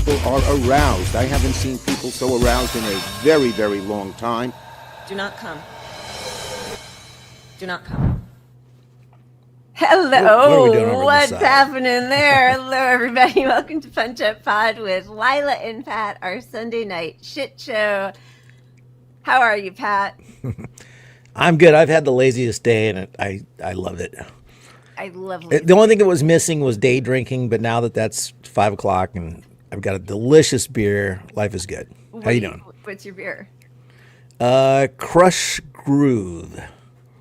are aroused. I haven't seen people so aroused in a very, very long time. Do not come. Do not come. Hello, what's happening there? Hello, everybody. Welcome to Punch Up Pod with Lila and Pat, our Sunday night shit show. How are you, Pat? I'm good. I've had the laziest day, and I love it. I love it. The only thing that was missing was day drinking, but now that that's 5 o'clock and I've got a delicious beer, life is good. How you doing? What's your beer? Crush Groove.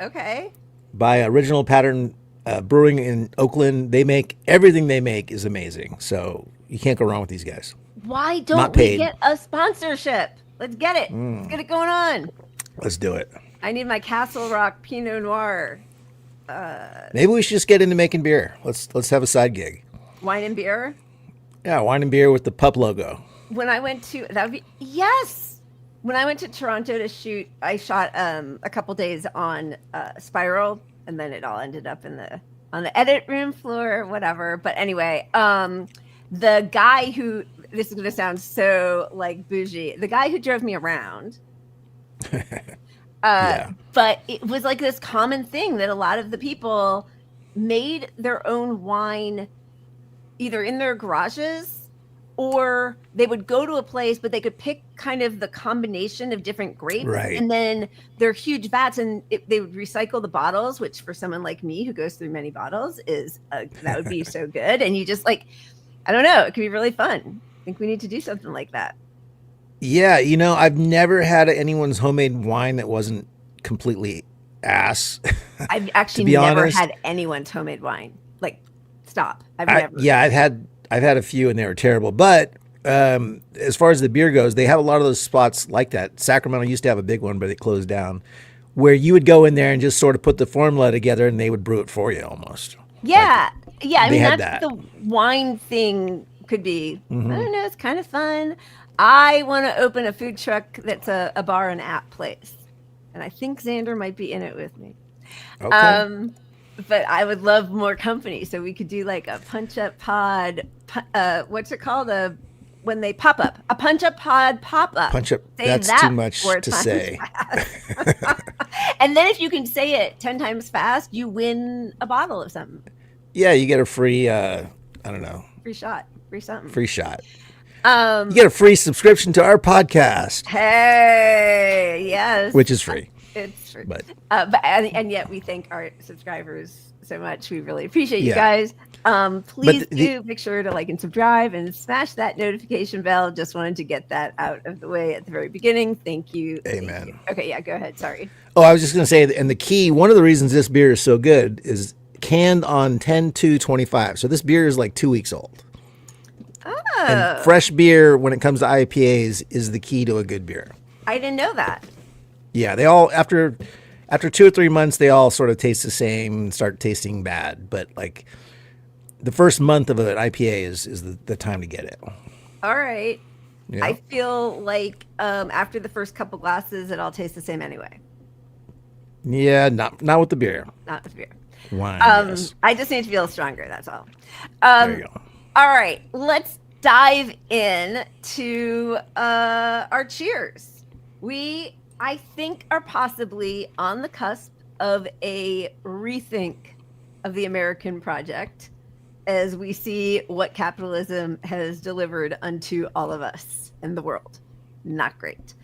Okay. By Original Pattern Brewing in Oakland. They make everything they make is amazing, so you can't go wrong with these guys. Why don't we get a sponsorship? Let's get it. Let's get it going on. Let's do it. I need my Castle Rock Pinot Noir. Maybe we should just get into making beer. Let's have a side gig. Wine and beer? Yeah, wine and beer with the pup logo. When I went to yes. When I went to Toronto to shoot, I shot a couple days on Spiral, and then it all ended up on the edit room floor, whatever. But anyway, the guy who, this is going to sound so like bougie, the guy who drove me around. Yeah. But it was like this common thing that a lot of the people made their own wine either in their garages, or they would go to a place, but they could pick kind of the combination of different grapes. Right. And then they're huge vats, and they would recycle the bottles, which for someone like me who goes through many bottles that would be so good. And you just I don't know, it could be really fun. I think we need to do something like that. Yeah, I've never had anyone's homemade wine that wasn't completely ass. I've actually never had anyone's homemade wine. Stop. I've never. Yeah, I've had a few and they were terrible. But as far as the beer goes, they have a lot of those spots like that. Sacramento used to have a big one, but it closed down, where you would go in there and just sort of put the formula together and they would brew it for you almost. Yeah. Yeah. I mean, that's that. The wine thing could be, I don't know, it's kind of fun. I want to open a food truck that's a bar and app place. And I think Xander might be in it with me. Okay. But I would love more company. So we could do like a Punch Up Pod, what's it called? When they pop up. A Punch Up Pod pop up. Punch Up, that's too much to say. And then if you can say it 10 times fast, you win a bottle of something. Yeah, you get a free, I don't know. Free shot. Free something. Free shot. You get a free subscription to our podcast. Hey, yes. Which is free. It's free. But and yet we thank our subscribers so much. We really appreciate you guys. Please do make sure to like and subscribe and smash that notification bell. Just wanted to get that out of the way at the very beginning. Thank you. Amen. Thank you. Okay, yeah, go ahead. Sorry. Oh, I was just going to say, and the key, one of the reasons this beer is so good is canned on 10/2/25. So this beer is like 2 weeks old. Oh. And fresh beer, when it comes to IPAs, is the key to a good beer. I didn't know that. Yeah, they all, after 2 or 3 months, they all sort of taste the same and start tasting bad. But like the first month of an IPA is the time to get it. All right. Yeah. I feel like after the first couple glasses, it all tastes the same anyway. Yeah, not with the beer. Not with beer. Wine, yes. I just need to feel stronger. That's all. There you go. All right, let's dive in to our cheers. We, I think, are possibly on the cusp of a rethink of the American project as we see what capitalism has delivered unto all of us in the world. Not great.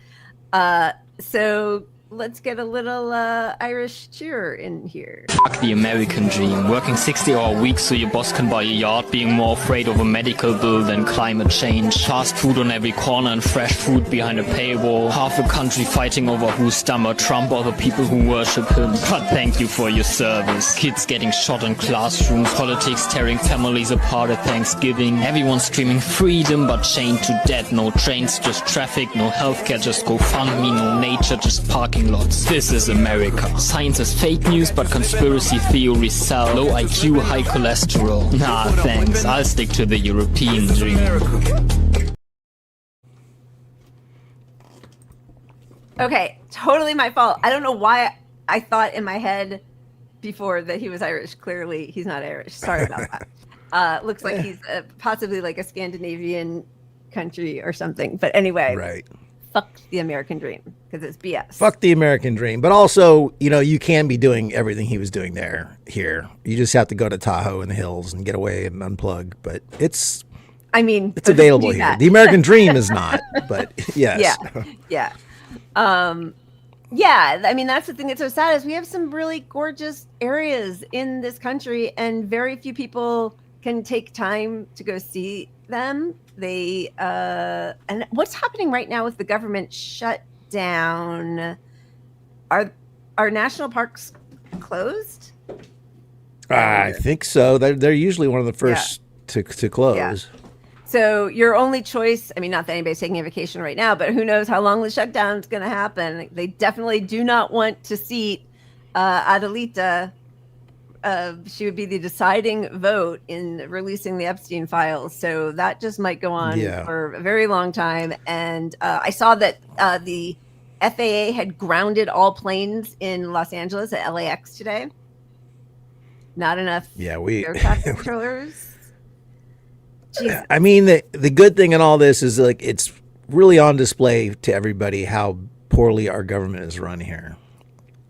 So let's get a little Irish cheer in here. Fuck the American dream. Working 60-hour weeks so your boss can buy a yacht. Being more afraid of a medical bill than climate change. Fast food on every corner and fresh food behind a paywall. Half the country fighting over who's dumber, Trump or the people who worship him. But thank you for your service. Kids getting shot in classrooms. Politics tearing families apart at Thanksgiving. Everyone screaming freedom but chained to debt. No trains, just traffic. No healthcare, just GoFundMe. No nature, just parking lots. This is America. Science is fake news, but conspiracy theories sell. Low IQ, high cholesterol. Nah, thanks. I'll stick to the European dream. Okay, totally my fault. I don't know why I thought in my head before that he was Irish. Clearly, he's not Irish. Sorry about that. Looks like he's possibly like a Scandinavian country or something. But anyway, Right. fuck the American dream because it's BS. Fuck the American dream. But also, you can be doing everything he was doing here. You just have to go to Tahoe in the hills and get away and unplug. But it's available here. That. The American dream is not, but yes. Yeah. Yeah. I mean, that's the thing that's so sad is we have some really gorgeous areas in this country and very few people can take time to go see them. They and what's happening right now with the government shutdown? Are national parks closed? I think so. They're usually one of the first to close. Yeah. So your only choice, I mean, not that anybody's taking a vacation right now, but who knows how long the shutdown is going to happen. They definitely do not want to seat Adelita. She would be the deciding vote in releasing the Epstein files. So that just might go on for a very long time. And I saw that the FAA had grounded all planes in Los Angeles at LAX today. Not enough air traffic controllers. Jesus. I mean, the good thing in all this is like it's really on display to everybody how poorly our government is run here.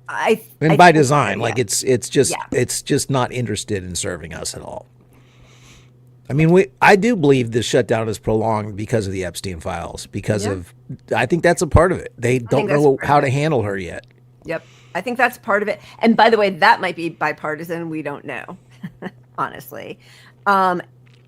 By design, like it's just not interested in serving us at all. I mean, I do believe this shutdown is prolonged because of the Epstein files. I think that's a part of it. They don't know how to handle her yet. Yep, I think that's part of it. And by the way, that might be bipartisan. We don't know, honestly.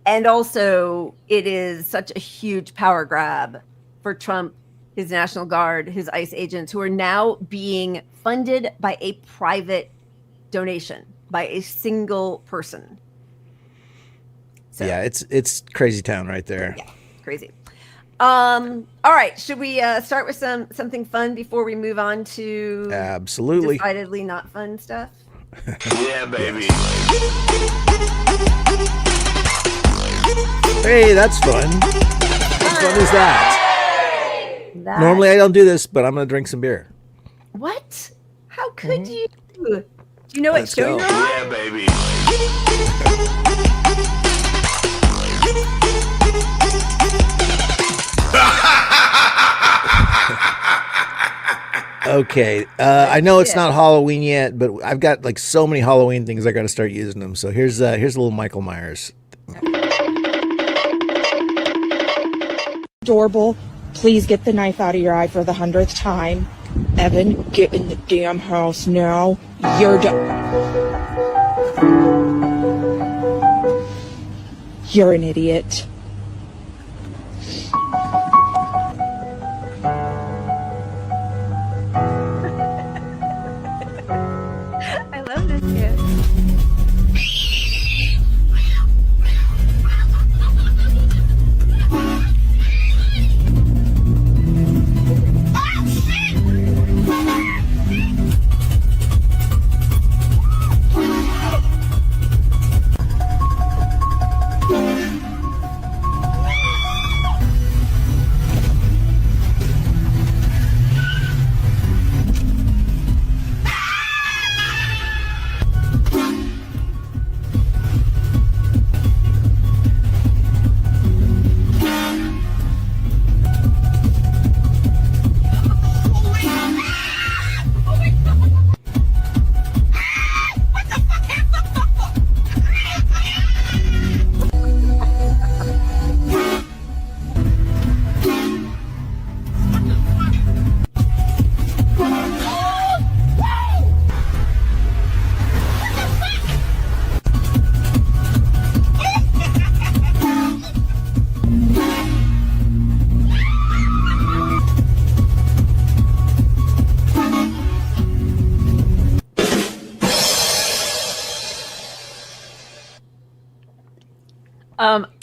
And also, it is such a huge power grab for Trump, his National Guard, his ICE agents, who are now being funded by a private donation by a single person. So, yeah, it's crazy town right there. Yeah, crazy. All right, should we start with something fun before we move on to absolutely decidedly not fun stuff? Yeah, baby. Hey, that's fun. What fun is that? Normally I don't do this, but I'm going to drink some beer. What? How could you? Do you know what show you're on? Yeah, baby. Okay, I know it's not Halloween yet, but I've got like so many Halloween things I got to start using them. So here's a little Michael Myers. Adorable, please get the knife out of your eye for the 100th time. Evan, get in the damn house now. You're an idiot. I love this kid.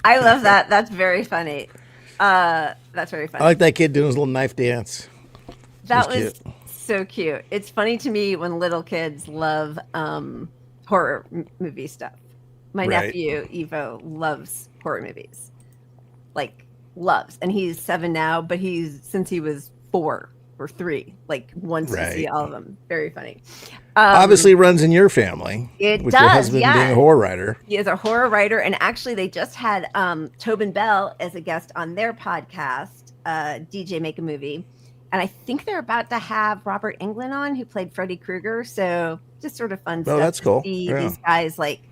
I love that. That's very funny. That's very funny. I like that kid doing his little knife dance. That was so cute. It's funny to me when little kids love horror movie stuff. My nephew, Evo, loves horror movies. Like, loves. And he's 7 now, but since he was 4, or 3, like once you see Right. all of them. Very funny. Obviously runs in your family. It with does, your husband being yeah. a horror writer. He is a horror writer, and actually they just had Tobin Bell as a guest on their podcast, DJ Make a Movie. And I think they're about to have Robert Englund on, who played Freddy Krueger. So just sort of fun stuff that's to cool. see Yeah. these guys, like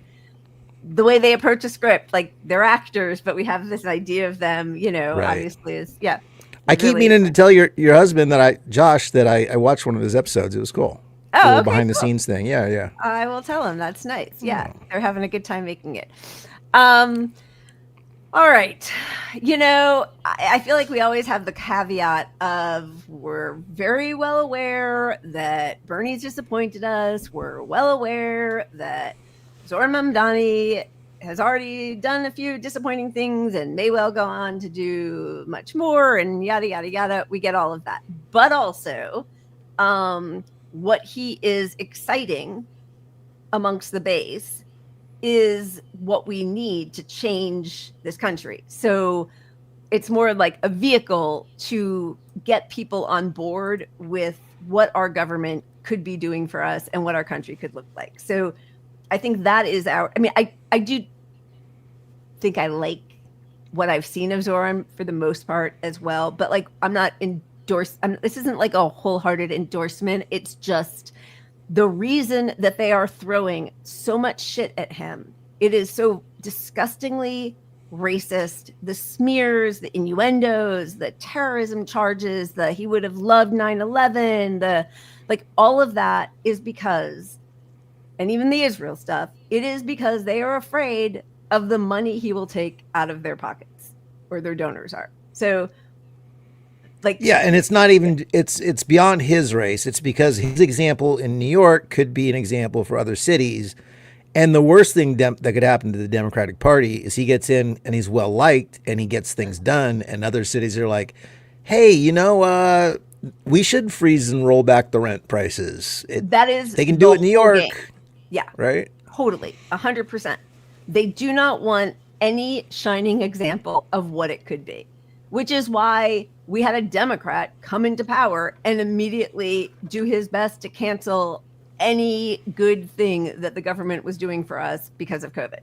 the way they approach a script. Like they're actors, but we have this idea of them, Right. obviously is, yeah. I keep meaning to tell your husband that Josh, that I watched one of his episodes. It was cool. Oh, a little okay, behind the cool. scenes thing. Yeah, yeah. I will tell him. That's nice. Yeah, they're having a good time making it. All right. I feel like we always have the caveat of we're very well aware that Bernie's disappointed us. We're well aware that Zoran Mamdani has already done a few disappointing things and may well go on to do much more and yada, yada, yada. We get all of that. But also, what he is exciting amongst the base is what we need to change this country. So it's more like a vehicle to get people on board with what our government could be doing for us and what our country could look like. So I think that is I do think I like what I've seen of Zoran for the most part as well, but like I'm not this isn't like a wholehearted endorsement. It's just the reason that they are throwing so much shit at him. It is so disgustingly racist. The smears, the innuendos, the terrorism charges, he would have loved 9/11, all of that is because, and even the Israel stuff, it is because they are afraid of the money he will take out of their pockets, or their donors are. So yeah, and it's not even it's beyond his race. It's because his example in New York could be an example for other cities. And the worst thing that could happen to the Democratic Party is he gets in and he's well liked and he gets things done, and other cities are like, hey, we should freeze and roll back the rent prices. They can do it in New York. Game. Yeah. Right? Totally. 100%. They do not want any shining example of what it could be, which is why we had a Democrat come into power and immediately do his best to cancel any good thing that the government was doing for us because of COVID.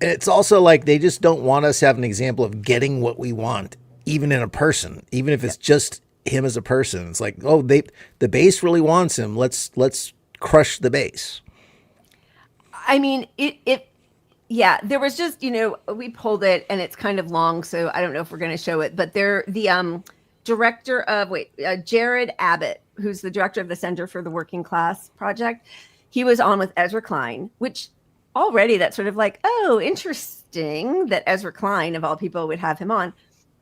It's also like they just don't want us to have an example of getting what we want, even in a person, even if it's just him as a person. It's like, oh, the base really wants him. Let's crush the base. I mean, there was just, we pulled it and it's kind of long, so I don't know if we're going to show it, but the director of, Jared Abbott, who's the director of the Center for the Working Class Project, he was on with Ezra Klein, which already that's sort of like, oh, interesting that Ezra Klein, of all people, would have him on.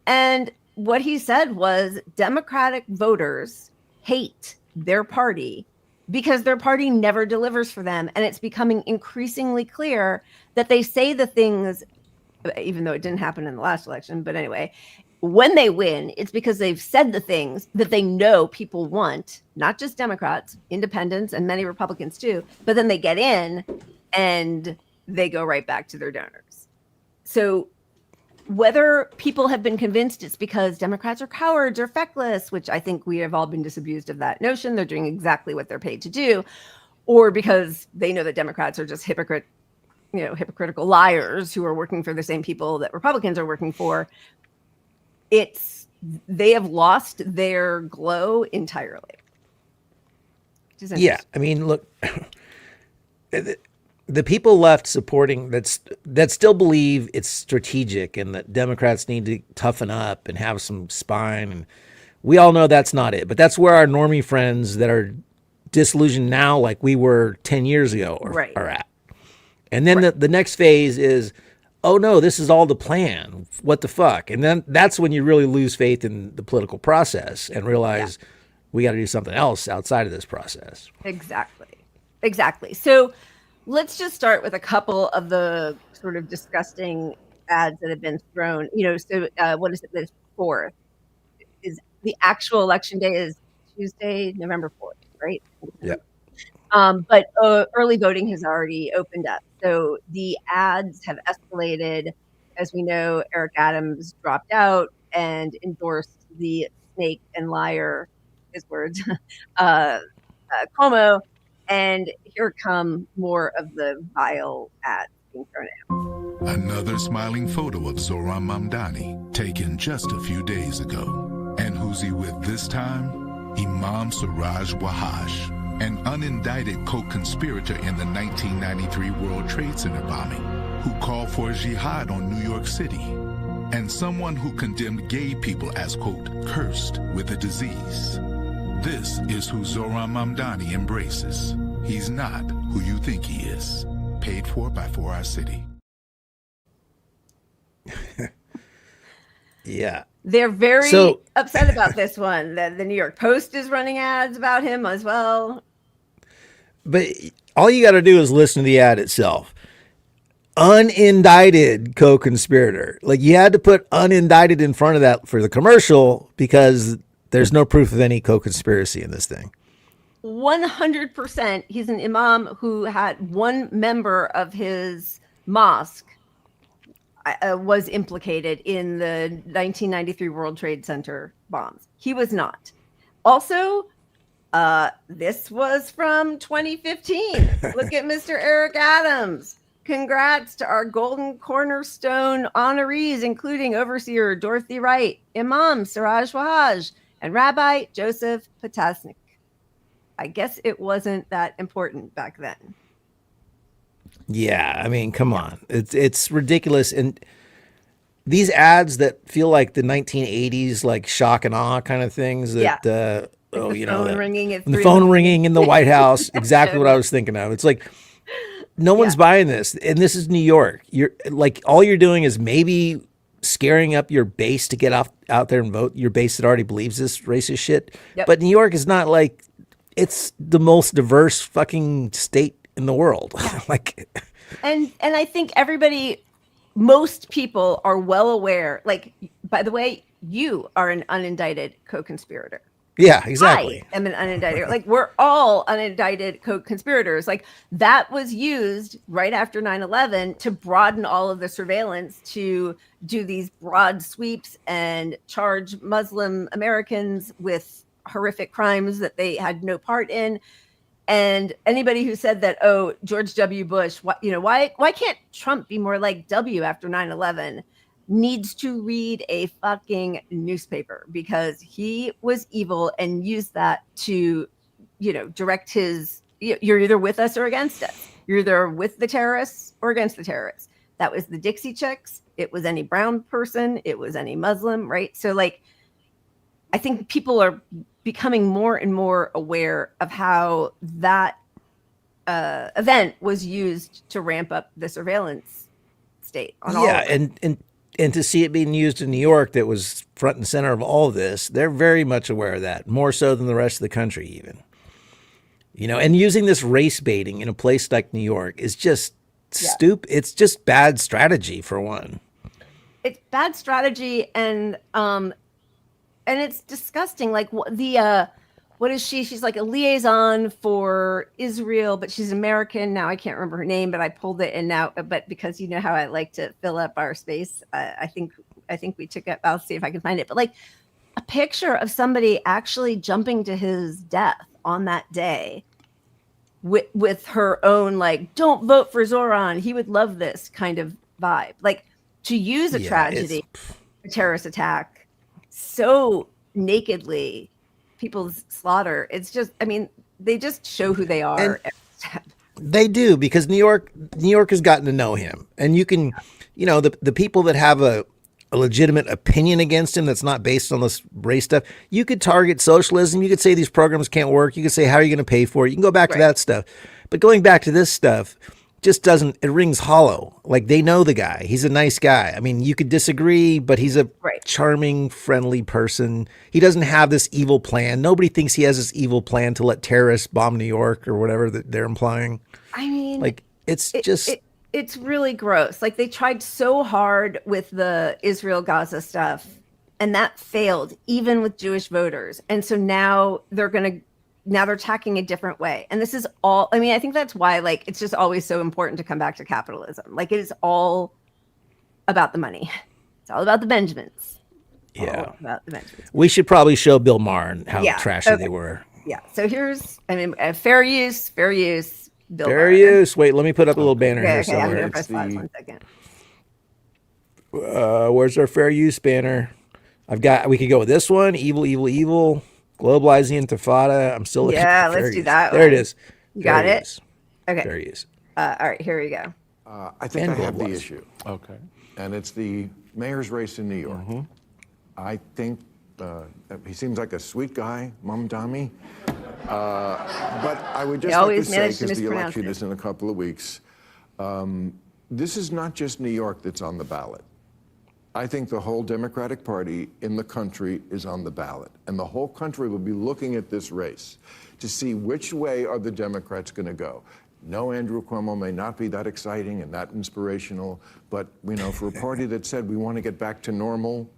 And what he said was Democratic voters hate their party because their party never delivers for them. And it's becoming increasingly clear that they say the things, even though it didn't happen in the last election, but anyway, when they win, it's because they've said the things that they know people want, not just Democrats, independents, and many Republicans too, but then they get in and they go right back to their donors. So whether people have been convinced it's because Democrats are cowards or feckless, which I think we have all been disabused of that notion, they're doing exactly what they're paid to do, or because they know that Democrats are just hypocritical liars who are working for the same people that Republicans are working for, they have lost their glow entirely. Yeah, I mean, look, the people left supporting that still believe it's strategic and that Democrats need to toughen up and have some spine, and we all know that's not it. But that's where our normie friends that are disillusioned now, like we were 10 years ago, are at. And then the next phase is, oh no, this is all the plan. What the fuck? And then that's when you really lose faith in the political process and realize we got to do something else outside of this process. Exactly. So let's just start with a couple of the sort of disgusting ads that have been thrown. What is it? The 4th is the actual election day is Tuesday, November 4th, right? Yeah. But early voting has already opened up. So the ads have escalated. As we know, Eric Adams dropped out and endorsed the snake and liar, his words, Cuomo, and here come more of the vile ads being thrown at. Another smiling photo of Zohran Mamdani, taken just a few days ago. And who's he with this time? Imam Siraj Wahaj, an unindicted co-conspirator in the 1993 World Trade Center bombing, who called for a jihad on New York City, and someone who condemned gay people as, quote, cursed with a disease. This is who Zohran Mamdani embraces. He's not who you think he is. Paid for by 4 Hour City. Yeah. They're very upset about this one. The New York Post is running ads about him as well. But all you got to do is listen to the ad itself. Unindicted co-conspirator. Like, you had to put unindicted in front of that for the commercial because there's no proof of any co-conspiracy in this thing. 100%. He's an imam who had one member of his mosque was implicated in the 1993 World Trade Center bombs. He was not. Also, this was from 2015. Look at Mr. Eric Adams. Congrats to our Golden Cornerstone honorees, including Overseer Dorothy Wright, Imam Siraj Wahaj, and Rabbi Joseph Potasnik. I guess it wasn't that important back then. Yeah, I mean, come on. It's ridiculous. And these ads that feel like the 1980s, like shock and awe kind of things that, the phone ringing in the White House, exactly what I was thinking of. It's like, no one's buying this. And this is New York. You're like, all you're doing is maybe scaring up your base to get out there and vote, your base that already believes this racist shit. Yep. But New York is not like, it's the most diverse fucking state in the world. Like, and I think most people are well aware, like, by the way, you are an unindicted co-conspirator. Yeah, exactly. I am an unindicted. Like, we're all unindicted co-conspirators. Like, that was used right after 9/11 to broaden all of the surveillance to do these broad sweeps and charge Muslim Americans with horrific crimes that they had no part in. And anybody who said that, oh, George W. Bush, why can't Trump be more like W after 9/11, needs to read a fucking newspaper, because he was evil and used that to, direct you're either with us or against us. You're either with the terrorists or against the terrorists. That was the Dixie Chicks. It was any brown person. It was any Muslim, right? So, like, I think people are becoming more and more aware of how that event was used to ramp up the surveillance state on all of it. And to see it being used in New York, that was front and center of all of this, they're very much aware of that, more so than the rest of the country even. And using this race baiting in a place like New York is just stupid. It's just bad strategy, for one. It's bad strategy, and it's disgusting. Like, what is she? She's like a liaison for Israel, but she's American. Now I can't remember her name, but I pulled it in now. But because you know how I like to fill up our space, I think we took it. I'll see if I can find it. But like a picture of somebody actually jumping to his death on that day with her own, like, don't vote for Zoran, he would love this kind of vibe. Like, to use a tragedy, a terrorist attack, so nakedly, people's slaughter. It's just, I mean, they just show who they are. They do, because New York has gotten to know him, and you can, the people that have a legitimate opinion against him that's not based on this race stuff. You could target socialism. You could say these programs can't work. You could say, how are you going to pay for it? You can go back to that stuff, but going back to this stuff just doesn't, it rings hollow. Like, they know the guy. He's a nice guy. I mean, you could disagree, but he's a charming, friendly person. He doesn't have this evil plan. Nobody thinks he has this evil plan to let terrorists bomb New York or whatever that they're implying. I mean, like, it's really gross. Like, they tried so hard with the Israel-Gaza stuff, and that failed, even with Jewish voters. And so now they're attacking a different way. And this is all, I mean, I think that's why, like, it's just always so important to come back to capitalism. Like, it is all about the money. It's all about the Benjamins. Yeah. about the bench boosts. We should probably show Bill Maher and how Yeah, trashy okay. they were. Yeah. So here's, fair use, Bill Fair Maher. use. Wait, let me put up a little banner Okay, here okay, I'm somewhere. gonna press pause 1 second. Where's our fair use banner? We could go with this one. Evil, evil, evil. Globalizing Intifada. I'm still looking Yeah, for fair let's do use. that There one. it is. You Fair got it? use. Okay. Fair use. All right, here we go. I think And I have the globalized. issue, Okay. and it's the mayor's race in New York. I think he seems like a sweet guy, Mamdani. But I would just like to always say, manage to because the mispronounce election it. is in a couple of weeks, this is not just New York that's on the ballot. I think the whole Democratic Party in the country is on the ballot. And the whole country will be looking at this race to see which way are the Democrats going to go. No, Andrew Cuomo may not be that exciting and that inspirational, but for a party that said we want to get back to normal,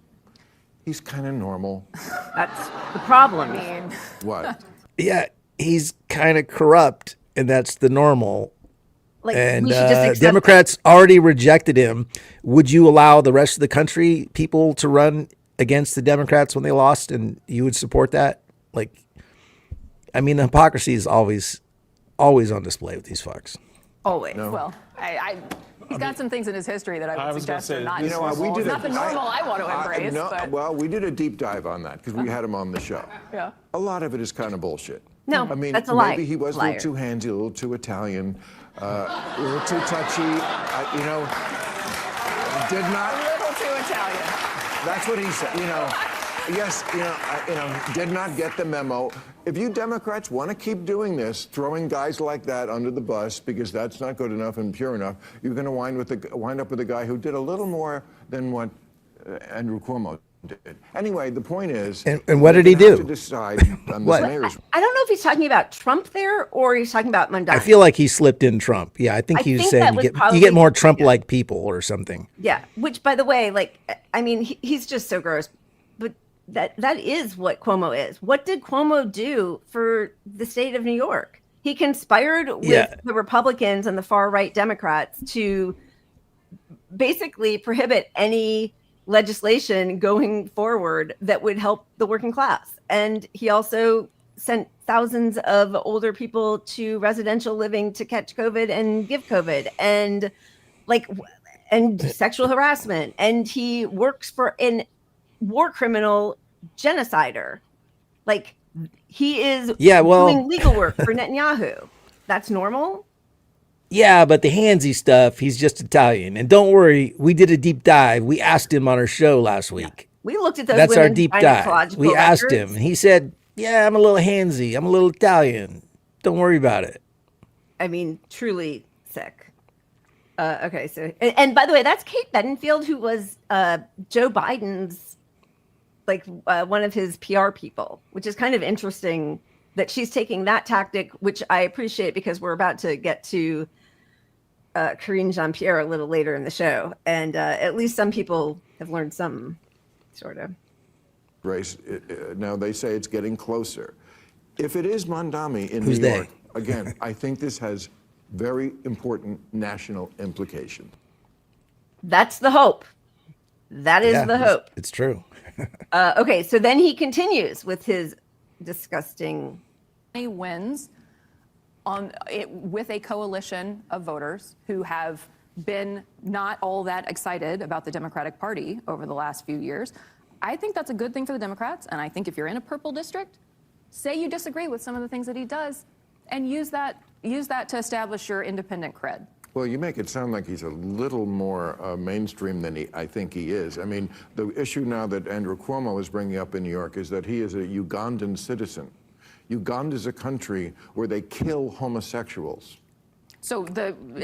he's kind of normal. That's the problem. What? Yeah, he's kind of corrupt, and that's the normal. Like, And we should just accept Democrats already rejected him. Would you allow the rest of the country, people, to run against the Democrats when they lost, and you would support that? The hypocrisy is always on display with these fucks. always. Well, he's got some things in his history that I would was gonna suggest say, are not you know what, we normal. did It's not the normal I want to embrace. But Well, we did a deep dive on that because we had him on the show. Yeah. A lot of it is kind of bullshit. No, I mean, that's a lie. maybe he was a Liar. little too handsy, a little too Italian, a little too touchy. Did a not. little too Italian. That's what he said. Yes. Did not get the memo. If you Democrats want to keep doing this, throwing guys like that under the bus because that's not good enough and pure enough, you're going to wind up with a guy who did a little more than what Andrew Cuomo did. Anyway, the point is, And what did he we have do? to decide on What? this mayor's. I don't know if he's talking about Trump there or he's talking about Mondani. I feel like he slipped in Trump. Yeah, I think I he was think saying that you was get probably- more Trump-like people or something. Yeah, which, by the way, he's just so gross. But that is what Cuomo is. What did Cuomo do for the state of New York? He conspired with the Republicans and the far-right Democrats to basically prohibit any legislation going forward that would help the working class. And he also sent thousands of older people to residential living to catch COVID and give COVID and sexual harassment. And he works for a war criminal genocider. He is doing legal work for Netanyahu. That's normal. Yeah, but the handsy stuff, he's just Italian. And don't worry, we did a deep dive. We asked him on our show last week. We looked at those. That's our women's deep dive. gynecological We asked records. him. And he said, yeah, I'm a little handsy. I'm a little Italian. Don't worry about it. Truly sick. Okay, so and by the way, that's Kate Bedingfield, who was Joe Biden's one of his PR people, which is kind of interesting that she's taking that tactic, which I appreciate because we're about to get to Karine Jean-Pierre a little later in the show, and at least some people have learned something, sort of. Race. Now they say it's getting closer. If it is Mondami in Who's New they? York, again, I think this has very important national implications. That's the hope. That is the hope. It's true. Okay, so then he continues with his disgusting. He wins with a coalition of voters who have been not all that excited about the Democratic Party over the last few years. I think that's a good thing for the Democrats. And I think if you're in a purple district, say you disagree with some of the things that he does and use that to establish your independent cred. Well, you make it sound like he's a little more mainstream than I think he is. I mean, the issue now that Andrew Cuomo is bringing up in New York is that he is a Ugandan citizen. Uganda is a country where they kill homosexuals. So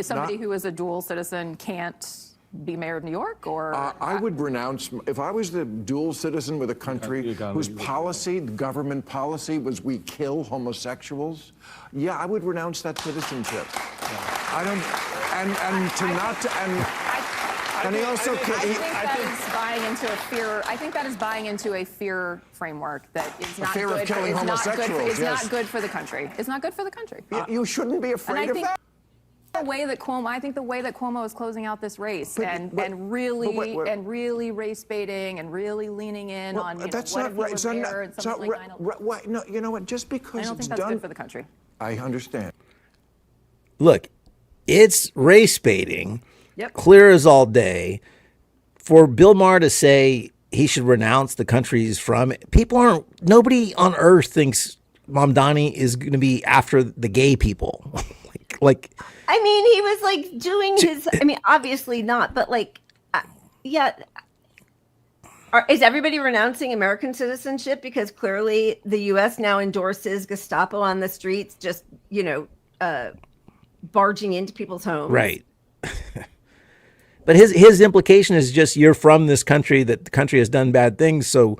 somebody who is a dual citizen can't be mayor of New York, or I would renounce, if I was the dual citizen with a country whose policy, government policy, was we kill homosexuals, yeah, I would renounce that citizenship. I don't, and to not to, and he also, I think that is buying into a fear. I think that is buying into a fear framework that is not fear good. of killing It's not good. homosexuals, It's yes. not good for the country. It's not good for the country. you shouldn't be afraid of that. I think the way that Cuomo is closing out this race and really race baiting and really leaning in on that's what not if right. we It's were not, there and it's something not like right. No, you know what? Just because I don't it's think that's done good for the country. I understand. Look, it's race baiting, Yep. clear as all day. For Bill Maher to say he should renounce the country he's from, nobody on earth thinks Mamdani is going to be after the gay people. like, I mean, he was like doing his. I mean, obviously not, but like, yeah. Is everybody renouncing American citizenship because clearly the U.S. now endorses Gestapo on the streets, just barging into people's homes? right. But his implication is just you're from this country, that the country has done bad things, so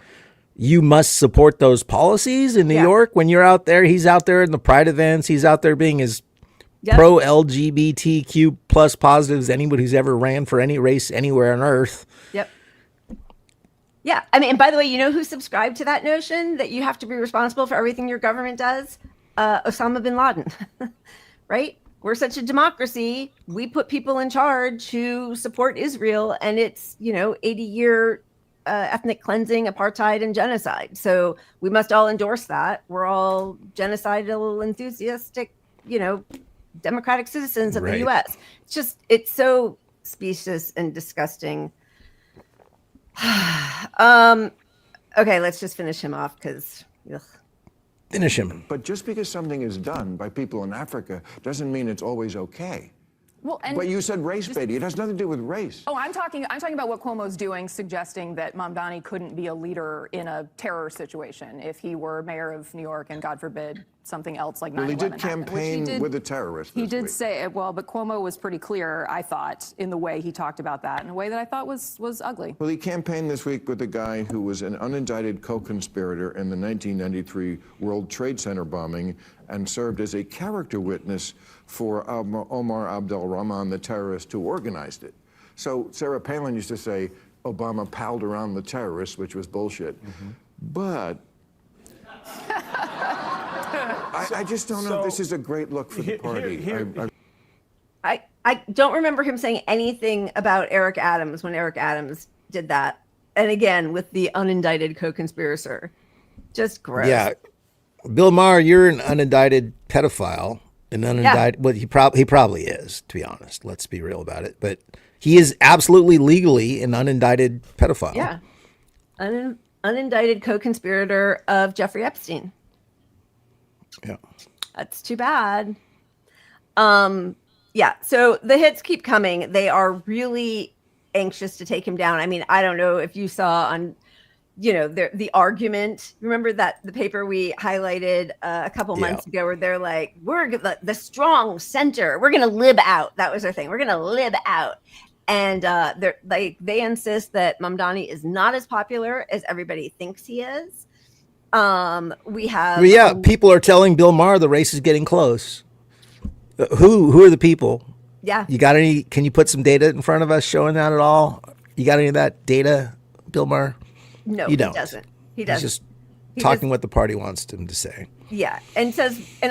you must support those policies in New York. When you're out there, he's out there in the Pride events. He's out there being as pro LGBTQ plus positive as anybody who's ever ran for any race anywhere on earth. Yep. Yeah. I mean, and by the way, you know who subscribed to that notion that you have to be responsible for everything your government does? Osama bin Laden, right? We're such a democracy. We put people in charge who support Israel, and it's 80-year ethnic cleansing, apartheid, and genocide. So we must all endorse that. We're all genocidal, enthusiastic, democratic citizens of the U.S. It's so specious and disgusting. Okay, let's just finish him off because. Finish him. But just because something is done by people in Africa doesn't mean it's always okay. Well, and but you said race baiting. It has nothing to do with race. Oh, I'm talking about what Cuomo's doing, suggesting that Mamdani couldn't be a leader in a terror situation if he were mayor of New York and, God forbid, something else like 9/11 Well, he did happened, campaign with a terrorist. He did say, but Cuomo was pretty clear, I thought, in the way he talked about that, in a way that I thought was ugly. Well, he campaigned this week with a guy who was an unindicted co-conspirator in the 1993 World Trade Center bombing and served as a character witness for Omar Abdel Rahman, the terrorist who organized it. So Sarah Palin used to say Obama palled around the terrorists, which was bullshit. Mm-hmm. But I just don't know if this is a great look for the party. I don't remember him saying anything about Eric Adams when Eric Adams did that. And again, with the unindicted co-conspirator. Just gross. Yeah. Bill Maher, you're an unindicted pedophile. Well, he probably is, to be honest. Let's be real about it. But he is absolutely legally an unindicted pedophile. Yeah. Unindicted co-conspirator of Jeffrey Epstein. Yeah. That's too bad. Yeah. So the hits keep coming. They are really anxious to take him down. I mean, I don't know if you saw on the argument. Remember the paper we highlighted a couple months ago where they're like, we're the strong center. We're going to lib out. That was their thing. We're going to lib out. And they insist that Mamdani is not as popular as everybody thinks he is. We have. People are telling Bill Maher the race is getting close. Who are the people? Yeah. You got any? Can you put some data in front of us showing that at all? You got any of that data, Bill Maher? No, you don't. He doesn't. He doesn't. He's just talking what the party wants him to say. Yeah, and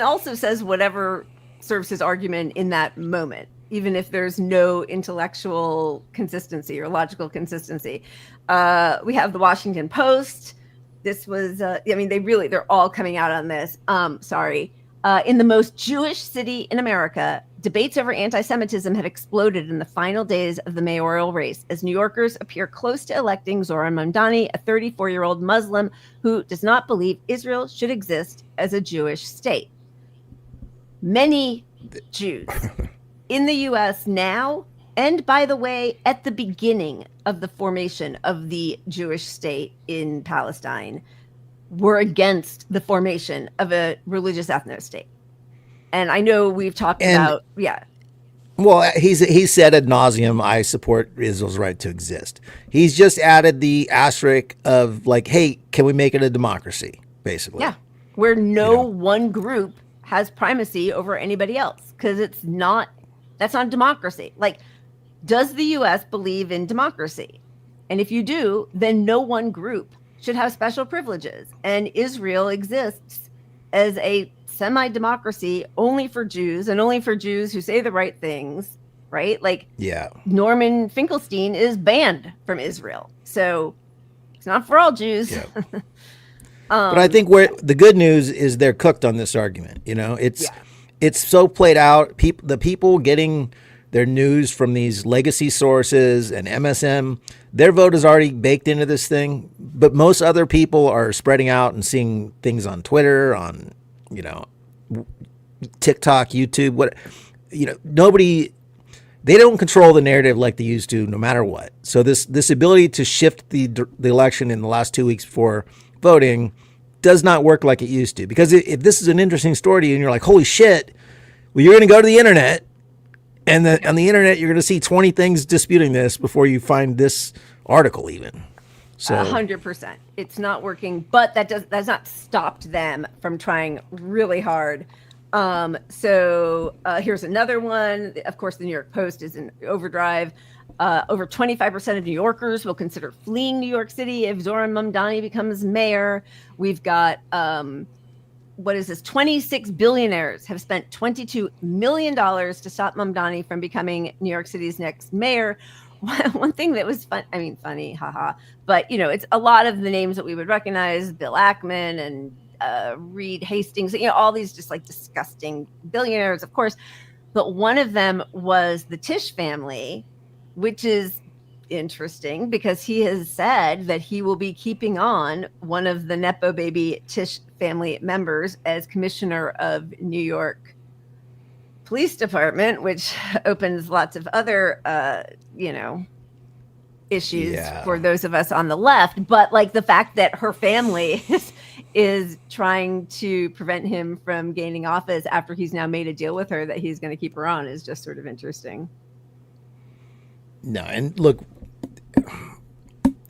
also says whatever serves his argument in that moment, even if there's no intellectual consistency or logical consistency. We have the Washington Post. This was, they're all coming out on this. In the most Jewish city in America, debates over anti-Semitism have exploded in the final days of the mayoral race as New Yorkers appear close to electing Zohran Mamdani, a 34-year-old Muslim who does not believe Israel should exist as a Jewish state. Many Jews in the U.S. now, and by the way, at the beginning of the formation of the Jewish state in Palestine, were against the formation of a religious ethno-state. And I know we've talked about. Well, he said ad nauseum, I support Israel's right to exist. He's just added the asterisk of like, hey, can we make it a democracy, basically? Yeah, where no one group has primacy over anybody else, because that's not democracy. Like, does the U.S. believe in democracy? And if you do, then no one group should have special privileges. And Israel exists as a semi-democracy only for Jews and only for Jews who say the right things, right? Like Yeah. Norman Finkelstein is banned from Israel. So it's not for all Jews. Yeah. But I think where the good news is they're cooked on this argument. You know, it's so played out. The people getting their news from these legacy sources and MSM, their vote is already baked into this thing. But most other people are spreading out and seeing things on Twitter, on, you know, TikTok, YouTube, they don't control the narrative like they used to, no matter what. So this ability to shift the election in the last 2 weeks before voting does not work like it used to. Because if this is an interesting story to you and you're like, holy shit, well, you're going to go to the internet, and on the internet you're going to see 20 things disputing this before you find this article even. So 100%. It's not working, but that's not stopped them from trying really hard. Here's another one. Of course, the New York Post is in overdrive. Over 25% of New Yorkers will consider fleeing New York City if Zohran Mamdani becomes mayor. We've got, 26 billionaires have spent $22 million to stop Mamdani from becoming New York City's next mayor. One thing that was funny, haha. But, you know, it's a lot of the names that we would recognize, Bill Ackman and Reed Hastings, you know, all these just like disgusting billionaires, of course. But one of them was the Tisch family, which is interesting because he has said that he will be keeping on one of the Nepo baby Tisch family members as commissioner of New York Police Department, which opens lots of other, issues for those of us on the left. But like the fact that her family is trying to prevent him from gaining office after he's now made a deal with her that he's going to keep her on is just sort of interesting. No, and look,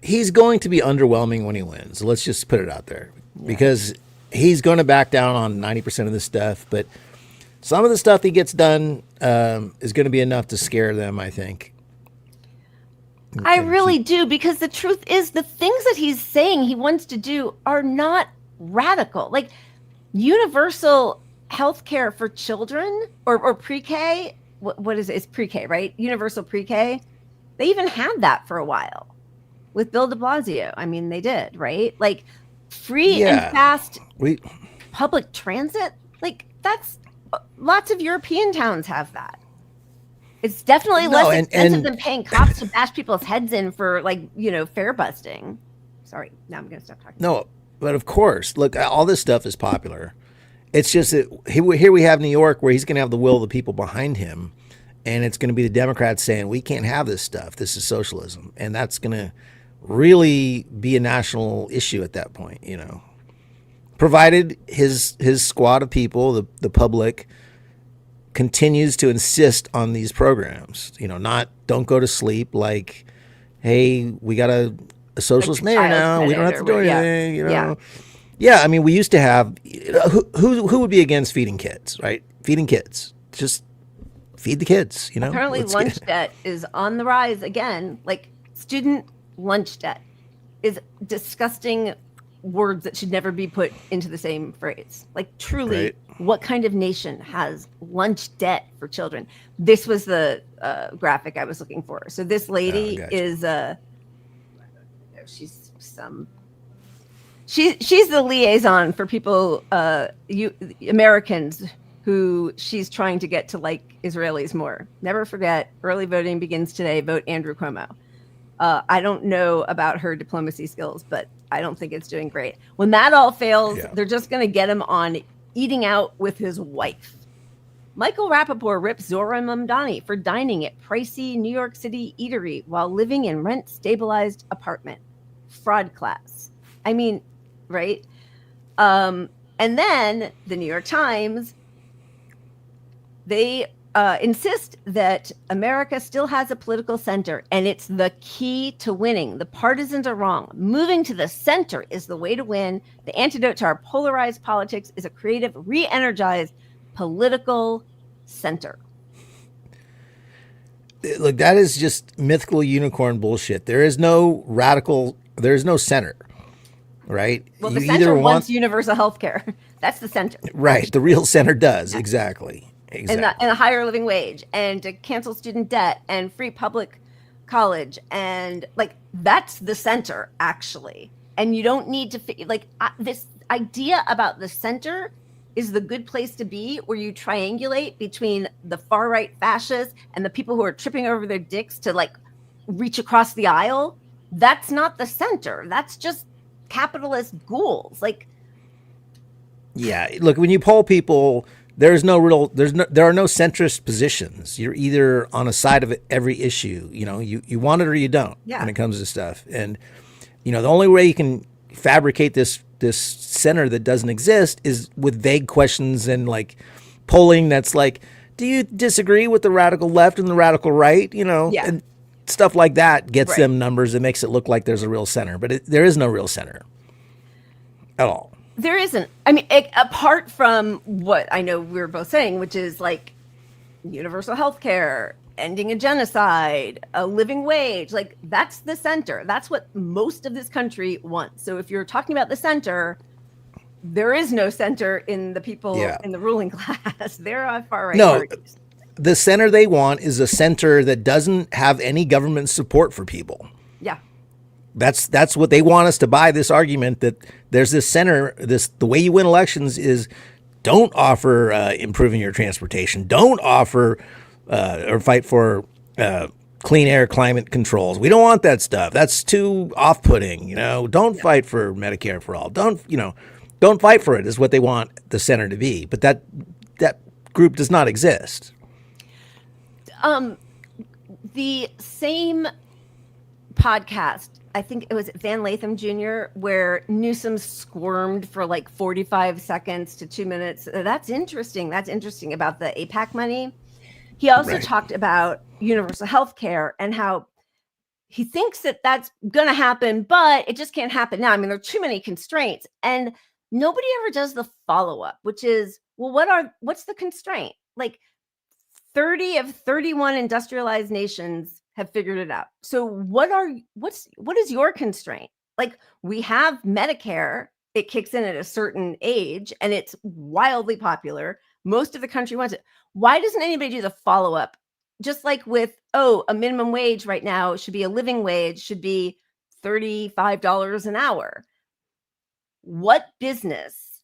he's going to be underwhelming when he wins. Let's just put it out there because he's going to back down on 90% of this stuff. But some of the stuff he gets done is going to be enough to scare them, I think. I really do, because the truth is the things that he's saying he wants to do are not radical. Like universal health care for children or pre-K. What is it? It's pre-K, right? Universal pre-K. They even had that for a while with Bill de Blasio. I mean, they did, right? Like free and fast public transit. Like that's lots of European towns have that. It's definitely less expensive than paying cops to bash people's heads in for fare busting. Sorry, now I'm going to stop talking. No, but of course, look, all this stuff is popular. It's just that here we have New York where he's going to have the will of the people behind him. And it's going to be the Democrats saying, we can't have this stuff. This is socialism. And that's going to really be a national issue at that point, you know. Provided his squad of people, the public, continues to insist on these programs. You know, don't go to sleep like, hey, we got a socialist mayor now. We don't have to do anything, you know. Yeah, I mean, we used to have, who would be against feeding kids, right? Feeding kids. Just feed the kids, you know. Apparently lunch debt is on the rise again. Like student lunch debt is disgusting words that should never be put into the same phrase. Like truly, what kind of nation has lunch debt for children? This was the graphic I was looking for. So this lady is she's the liaison for people, Americans who she's trying to get to like Israelis more. Never forget, early voting begins today. Vote Andrew Cuomo. I don't know about her diplomacy skills, but I don't think it's doing great. When that all fails, they're just going to get him on eating out with his wife. Michael Rappaport rips Zohran Mamdani for dining at pricey New York City eatery while living in rent-stabilized apartment. Fraud class. I mean, right? And then the New York Times, they insist that America still has a political center, and it's the key to winning. The partisans are wrong. Moving to the center is the way to win. The antidote to our polarized politics is a creative, re-energized political center. Look, that is just mythical unicorn bullshit. There is no radical, there is no center. right? Well, You the center either wants universal health care. That's the center. right. The real center does. Exactly. And a higher living wage, and to cancel student debt, and free public college, and like that's the center actually. And you don't need to this idea about the center is the good place to be, where you triangulate between the far right fascists and the people who are tripping over their dicks to like reach across the aisle. That's not the center. That's just capitalist ghouls. Like, yeah, look, when you poll people, there are no centrist positions. You're either on a side of every issue. You know, you want it or you don't when it comes to stuff. And you know, the only way you can fabricate this center that doesn't exist is with vague questions and like polling that's like, do you disagree with the radical left and the radical right? You know, and stuff like that gets them numbers and makes it look like there's a real center, but there is no real center at all. There isn't. I mean, apart from what I know we're both saying, which is like universal health care, ending a genocide, a living wage, like that's the center. That's what most of this country wants. So if you're talking about the center, there is no center in the people in the ruling class. There are far right parties. The center they want is a center that doesn't have any government support for people. Yeah. That's what they want us to buy, this argument that there's this center, the way you win elections is don't offer improving your transportation, don't offer or fight for clean air climate controls. We don't want that stuff. That's too off-putting, you know. Don't fight for Medicare for all. Don't fight for it is what they want the center to be. But that group does not exist. The same podcast, I think it was Van Latham Jr., where Newsom squirmed for like 45 seconds to 2 minutes. That's interesting. That's interesting about the AIPAC money. He also talked about universal health care and how he thinks that that's going to happen, but it just can't happen now. I mean, there are too many constraints, and nobody ever does the follow-up, which is, well, what's the constraint? Like 30 of 31 industrialized nations have figured it out. So what is your constraint? Like, we have Medicare, it kicks in at a certain age and it's wildly popular. Most of the country wants it. Why doesn't anybody do the follow-up? Just like with, a minimum wage right now should be a living wage, should be $35 an hour. What business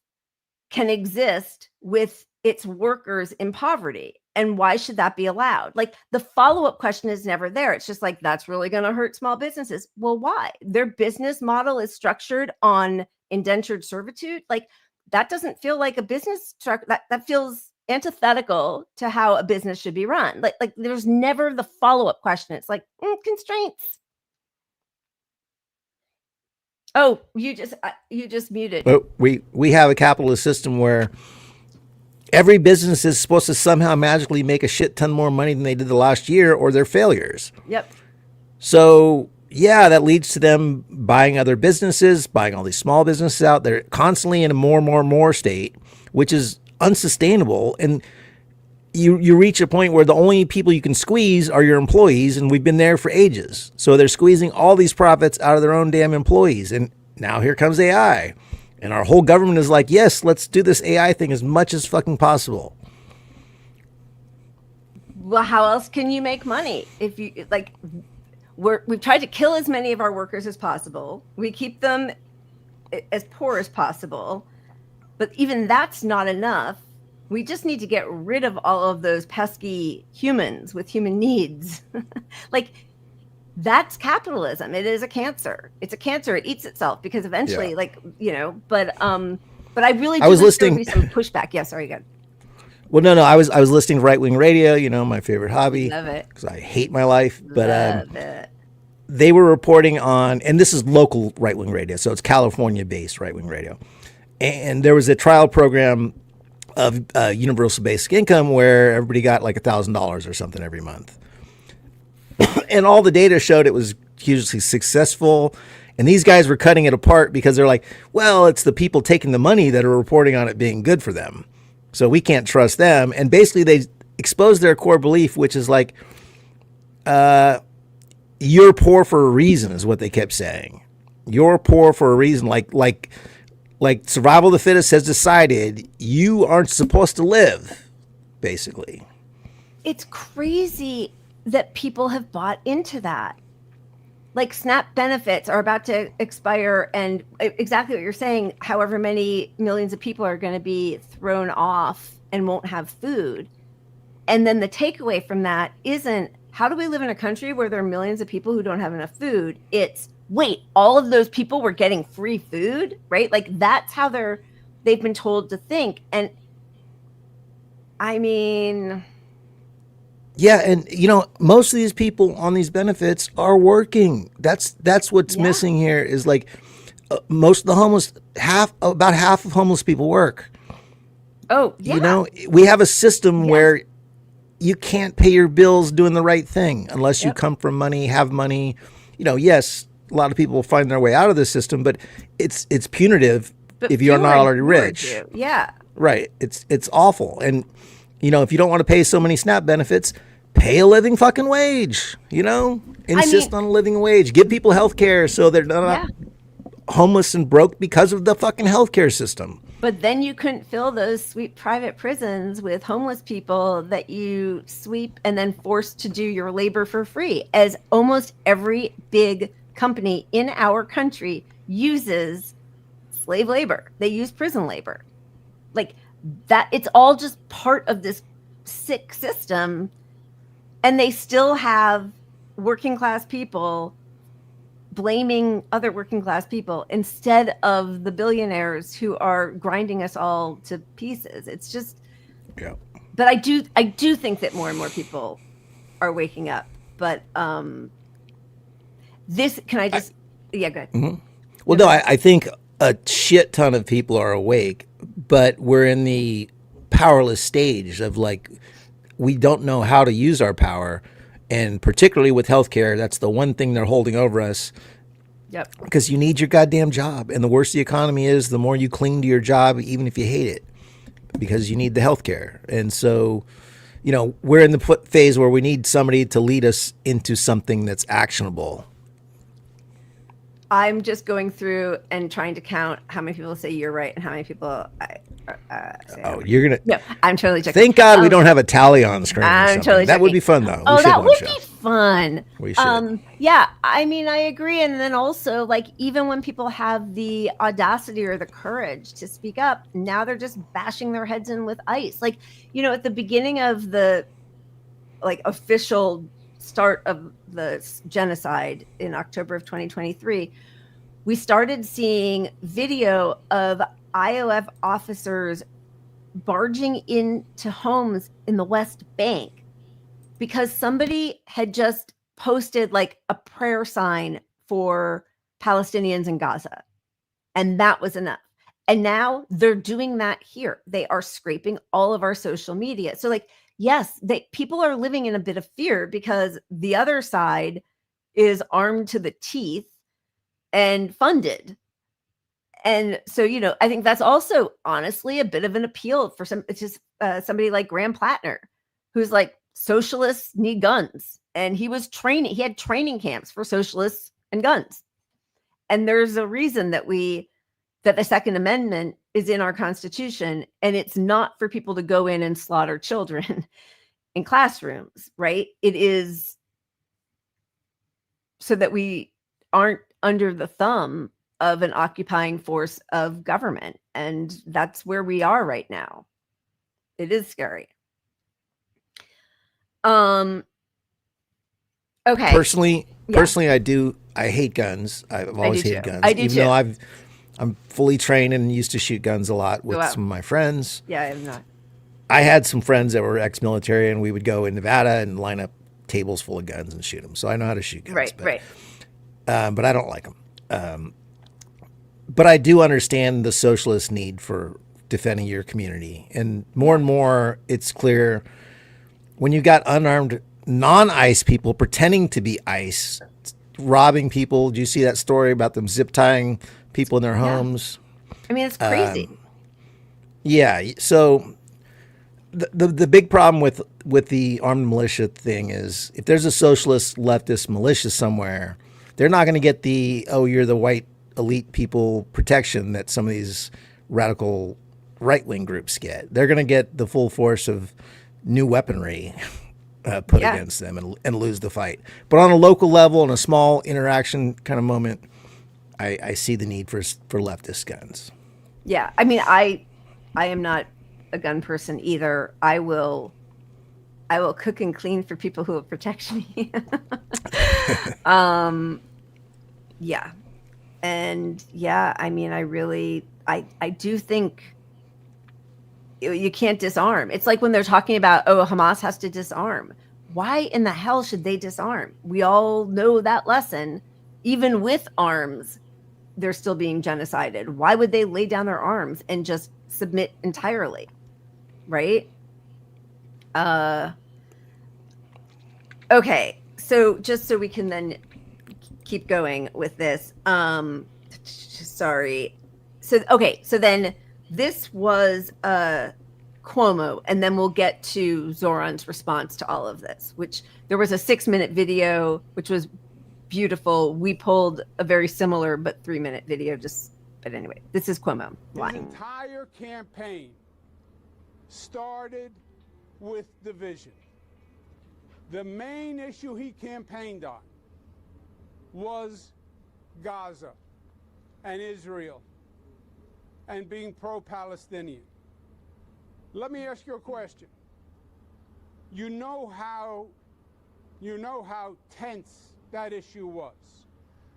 can exist with its workers in poverty? And why should that be allowed? Like, the follow-up question is never there. It's just like, that's really going to hurt small businesses. Well, why? Their business model is structured on indentured servitude. Like, that doesn't feel like a business structure. That feels antithetical to how a business should be run. Like there's never the follow-up question. It's like, constraints. Oh, you just muted. But we have a capitalist system where every business is supposed to somehow magically make a shit ton more money than they did the last year, or they're failures. Yep. So yeah, that leads to them buying other businesses, buying all these small businesses out. They're constantly in a more state, which is unsustainable. And you reach a point where the only people you can squeeze are your employees, and we've been there for ages. So they're squeezing all these profits out of their own damn employees. And now here comes AI. And our whole government is like, yes, let's do this AI thing as much as fucking possible. Well, how else can you make money? If you like, we've tried to kill as many of our workers as possible. We keep them as poor as possible. But even that's not enough. We just need to get rid of all of those pesky humans with human needs. Like, that's capitalism. It is a cancer. It's a cancer. It eats itself because eventually, but I really do was listening. Be some pushback. Yeah, sorry, good. Well, no, I was listening to right-wing radio, my favorite hobby. Love it. Because I hate my life. But Love it. They were reporting on, and this is local right-wing radio, so it's California-based right-wing radio. And there was a trial program of universal basic income where everybody got like $1,000 or something every month. And all the data showed it was hugely successful. And these guys were cutting it apart because they're like, well, it's the people taking the money that are reporting on it being good for them. So we can't trust them. And basically they exposed their core belief, which is like, you're poor for a reason, is what they kept saying. You're poor for a reason. Like survival of the fittest has decided you aren't supposed to live, basically. It's crazy that people have bought into that. Like SNAP benefits are about to expire, and exactly what you're saying, however many millions of people are going to be thrown off and won't have food. And then the takeaway from that isn't, how do we live in a country where there are millions of people who don't have enough food? It's, wait, all of those people were getting free food, right? Like that's how they've been told to think. And I mean, yeah, and most of these people on these benefits are working. That's what's missing here is like most of the homeless, about half of homeless people work. Oh, yeah. We have a system where you can't pay your bills doing the right thing unless you come from money, have money. Yes, a lot of people will find their way out of the system, but it's punitive if you're not already rich. Yeah. Right. It's awful. And if you don't want to pay so many SNAP benefits, pay a living fucking wage, insist on a living wage, give people health care so they're not homeless and broke because of the fucking healthcare system. But then you couldn't fill those sweet private prisons with homeless people that you sweep and then force to do your labor for free, as almost every big company in our country uses slave labor. They use prison labor. Like that, it's all just part of this sick system. And they still have working class people blaming other working class people instead of the billionaires who are grinding us all to pieces. It's just, but I do think that more and more people are waking up. But go ahead. Mm-hmm. Well, no, I think a shit ton of people are awake, but we're in the powerless stage of like, we don't know how to use our power. And particularly with healthcare, that's the one thing they're holding over us. Yep. Because you need your goddamn job. And the worse the economy is, the more you cling to your job, even if you hate it, because you need the healthcare. And so, we're in the phase where we need somebody to lead us into something that's actionable. I'm just going through and trying to count how many people say you're right and how many people say you're gonna. No, I'm totally checking. Thank God we don't have a tally on the screen. I'm totally that checking. would be fun though. Oh, that would be fun. We should. Yeah, I mean, I agree. And then also, like, even when people have the audacity or the courage to speak up, now they're just bashing their heads in with ice. Like, at the beginning of the official start of the genocide in October of 2023, we started seeing video of IOF officers barging into homes in the West Bank because somebody had just posted like a prayer sign for Palestinians in Gaza. And that was enough. And now they're doing that here. They are scraping all of our social media. So like, yes, people are living in a bit of fear because the other side is armed to the teeth and funded. And so, I think that's also honestly a bit of an appeal for somebody like Graham Plattner, who's like, socialists need guns. And he had training camps for socialists and guns. And there's a reason that the Second Amendment is in our Constitution, and it's not for people to go in and slaughter children in classrooms, right? It is so that we aren't under the thumb of an occupying force of government. And that's where we are right now. It is scary. Okay. Personally, I hate guns. I've always hated guns. I do even too. Though I'm fully trained and used to shoot guns a lot with some of my friends. Yeah, I am not. I had some friends that were ex-military, and we would go in Nevada and line up tables full of guns and shoot them. So I know how to shoot guns. Right. But I don't like them. But I do understand the socialist need for defending your community. And more, it's clear when you got unarmed non-ICE people pretending to be ICE, robbing people. Do you see that story about them zip tying people in their homes? I mean, it's crazy. So the big problem with the armed militia thing is if there's a socialist leftist militia somewhere, they're not going to get you're the white elite people protection that some of these radical right-wing groups get. They're going to get the full force of new weaponry put against them and lose the fight. But on a local level, in a small interaction kind of moment, I see the need for leftist guns. Yeah, I mean, I am not a gun person either. I will cook and clean for people who will protect me. Yeah. And yeah, I mean, I do think you can't disarm. It's like when they're talking about, oh, Hamas has to disarm. Why in the hell should they disarm? We all know that lesson. Even with arms, they're still being genocided. Why would they lay down their arms and just submit entirely? Right? Okay. So just so we can then keep going with this. Sorry. So then this was Cuomo, and then we'll get to Zoran's response to all of this, which there was a 6-minute video, which was beautiful. We pulled a very similar but 3-minute video. But anyway, this is Cuomo. His entire campaign started with division. The main issue he campaigned on was Gaza and Israel and being pro-Palestinian. Let me ask you a question. You know how tense that issue was.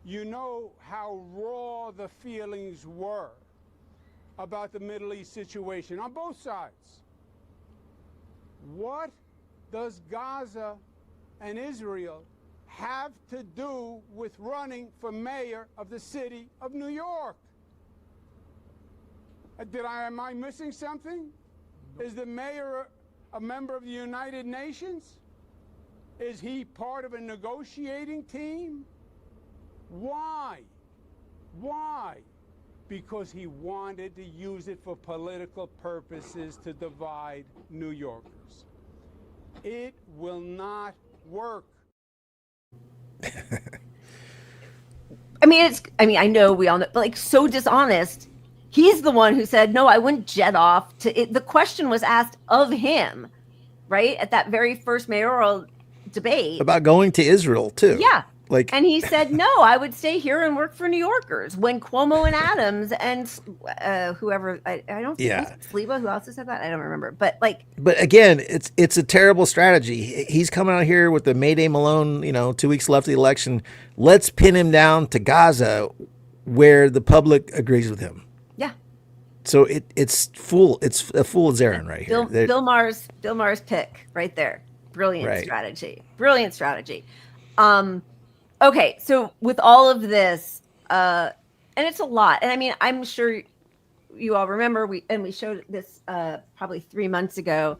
You know how raw the feelings were about the Middle East situation on both sides. What does Gaza and Israel have to do with running for mayor of the city of New York? Am I missing something? Is the mayor a member of the United Nations? Is he part of a negotiating team? Why? Why? Because he wanted to use it for political purposes to divide New Yorkers. It will not work. I know we all know, but like, so dishonest. He's the one who said, no, I wouldn't jet off to it. The question was asked of him, right? At that very first mayoral debate. About going to Israel too. Yeah. And he said, no, I would stay here and work for New Yorkers. When Cuomo and Adams and whoever, I don't think Sliwa, who else said that? I don't remember. But again, it's a terrible strategy. He's coming out here with the Mayday Malone, 2 weeks left of the election. Let's pin him down to Gaza where the public agrees with him. Yeah. So it's a fool's errand right here. Bill Maher's pick right there. Brilliant strategy. Okay, so with all of this, and it's a lot, and I mean, I'm sure you all remember we showed this probably 3 months ago.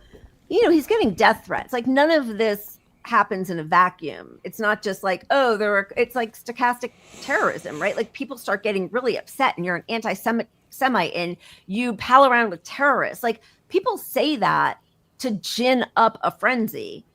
He's getting death threats. Like, none of this happens in a vacuum. It's not just like, it's like stochastic terrorism, right? Like, people start getting really upset, and you're an anti-Semite, and you pal around with terrorists. Like, people say that to gin up a frenzy.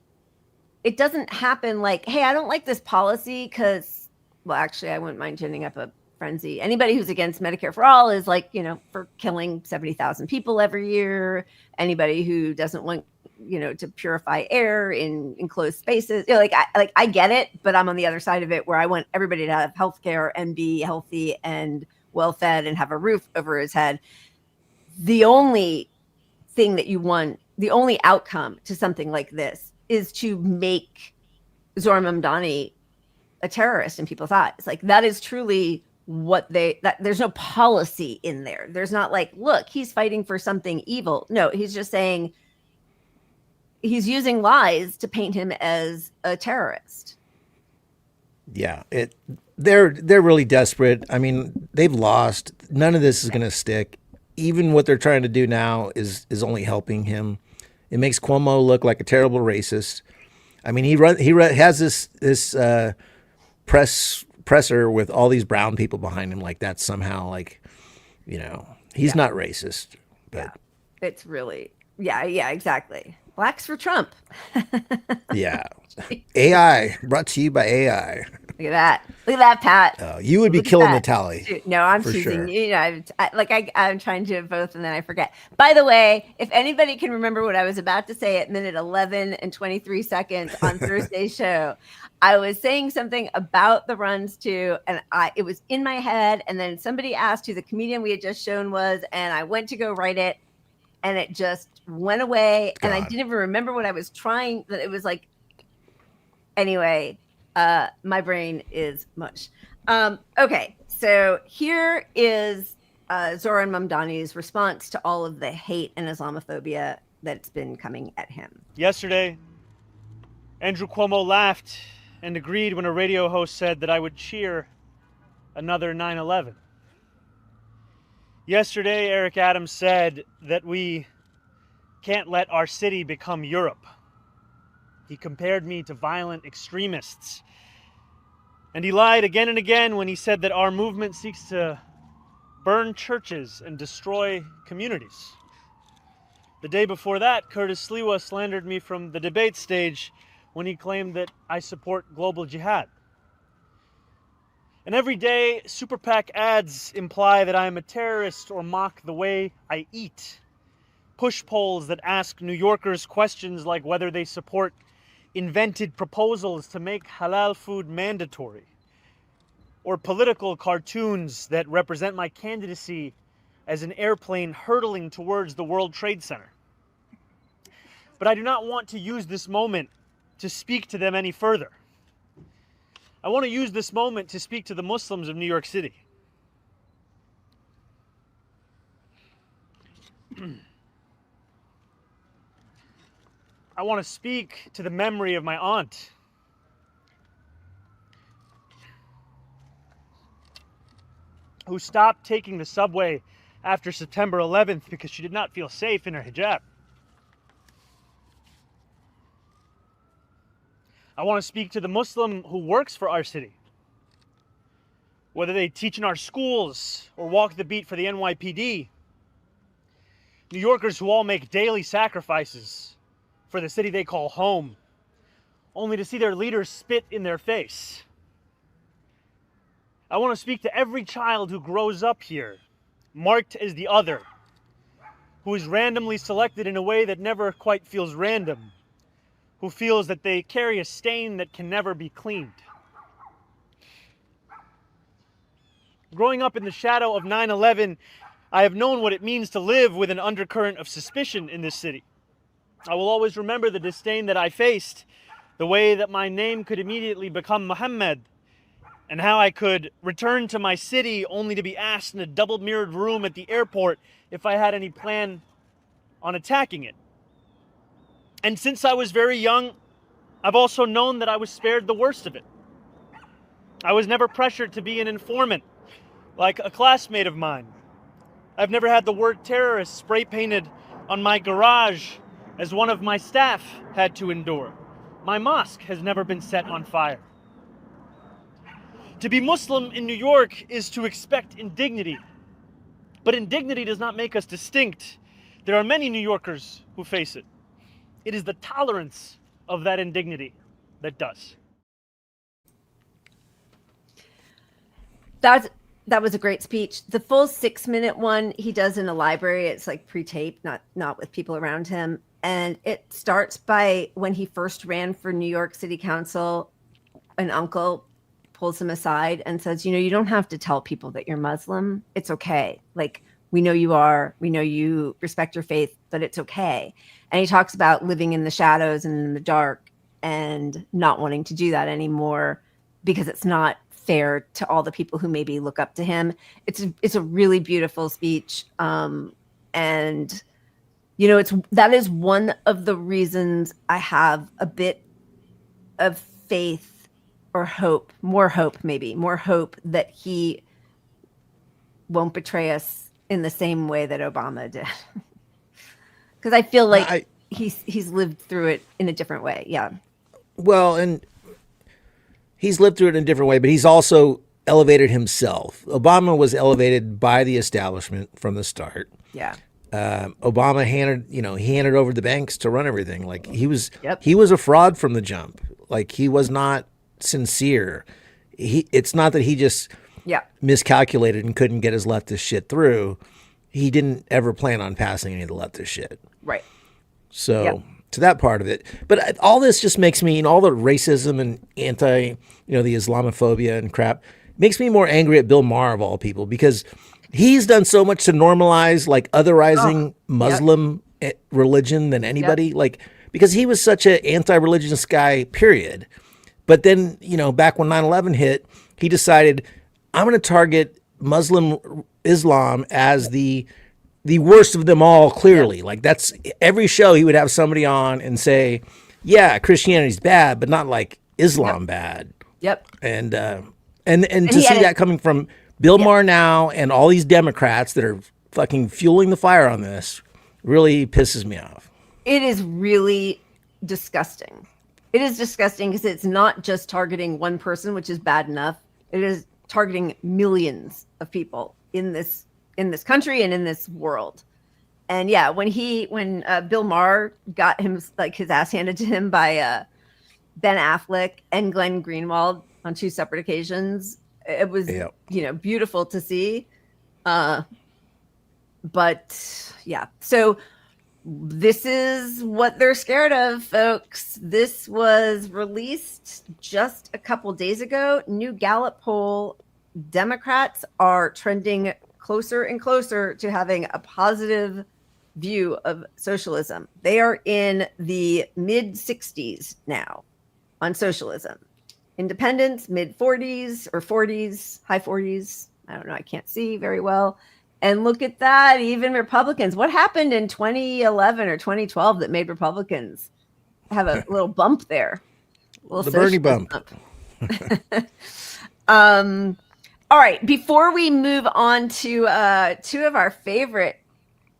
It doesn't happen like, hey, I don't like this policy because, well, actually, I wouldn't mind ginning up a frenzy. Anybody who's against Medicare for all is like, for killing 70,000 people every year. Anybody who doesn't want, to purify air in enclosed spaces. I get it, but I'm on the other side of it where I want everybody to have healthcare and be healthy and well-fed and have a roof over his head. The only thing that you want, the only outcome to something like this is to make Zoran Mamdani a terrorist in people's eyes. Like, that is truly what there's no policy in there. There's not like, look, he's fighting for something evil. No, he's just saying he's using lies to paint him as a terrorist. Yeah, they're really desperate. I mean, they've lost. None of this is going to stick. Even what they're trying to do now is only helping him. It makes Cuomo look like a terrible racist. I mean, he has this presser with all these brown people behind him. Like, that's somehow like, he's not racist. But it's really, yeah, exactly. Blacks for Trump. Yeah. AI brought to you by AI. Look at that. Look at that, Pat. You would be Look at killing that. the tally. No, I'm for choosing. sure. You know, I'm trying to do both, and then I forget. By the way, if anybody can remember what I was about to say at minute 11 and 23 seconds on Thursday's show, I was saying something about the runs too, and it was in my head. And then somebody asked who the comedian we had just shown was, and I went to go write it, and it just went away, and I didn't even remember what I was trying. That it was like, anyway. My brain is mush. Okay, so here is Zoran Mamdani's response to all of the hate and Islamophobia that's been coming at him. Yesterday, Andrew Cuomo laughed and agreed when a radio host said that I would cheer another 9/11. Yesterday, Eric Adams said that we can't let our city become Europe. He compared me to violent extremists. And he lied again and again when he said that our movement seeks to burn churches and destroy communities. The day before that, Curtis Sliwa slandered me from the debate stage when he claimed that I support global jihad. And every day, Super PAC ads imply that I am a terrorist or mock the way I eat. Push polls that ask New Yorkers questions like whether they support invented proposals to make halal food mandatory, or political cartoons that represent my candidacy as an airplane hurtling towards the World Trade Center. But I do not want to use this moment to speak to them any further. I want to use this moment to speak to the Muslims of New York City. I want to speak to the memory of my aunt. Who stopped taking the subway after September 11th because she did not feel safe in her hijab. I want to speak to the Muslim who works for our city. Whether they teach in our schools or walk the beat for the NYPD. New Yorkers who all make daily sacrifices for the city they call home, only to see their leaders spit in their face. I want to speak to every child who grows up here, marked as the other, who is randomly selected in a way that never quite feels random, who feels that they carry a stain that can never be cleaned. Growing up in the shadow of 9/11, I have known what it means to live with an undercurrent of suspicion in this city. I will always remember the disdain that I faced, the way that my name could immediately become Muhammad, and how I could return to my city only to be asked in a double-mirrored room at the airport if I had any plan on attacking it. And since I was very young, I've also known that I was spared the worst of it. I was never pressured to be an informant, like a classmate of mine. I've never had the word terrorist spray-painted on my garage as one of my staff had to endure. My mosque has never been set on fire. To be Muslim in New York is to expect indignity. But indignity does not make us distinct. There are many New Yorkers who face it. It is the tolerance of that indignity that does. That was a great speech. The full 6-minute one he does in a library. It's like pre-taped, not with people around him. And it starts by when he first ran for New York City Council, an uncle pulls him aside and says, you know, you don't have to tell people that you're Muslim. It's okay. Like, we know you are. We know you respect your faith, but it's okay. And he talks about living in the shadows and in the dark and not wanting to do that anymore because it's not fair to all the people who maybe look up to him. It's a really beautiful speech. And you know, that is one of the reasons I have a bit of faith or hope, more hope that he won't betray us in the same way that Obama did. Because I feel like he's lived through it in a different way. Yeah. Well, and he's lived through it in a different way, but he's also elevated himself. Obama was elevated by the establishment from the start. Yeah. Obama handed over the banks to run everything. Like he was a fraud from the jump. Like, he was not sincere. It's not that he just Yeah. miscalculated and couldn't get his leftist shit through. He didn't ever plan on passing any of the leftist shit. Right. So to that part of it, but all this just makes me, all the racism and the Islamophobia and crap makes me more angry at Bill Maher of all people, because he's done so much to normalize like otherizing Muslim religion than anybody. Like, because he was such an anti-religious guy, period. But then, back when 9/11 hit, he decided, I'm going to target Muslim Islam as the worst of them all, clearly. Like, that's every show he would have somebody on and say, yeah, Christianity's bad, but not like Islam bad. Yep. And to see that coming from Bill Maher now and all these Democrats that are fucking fueling the fire on this really pisses me off. It is really disgusting. It is disgusting because it's not just targeting one person, which is bad enough. It is targeting millions of people in this country and in this world. And yeah, when Bill Maher got his ass handed to him by Ben Affleck and Glenn Greenwald on two separate occasions, it was beautiful to see. But yeah, so this is what they're scared of, folks. This was released just a couple days ago. New Gallup poll. Democrats are trending closer and closer to having a positive view of socialism. They are in the mid 60s now on socialism. Independents, mid 40s or 40s, high 40s. I don't know. I can't see very well. And look at that. Even Republicans. What happened in 2011 or 2012 that made Republicans have a little bump there? The Bernie bump. All right. Before we move on to two of our favorite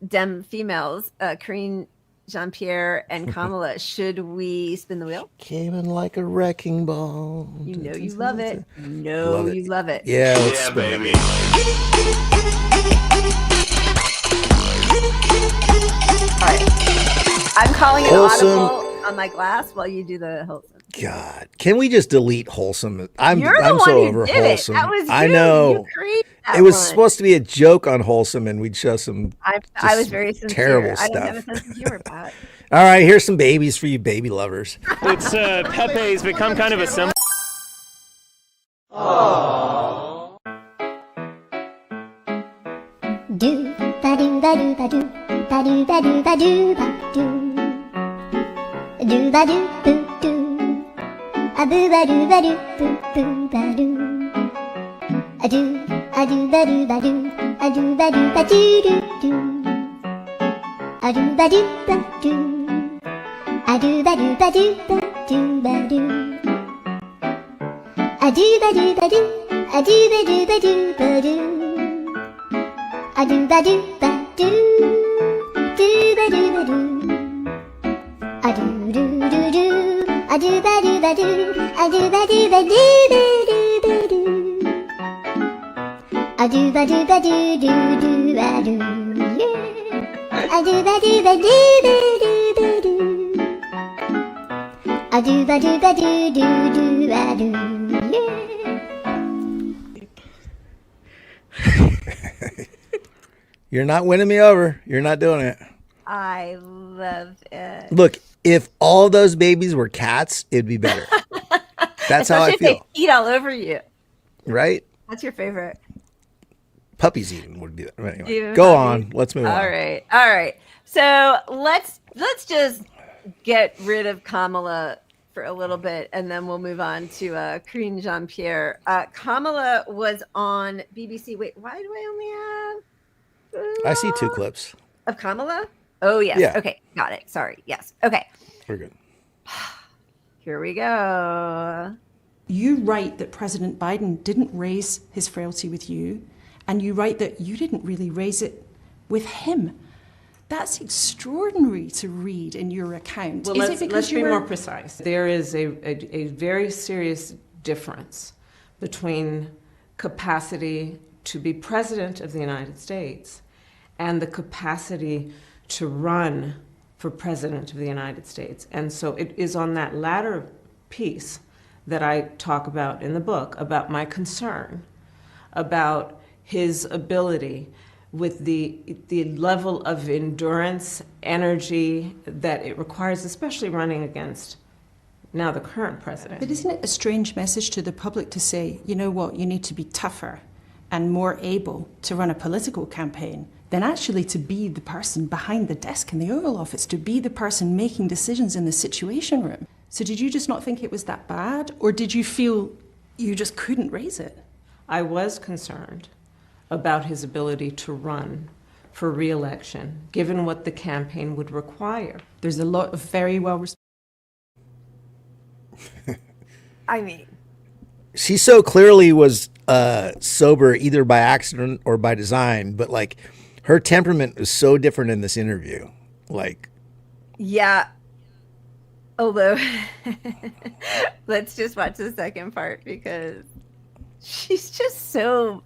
Dem females, Karine Jean-Pierre and Kamala, should we spin the wheel? Came in like a wrecking ball. You know you love it. You love it. Yeah, let's spin baby. All right. I'm calling it Wholesome. audible on my glass while you do the wholesome. God, can we just delete wholesome? I'm You're the one so who over did it. wholesome. That was I you. know. You created that It was one. supposed to be a joke on wholesome, and we'd show some. I was very sincere. terrible I don't have a stuff. sense of humor, Pat. All right, here's some babies for you baby lovers. It's Pepe's become kind of a symbol. Do ba do ba do ba do ba do ba do ba do ba do do ba do boo do a boo ba do ba do boo boo ba do a do ba do ba do a do ba do ba do do do a do ba do ba do a do ba do ba do ba do ba do a do ba do ba do a do ba do ba do ba do a do ba do ba do ba do ba do a do do do do a do ba do ba do a do ba do ba do ba do ba do a do ba do ba do do do ba do yeah a do ba do ba do ba do ba do a do ba do ba do do do ba do yeah. You're not winning me over. You're not doing it. I love it. Look, if all those babies were cats, it'd be better. That's how I Especially if feel. they eat all over you. Right? That's your favorite. Puppies even would be better. Anyway, Even go puppies. on. Let's move on. All right. So let's just get rid of Kamala for a little bit, and then we'll move on to Karine Jean-Pierre. Kamala was on BBC. Wait, why do I only have? I see two clips. Of Kamala? Oh, yes. Yeah. Okay, got it. Sorry. Yes. Okay. We're good. Here we go. You write that President Biden didn't raise his frailty with you, and you write that you didn't really raise it with him. That's extraordinary to read in your account. Well, let's be more precise. There is a very serious difference between capacity to be president of the United States and the capacity to run for president of the United States. And so it is on that latter piece that I talk about in the book, about my concern about his ability with the level of endurance, energy that it requires, especially running against now the current president. But isn't it a strange message to the public to say, you know what, you need to be tougher and more able to run a political campaign than actually to be the person behind the desk in the Oval Office, to be the person making decisions in the Situation Room? So did you just not think it was that bad, or did you feel you just couldn't raise it? I was concerned about his ability to run for re-election, given what the campaign would require. There's a lot of very well... I mean... She so clearly was sober either by accident or by design, but like her temperament was so different in this interview. Like... Yeah. Although, let's just watch the second part because she's just a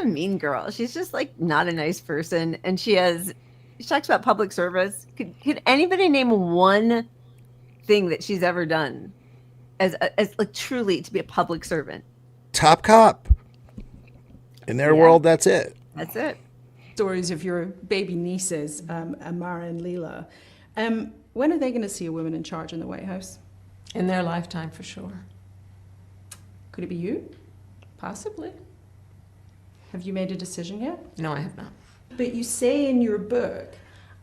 mean girl. She's just like not a nice person. And she talks about public service. Could anybody name one thing that she's ever done as like truly to be a public servant? Top cop. In their world, that's it. That's it. Stories of your baby nieces, Amara and Leela. When are they going to see a woman in charge in the White House? In their lifetime, for sure. Could it be you? Possibly. Have you made a decision yet? No, I have not. But you say in your book,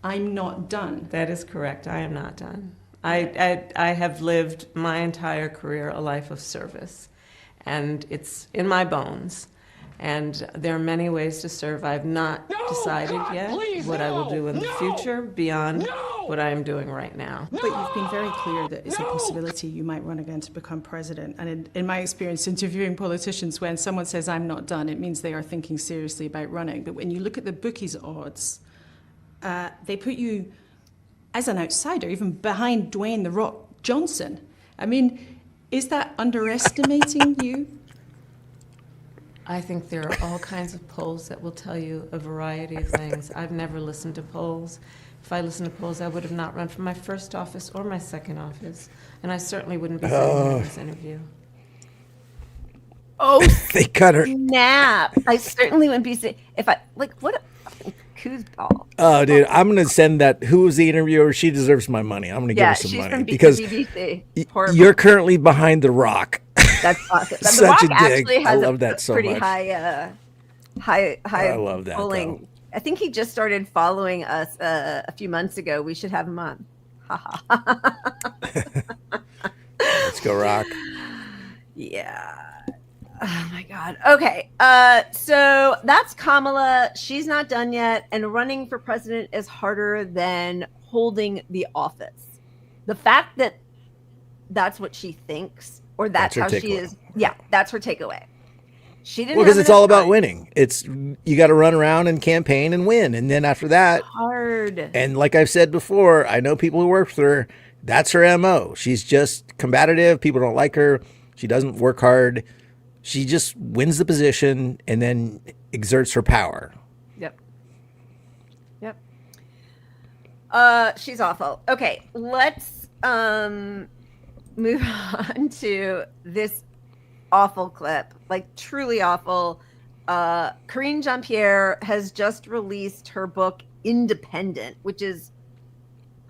I'm not done. That is correct. I am not done. I have lived my entire career a life of service, and it's in my bones. And there are many ways to serve. I've not decided yet what I will do in the future beyond what I am doing right now. But you've been very clear that it's a possibility you might run again to become president. And in my experience interviewing politicians, when someone says, I'm not done, it means they are thinking seriously about running. But when you look at the bookies' odds, they put you as an outsider, even behind Dwayne "The Rock" Johnson. I mean, is that underestimating you? I think there are all kinds of polls that will tell you a variety of things. I've never listened to polls. If I listened to polls, I would have not run for my first office or my second office. And I certainly wouldn't be sitting here in this interview. Oh, they cut her. Snap. I certainly wouldn't be sitting. If I, like, what a fucking coosball. Oh, dude, I'm going to send that. Who was the interviewer? She deserves my money. I'm going to give her some money. Because BBC. You're currently behind The Rock. That's awesome. Such The Rock a dig. actually has I love that so pretty much. high I love that, polling. though. I think he just started following us a few months ago. We should have him on. Let's go, Rock. Yeah. Oh my God. Okay. So that's Kamala. She's not done yet. And running for president is harder than holding the office. The fact that that's what she thinks, or that's how she is. Yeah, that's her takeaway. She didn't. Well, because it's all about winning. It's you got to run around and campaign and win, and then after that, hard. And like I've said before, I know people who work with her. That's her MO. She's just combative. People don't like her. She doesn't work hard. She just wins the position and then exerts her power. Yep. She's awful. Okay, let's move on to this awful clip, like truly awful. Karine Jean-Pierre has just released her book Independent, which is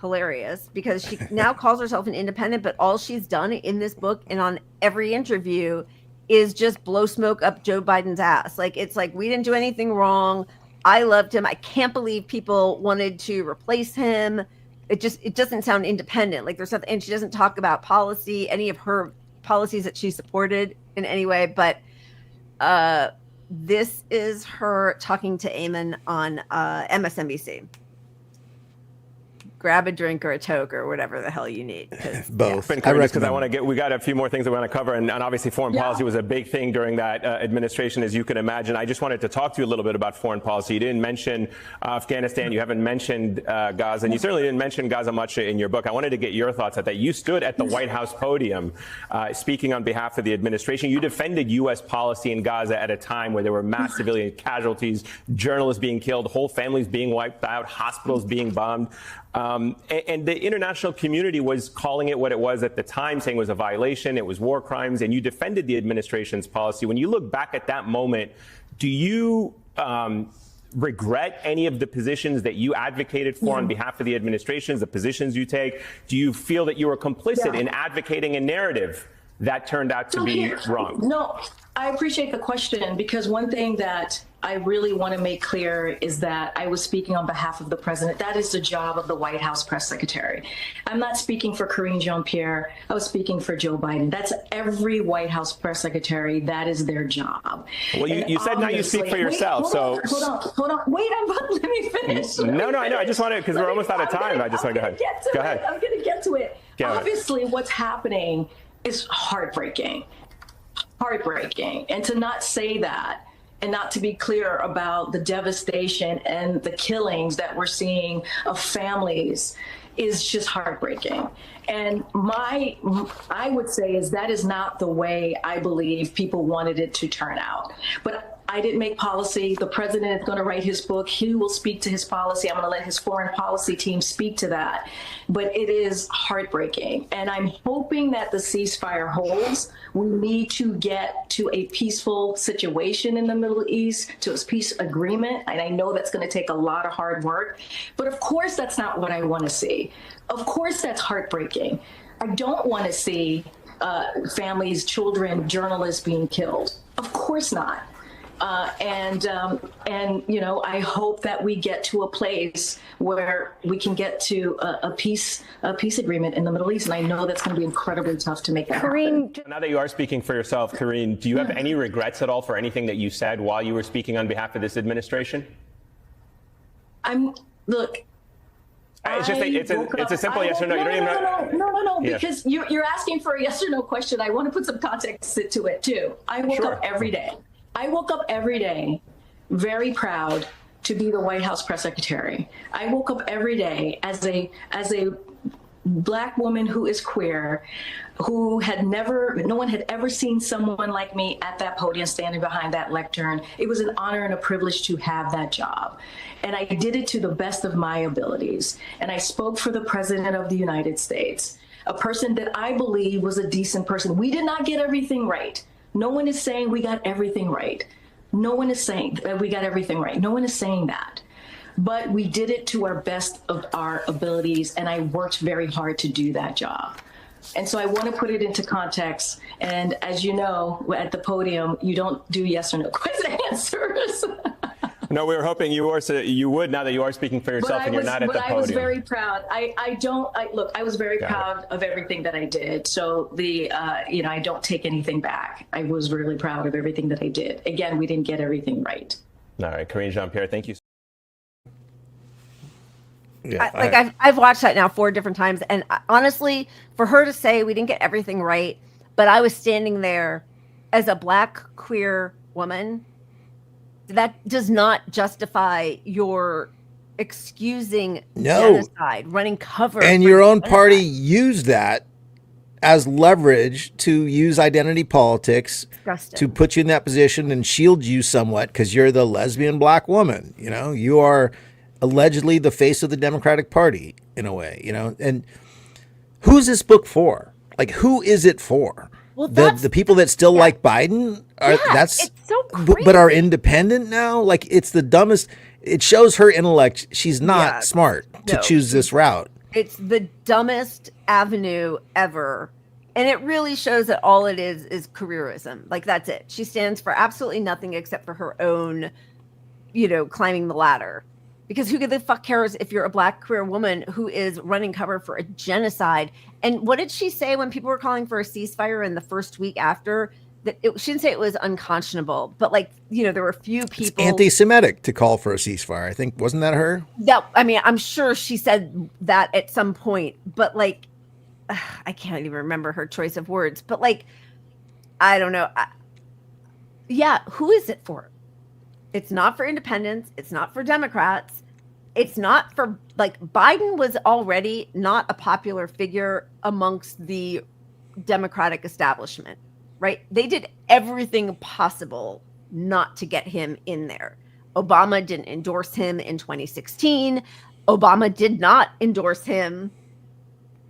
hilarious because she now calls herself an independent, but all she's done in this book and on every interview is just blow smoke up Joe Biden's ass. Like, it's like, we didn't do anything wrong. I loved him. I can't believe people wanted to replace him. It doesn't sound independent. Like, there's something, and she doesn't talk about policy, any of her policies that she supported in any way. But this is her talking to Eamon on MSNBC. Grab a drink or a toke or whatever the hell you need. Both. I recommend. We got a few more things that we want to cover, and obviously foreign policy was a big thing during that administration, as you can imagine. I just wanted to talk to you a little bit about foreign policy. You didn't mention Afghanistan. You haven't mentioned Gaza, and you certainly didn't mention Gaza much in your book. I wanted to get your thoughts on that. You stood at the White House podium speaking on behalf of the administration. You defended U.S. policy in Gaza at a time where there were mass civilian casualties, journalists being killed, whole families being wiped out, hospitals being bombed. And the international community was calling it what it was at the time, saying it was a violation, it was war crimes, and you defended the administration's policy. When you look back at that moment, do you regret any of the positions that you advocated for on behalf of the administrations, the positions you take? Do you feel that you were complicit in advocating a narrative that turned out to be wrong? No, I appreciate the question, because one thing that I really want to make clear is that I was speaking on behalf of the president. That is the job of the White House press secretary. I'm not speaking for Karine Jean-Pierre. I was speaking for Joe Biden. That's every White House press secretary. That is their job. Well, you said now you speak for yourself. Hold on. Wait, let me finish. No, I know. I just want to, because we're almost out of time. I just want to go ahead. Go ahead. I'm going to get to it. Obviously, what's happening is heartbreaking. And to not say that and not to be clear about the devastation and the killings that we're seeing of families is just heartbreaking. And I would say is that is not the way I believe people wanted it to turn out. But I didn't make policy. The president is going to write his book. He will speak to his policy. I'm going to let his foreign policy team speak to that. But it is heartbreaking. And I'm hoping that the ceasefire holds. We need to get to a peaceful situation in the Middle East, to a peace agreement. And I know that's going to take a lot of hard work. But of course, that's not what I want to see. Of course, that's heartbreaking. I don't want to see families, children, journalists being killed. Of course not. And you know, I hope that we get to a place where we can get to a peace agreement in the Middle East. And I know that's going to be incredibly tough to make that happen. Now that you are speaking for yourself, Karine, do you have any regrets at all for anything that you said while you were speaking on behalf of this administration? Look. It's just it's a simple yes or no. You don't even No, because you're asking for a yes or no question. I want to put some context to it too. I woke up every day. I woke up every day very proud to be the White House press secretary. I woke up every day as a Black woman who is queer, who no one had ever seen someone like me at that podium standing behind that lectern. It was an honor and a privilege to have that job. And I did it to the best of my abilities. And I spoke for the President of the United States, a person that I believe was a decent person. We did not get everything right. No one is saying we got everything right. No one is saying that we got everything right. No one is saying that. But we did it to our best of our abilities, and I worked very hard to do that job. And so I want to put it into context. And as you know, at the podium, you don't do yes or no question answers. No, we were hoping you would now that you are speaking for yourself and you're not at the podium. But I was very proud. I was very proud of everything that I did. So I don't take anything back. I was really proud of everything that I did. Again, we didn't get everything right. All right, Karine Jean-Pierre, thank you. Yeah, I've watched that now 4 different times, and honestly, for her to say we didn't get everything right, but I was standing there as a Black queer woman, that does not justify your excusing genocide, running cover. And your own party used that as leverage to use identity politics to put you in that position and shield you somewhat because you're the lesbian Black woman. You know, you are allegedly the face of the Democratic Party in a way, you know. And who's this book for? Like, who is it for? Well, the people that still like Biden it's so crazy. But are independent now. Like, it's the dumbest. It shows her intellect. She's not smart to choose this route. It's the dumbest avenue ever. And it really shows that all it is careerism. Like, that's it. She stands for absolutely nothing except for her own, climbing the ladder. Because who the fuck cares if you're a Black queer woman who is running cover for a genocide? And what did she say when people were calling for a ceasefire in the first week after? That she didn't say it was unconscionable, but there were a few people. It's anti-Semitic to call for a ceasefire. I think, wasn't that her? I'm sure she said that at some point, but I can't even remember her choice of words. But I don't know. Who is it for? It's not for independents. It's not for Democrats. It's not for Biden was already not a popular figure amongst the Democratic establishment, right? They did everything possible not to get him in there. Obama didn't endorse him in 2016. Obama did not endorse him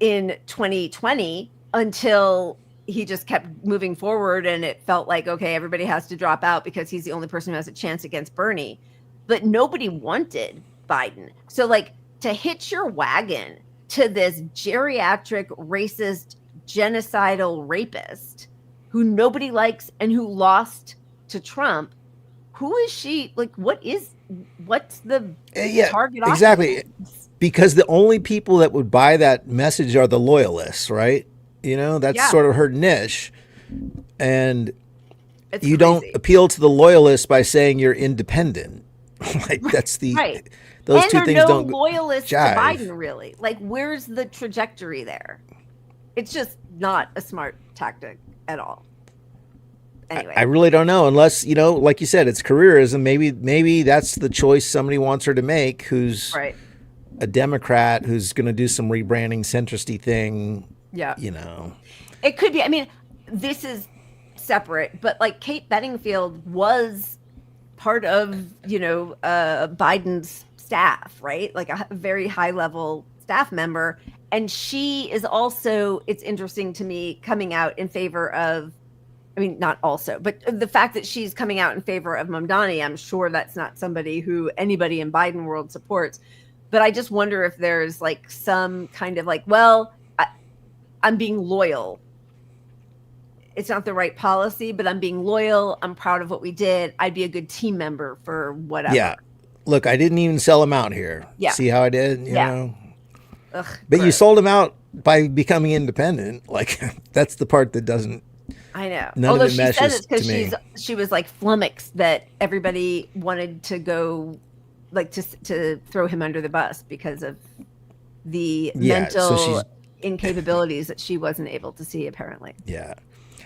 in 2020 until he just kept moving forward, and it felt like, okay, everybody has to drop out because he's the only person who has a chance against Bernie. But nobody wanted Biden. So, like, to hitch your wagon to this geriatric, racist, genocidal rapist who nobody likes and who lost to Trump, who is she? Like, what's the target audience? Exactly. Because the only people that would buy that message are the loyalists, right? You know, that's sort of her niche. And you don't appeal to the loyalists by saying you're independent. Like, that's the right. Those and two things no don't loyalists jive. to Biden, really. Like, where's the trajectory there? It's just not a smart tactic at all. Anyway, I really don't know, unless, you know, like you said, it's careerism. Maybe that's the choice somebody wants her to make, who's a Democrat, who's going to do some rebranding centristy thing. Yeah, you know, it could be. I mean, this is separate, but like Kate Bedingfield was part of, you know, Biden's staff, right? Like a very high level staff member, and she is also. It's interesting to me coming out in favor of. I mean, not also, but the fact that she's coming out in favor of Mamdani, I'm sure that's not somebody who anybody in Biden world supports. But I just wonder if there's like some kind of like, well, I'm being loyal. It's not the right policy, but I'm being loyal. I'm proud of what we did. I'd be a good team member for whatever. Yeah. Look, I didn't even sell him out here. Yeah. See how I did? You know? Ugh, but you sold him out by becoming independent. Like, that's the part that doesn't. I know. None Although of it she said meshes it's because to me. she was like flummoxed that everybody wanted to go, like to throw him under the bus because of the mental incapabilities that she wasn't able to see, apparently. Yeah.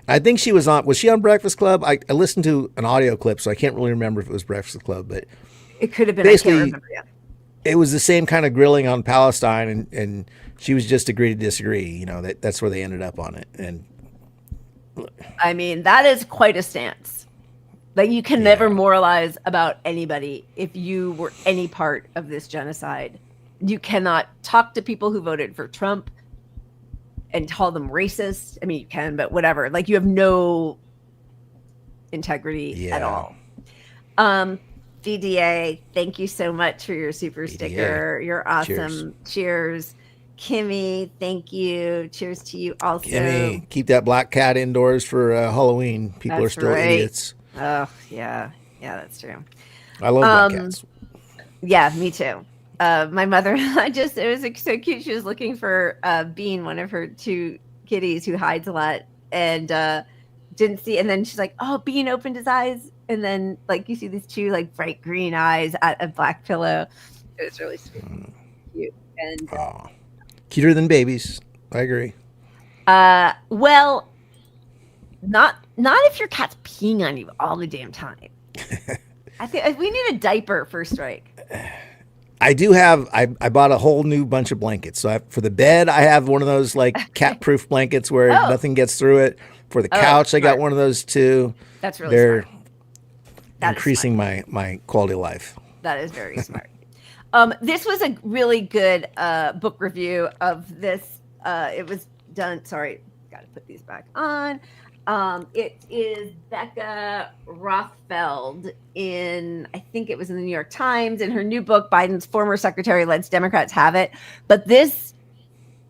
I think she was she on Breakfast Club? I listened to an audio clip, so I can't really remember if it was Breakfast Club, but it could have been. Basically, I can't remember. Yeah. It was the same kind of grilling on Palestine, and she was just agree to disagree. You know, that's where they ended up on it. And I mean, that is quite a stance. Like, you can never moralize about anybody if you were any part of this genocide. You cannot talk to people who voted for Trump and call them racist. I mean, you can, but whatever. Like, you have no integrity at all. DDA, thank you so much for your super sticker. You're awesome. Cheers. Kimmy, thank you. Cheers to you also. Kimmy, keep that black cat indoors for Halloween. People are still idiots. Oh, yeah. Yeah, that's true. I love black cats. Yeah, me too. My mother, it was like, so cute. She was looking for Bean, one of her two kitties who hides a lot, and didn't see. And then she's like, oh, Bean opened his eyes. And then, like, you see these two, like, bright green eyes at a black pillow. It was really sweet. Cute. And cuter than babies. I agree. Well, not if your cat's peeing on you all the damn time. I think we need a diaper for Strike. I do have. I bought a whole new bunch of blankets. So for the bed, I have one of those like cat-proof blankets where nothing gets through it. For the couch, I got one of those too. That's really smart. They're increasing my quality of life. That is very smart. This was a really good book review of this. It was done. Sorry, got to put these back on. It is Becca Rothfeld I think it was in the New York Times, in her new book, Biden's Former Secretary Lets Democrats Have It. But this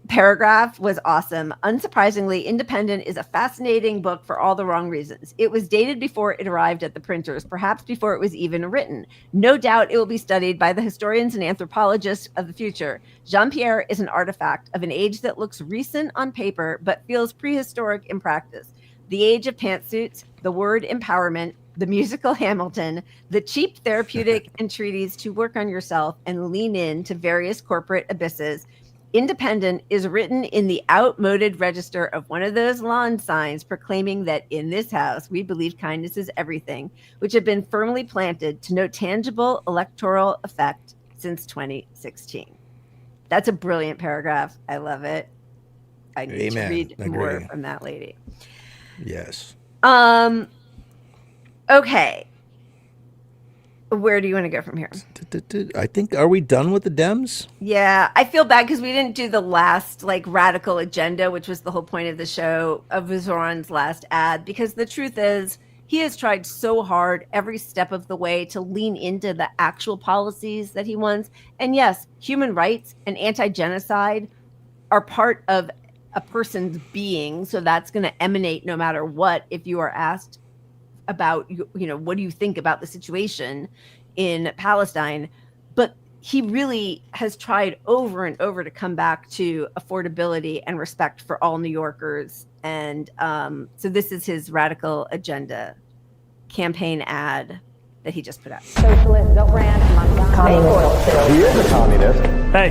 paragraph was awesome. Unsurprisingly, Independent is a fascinating book for all the wrong reasons. It was dated before it arrived at the printers, perhaps before it was even written. No doubt it will be studied by the historians and anthropologists of the future. Jean-Pierre is an artifact of an age that looks recent on paper, but feels prehistoric in practice. The age of pantsuits, the word empowerment, the musical Hamilton, the cheap therapeutic entreaties to work on yourself and lean in to various corporate abysses. Independent is written in the outmoded register of one of those lawn signs proclaiming that in this house, we believe kindness is everything, which have been firmly planted to no tangible electoral effect since 2016. That's a brilliant paragraph. I love it. I need to read more from that lady. Yes. Okay. Where do you want to go from here? I think, are we done with the Dems? Yeah, I feel bad because we didn't do the last like radical agenda, which was the whole point of the show, of Zoran's last ad, because the truth is he has tried so hard every step of the way to lean into the actual policies that he wants. And yes, human rights and anti-genocide are part of a person's being. So that's going to emanate no matter what. If you are asked about, what do you think about the situation in Palestine? But he really has tried over and over to come back to affordability and respect for all New Yorkers. And so this is his radical agenda campaign ad that he just put out. Socialist, don't brand, communist. He is a communist. Hey,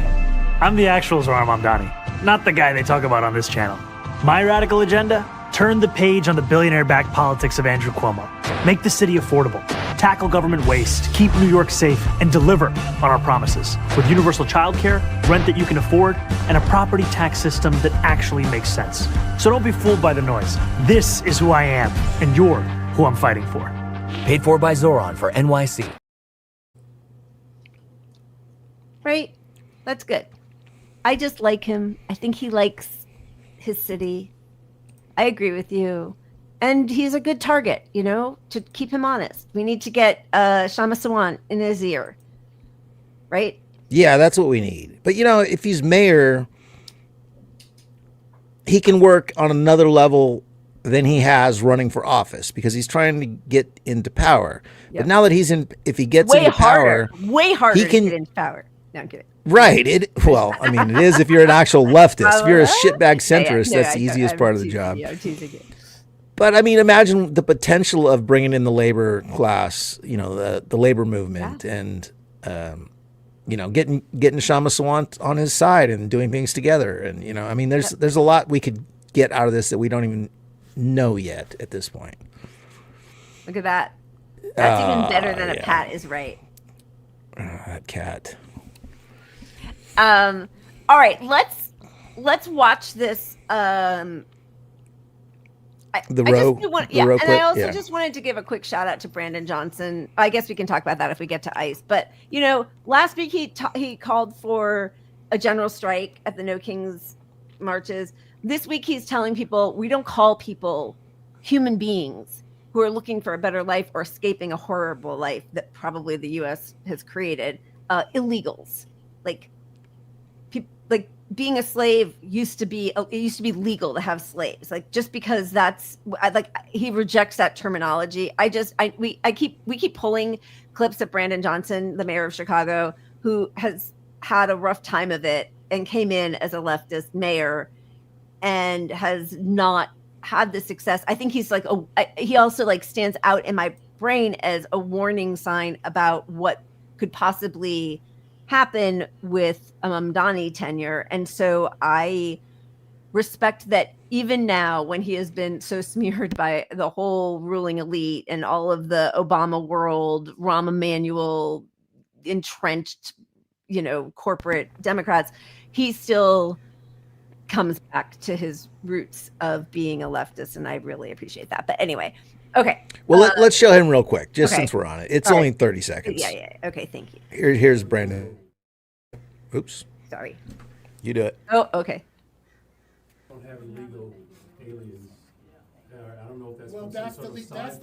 I'm the actual Zoran Mamdani, not the guy they talk about on this channel. My radical agenda? Turn the page on the billionaire-backed politics of Andrew Cuomo. Make the city affordable, tackle government waste, keep New York safe, and deliver on our promises with universal childcare, rent that you can afford, and a property tax system that actually makes sense. So don't be fooled by the noise. This is who I am, and you're who I'm fighting for. Paid for by Zoran for NYC. Right? That's good. I just like him. I think he likes his city. I agree with you. And he's a good target, to keep him honest. We need to get Shama Sawant in his ear. Right? Yeah, that's what we need. But, if he's mayor, he can work on another level than he has running for office because he's trying to get into power. Yep. But now that if he gets into power, way harder he can get into power. No, I'm kidding. Right. It is if you're an actual leftist. If you're a shitbag centrist, that's the easiest part of the job. But imagine the potential of bringing in the labor class, the labor movement, and getting Shama Sawant on his side and doing things together. And there's a lot we could get out of this that we don't even know yet at this point. Look at that. That's even better than a Pat is right. That cat. All right, let's watch this. The row clip. I also just wanted to give a quick shout out to Brandon Johnson. I guess we can talk about that if we get to ICE. But last week he called for a general strike at the No Kings marches. This week he's telling people we don't call people human beings who are looking for a better life or escaping a horrible life that probably the U.S. has created illegals. Like being a slave used to be legal to have slaves. Like just because he rejects that terminology. We keep pulling clips of Brandon Johnson, the mayor of Chicago, who has had a rough time of it and came in as a leftist mayor and has not had the success. I think he's he also stands out in my brain as a warning sign about what could possibly happen with a Mamdani tenure. And so I respect that even now when he has been so smeared by the whole ruling elite and all of the Obama world, Rahm Emanuel, entrenched, corporate Democrats, he still comes back to his roots of being a leftist. And I really appreciate that. But anyway, okay. Well, let's show him real quick, just since we're on it. It's only 30 seconds. Yeah. Okay, thank you. Here's Brandon. Oops. Sorry. You do it. Oh, okay. Don't have illegal aliens. I don't know if that's that's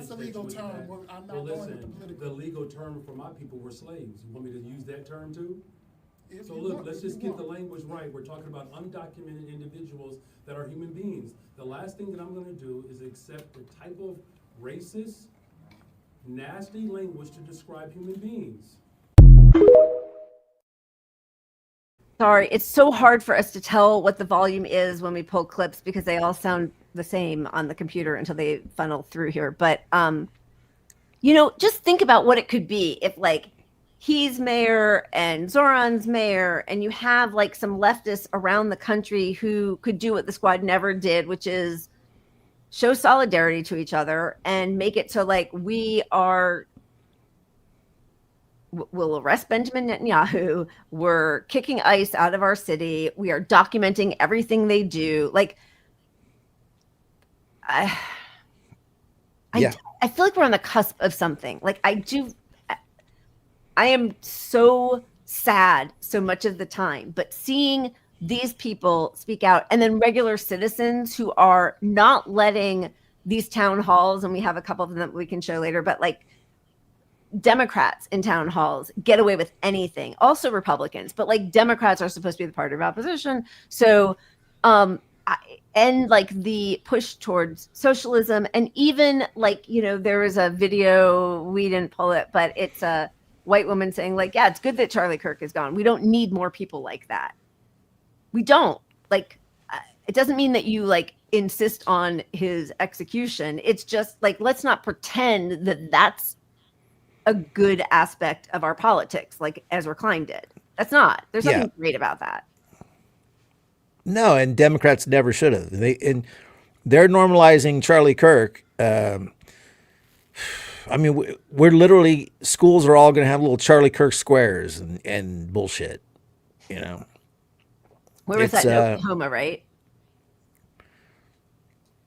the legal term. I'm not listen, the legal term for my people were slaves. You want me to use that term too? So look, let's just get the language right. We're talking about undocumented individuals that are human beings. The last thing that I'm going to do is accept the type of racist, nasty language to describe human beings. Sorry, it's so hard for us to tell what the volume is when we pull clips because they all sound the same on the computer until they funnel through here. But, just think about what it could be if he's mayor and Zoran's mayor and you have some leftists around the country who could do what the squad never did, which is show solidarity to each other and make it so we'll arrest Benjamin Netanyahu. We're kicking ICE out of our city. We are documenting everything they do. I feel like we're on the cusp of something. I I am so sad so much of the time, but seeing these people speak out, and then regular citizens who are not letting these town halls, and we have a couple of them that we can show later, but like Democrats in town halls get away with anything. Also Republicans, but like Democrats are supposed to be the party of opposition. So, and like the push towards socialism, and even like, you know, there was a video, we didn't pull it, but it's a white woman saying like, yeah, it's good that Charlie Kirk is gone. We don't need more people like that. We don't. Like, it doesn't mean that you like insist on his execution. It's just like, let's not pretend that that's a good aspect of our politics, like Ezra Klein did. That's not. There's nothing great about that. No, and Democrats never should have. They're normalizing Charlie Kirk. I mean, we're literally, schools are all going to have little Charlie Kirk squares and bullshit, you know. Where was that in Oklahoma, right?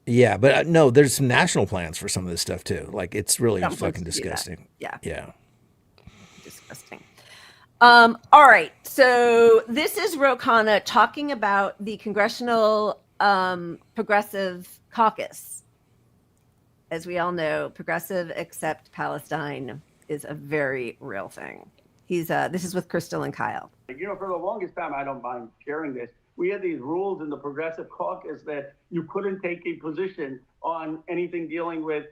Yeah, but no, there's some national plans for some of this stuff too. Like, it's really fucking disgusting. Yeah. Yeah. Disgusting. All right. So this is Ro Khanna talking about the Congressional Progressive Caucus. As we all know, progressive accept Palestine is a very real thing. This is with Crystal and Kyle. You know, for the longest time, I don't mind sharing this, we had these rules in the Progressive Caucus that you couldn't take a position on anything dealing with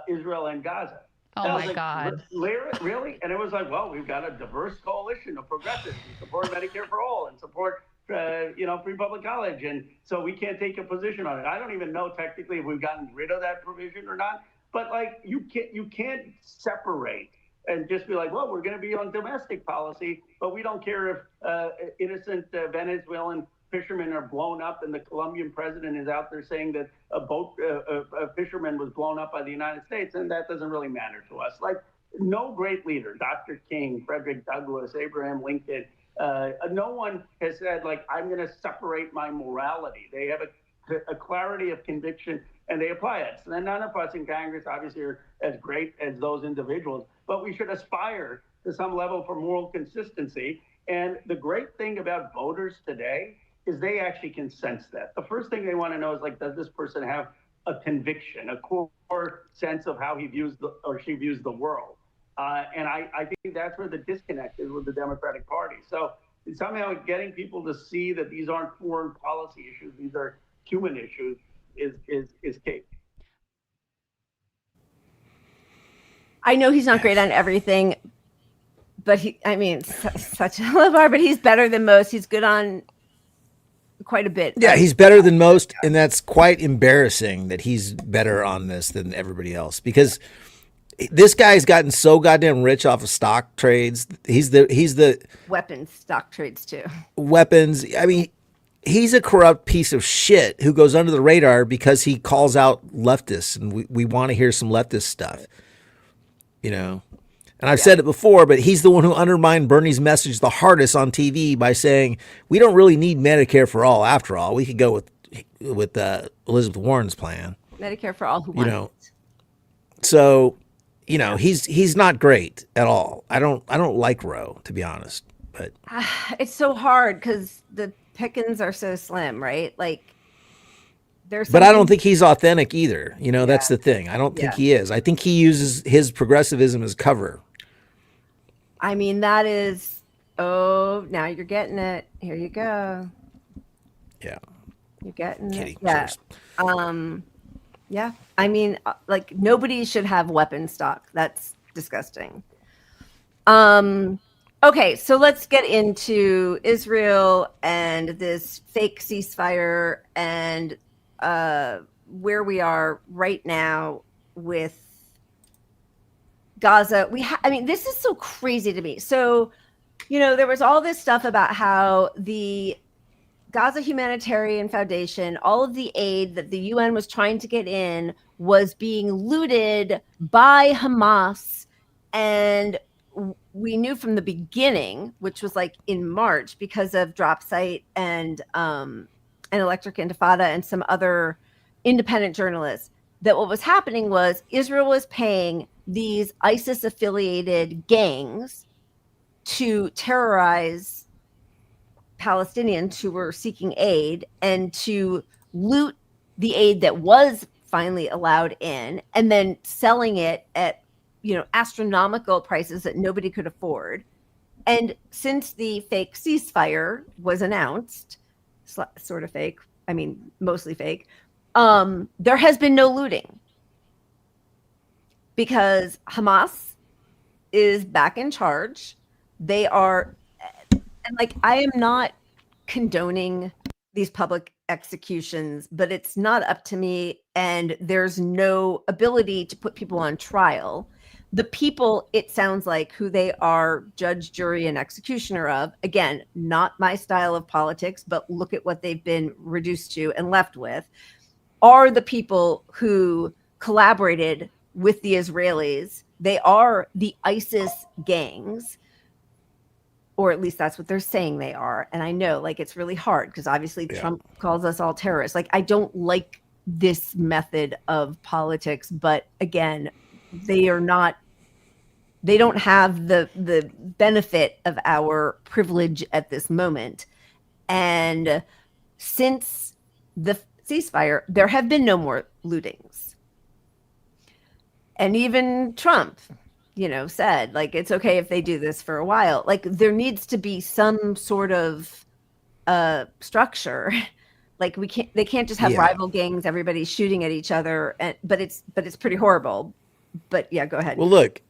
Israel and Gaza. Oh, my God. Really? And it was like, well, we've got a diverse coalition of progressives who support Medicare for all and support, free public college. And so we can't take a position on it. I don't even know technically if we've gotten rid of that provision or not. But, like, you can't separate and just be like, well, we're going to be on domestic policy, but we don't care if innocent Venezuelan fishermen are blown up and the Colombian president is out there saying that a fisherman was blown up by the United States, and that doesn't really matter to us. Like, no great leader, Dr. King, Frederick Douglass, Abraham Lincoln, no one has said, like, I'm going to separate my morality. They have a clarity of conviction, and they apply it. So then none of us in Congress obviously are as great as those individuals, but we should aspire to some level for moral consistency. And the great thing about voters today is they actually can sense that. The first thing they want to know is, like, does this person have a conviction, a core sense of how he views or she views the world? And I think that's where the disconnect is with the Democratic Party. So somehow getting people to see that these aren't foreign policy issues, these are human issues, is key. I know he's not great on everything, but such a low bar, but he's better than most. He's good on quite a bit. Yeah, he's better than most, and that's quite embarrassing that he's better on this than everybody else, because this guy's gotten so goddamn rich off of stock trades. He's the weapons stock trades too. Weapons. I mean, he's a corrupt piece of shit who goes under the radar because he calls out leftists, and we want to hear some leftist stuff, you know. And I've said it before, but he's the one who undermined Bernie's message the hardest on TV by saying we don't really need Medicare for all. After all, we could go with Elizabeth Warren's plan. Medicare for all who want it. So, you know, he's not great at all. I don't like Roe, to be honest. But it's so hard because the pickings are so slim, right? Like, but I don't think he's authentic either. You know, that's the thing. I don't think he is. I think he uses his progressivism as cover. I mean, that is, now you're getting it. Here you go. Yeah. You're getting Kitty, it. Yeah. Yeah. I mean, like, nobody should have weapon stock. That's disgusting. Okay, so let's get into Israel and this fake ceasefire and where we are right now with Gaza. This is so crazy to me. So, you know, there was all this stuff about how the Gaza Humanitarian Foundation, all of the aid that the UN was trying to get in was being looted by Hamas. And we knew from the beginning, which was like in March, because of Dropsite and Electric Intifada and some other independent journalists, that what was happening was Israel was paying these ISIS-affiliated gangs to terrorize Palestinians who were seeking aid and to loot the aid that was finally allowed in, and then selling it at, astronomical prices that nobody could afford. And since the fake ceasefire was announced, sort of fake, I mean, mostly fake, there has been no looting because Hamas is back in charge. They are, and like, I am not condoning these public executions, but it's not up to me, and there's no ability to put people on trial. The people, it sounds like, who they are judge, jury, and executioner of, again, not my style of politics, but look at what they've been reduced to and left with, are the people who collaborated with the Israelis. They are the ISIS gangs, or at least that's what they're saying they are. And I know, like, it's really hard because obviously Trump calls us all terrorists. Like, I don't like this method of politics, but again, they don't have the benefit of our privilege at this moment. And since the ceasefire, there have been no more lootings. And even Trump, said, like, it's okay if they do this for a while. Like, there needs to be some sort of structure. Like, they can't just have rival gangs, everybody shooting at each other. But it's pretty horrible. But yeah, go ahead. Well, look,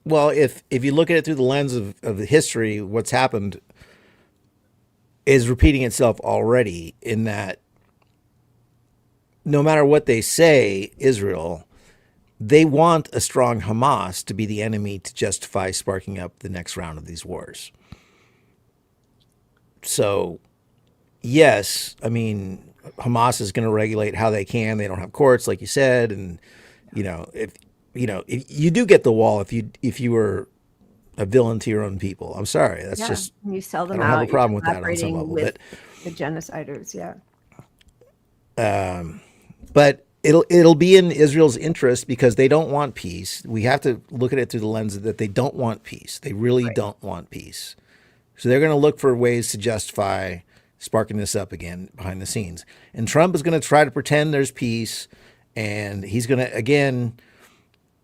if you look at it through the lens of the history, what's happened is repeating itself already, in that no matter what they say, Israel, they want a strong Hamas to be the enemy to justify sparking up the next round of these wars. So, yes, I mean, Hamas is going to regulate how they can. They don't have courts, like you said, and if you do get the wall, if you were a villain to your own people, I'm sorry, that's just, you sell them I don't out. have a problem with that on some level, with the genociders, but it'll be in Israel's interest because they don't want peace. We have to look at it through the lens that they don't want peace. They really don't want peace. So they're going to look for ways to justify sparking this up again behind the scenes. And Trump is going to try to pretend there's peace, and he's going to, again,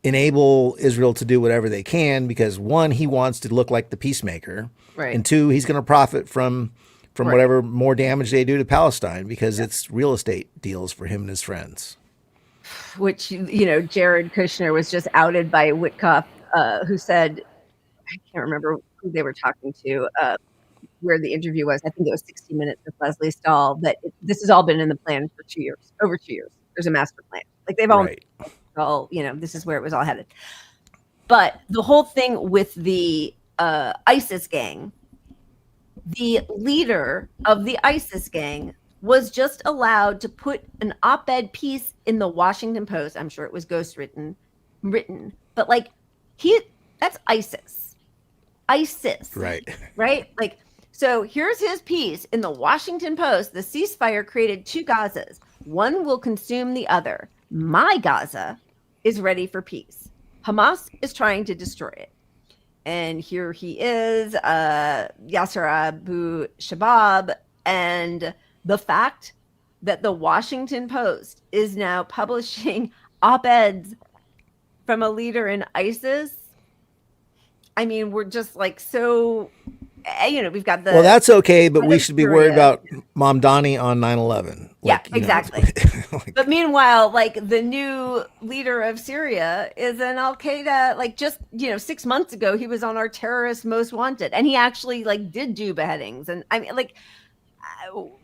enable Israel to do whatever they can because, one, he wants to look like the peacemaker, and two, he's going to profit from whatever more damage they do to Palestine because it's real estate deals for him and his friends. Which, Jared Kushner was just outed by Witkoff, who said, I can't remember who they were talking to, where the interview was. I think it was 60 Minutes with Leslie Stahl, that this has all been in the plan for 2 years, over 2 years. There's a master plan. Like, they've all, this is where it was all headed. But the whole thing with the ISIS gang, the leader of the ISIS gang was just allowed to put an op-ed piece in the Washington Post. I'm sure it was ghost written, but like, that's ISIS. Right? Like, so here's his piece in the Washington Post. The ceasefire created two Gazas. One will consume the other. My Gaza is ready for peace. Hamas is trying to destroy it. And here he is, Yasser Abu Shabab, and the fact that the Washington Post is now publishing op-eds from a leader in ISIS. I mean, we're just like, so, we've got the... Well, that's okay, but we should be worried about Mamdani on 9/11. Yeah, exactly. But meanwhile, like, the new leader of Syria is an Al-Qaeda, like, just, 6 months ago, he was on our terrorist most wanted. And he actually, like, did do beheadings. And I mean, like,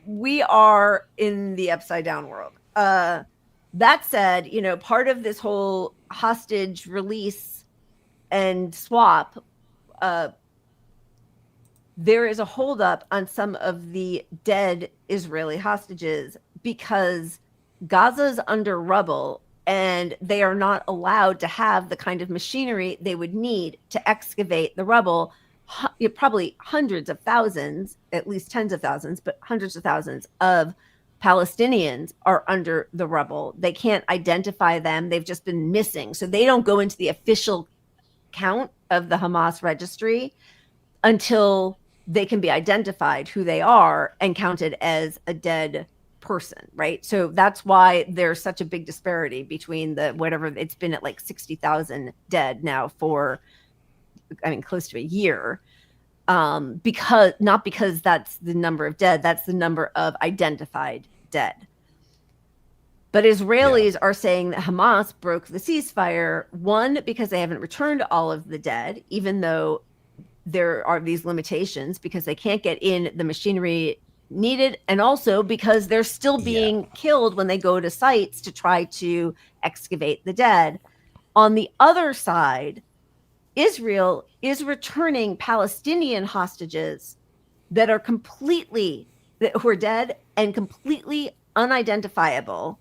we are in the upside down world. That said, part of this whole hostage release and swap, there is a holdup on some of the dead Israeli hostages because Gaza's under rubble and they are not allowed to have the kind of machinery they would need to excavate the rubble. Probably hundreds of thousands, at least tens of thousands, but hundreds of thousands of Palestinians are under the rubble. They can't identify them. They've just been missing. So they don't go into the official count of the Hamas registry. until they can be identified who they are and counted as a dead person, right? So that's why there's such a big disparity between the whatever it's been at like 60,000 dead now for, I mean, close to a year. Because not because that's the number of dead, that's the number of identified dead. But Israelis are saying that Hamas broke the ceasefire, one, because they haven't returned all of the dead, even though there are these limitations because they can't get in the machinery needed, and also because they're still being killed when they go to sites to try to excavate the dead. On the other side, Israel is returning Palestinian hostages that are who are dead and completely unidentifiable.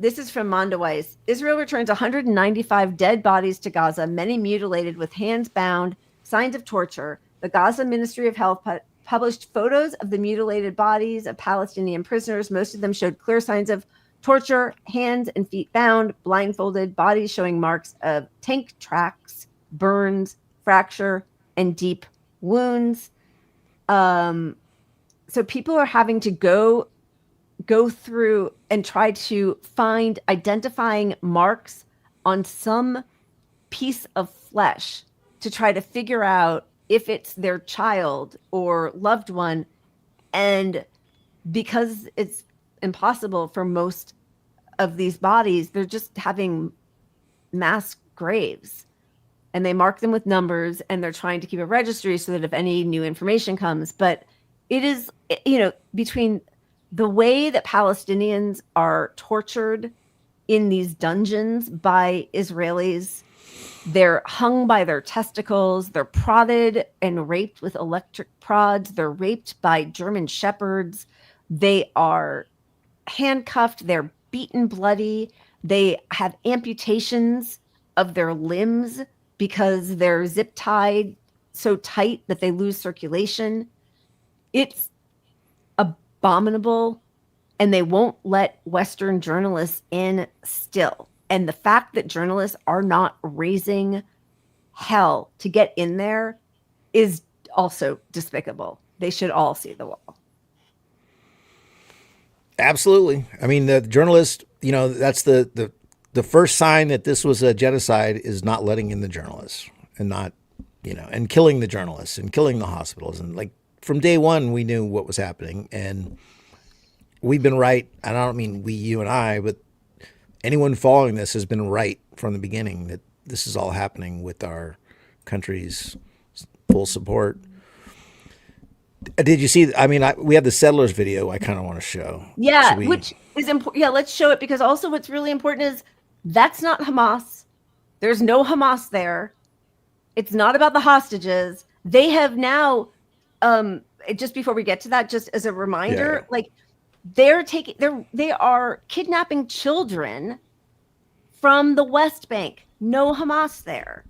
This is from Mondoweiss. Israel returns 195 dead bodies to Gaza, many mutilated with hands bound, signs of torture. The Gaza Ministry of Health published photos of the mutilated bodies of Palestinian prisoners. Most of them showed clear signs of torture, hands and feet bound, blindfolded, bodies showing marks of tank tracks, burns, fracture, and deep wounds. So people are having to go through and try to find identifying marks on some piece of flesh to try to figure out if it's their child or loved one. And because it's impossible for most of these bodies, they're just having mass graves. And they mark them with numbers, and they're trying to keep a registry so that if any new information comes. But it is, between the way that Palestinians are tortured in these dungeons by Israelis, they're hung by their testicles, they're prodded and raped with electric prods, they're raped by German shepherds, they are handcuffed, they're beaten bloody, they have amputations of their limbs because they're zip tied so tight that they lose circulation. It's abominable, and they won't let Western journalists in still. And the fact that journalists are not raising hell to get in there is also despicable. They should all see the wall. Absolutely. I mean, the journalist, that's the first sign that this was a genocide is not letting in the journalists and not, and killing the journalists and killing the hospitals. And like from day one, we knew what was happening, and we've been right. And I don't mean we, you and I, but anyone following this has been right from the beginning that this is all happening with our country's full support. Did you see? I mean, we have the settlers video I kind of want to show. Yeah, which is important. Yeah, let's show it, because also what's really important is that's not Hamas. There's no Hamas there. It's not about the hostages. They have now, just before we get to that, just as a reminder, they are kidnapping children from the West Bank. No Hamas there.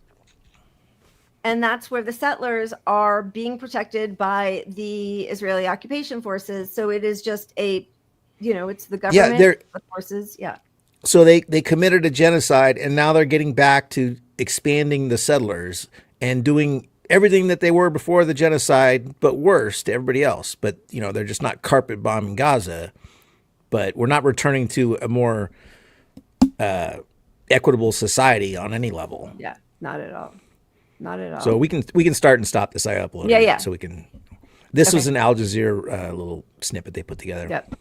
And that's where the settlers are being protected by the Israeli occupation forces. So it is just it's the government, the forces. Yeah. So they committed a genocide, and now they're getting back to expanding the settlers and doing everything that they were before the genocide, but worse to everybody else. But, they're just not carpet bombing Gaza, but we're not returning to a more equitable society on any level. Yeah, not at all. Not at all. So we can start and stop this. I uploaded Yeah. it so we can. This was an Al Jazeera little snippet they put together. Yep.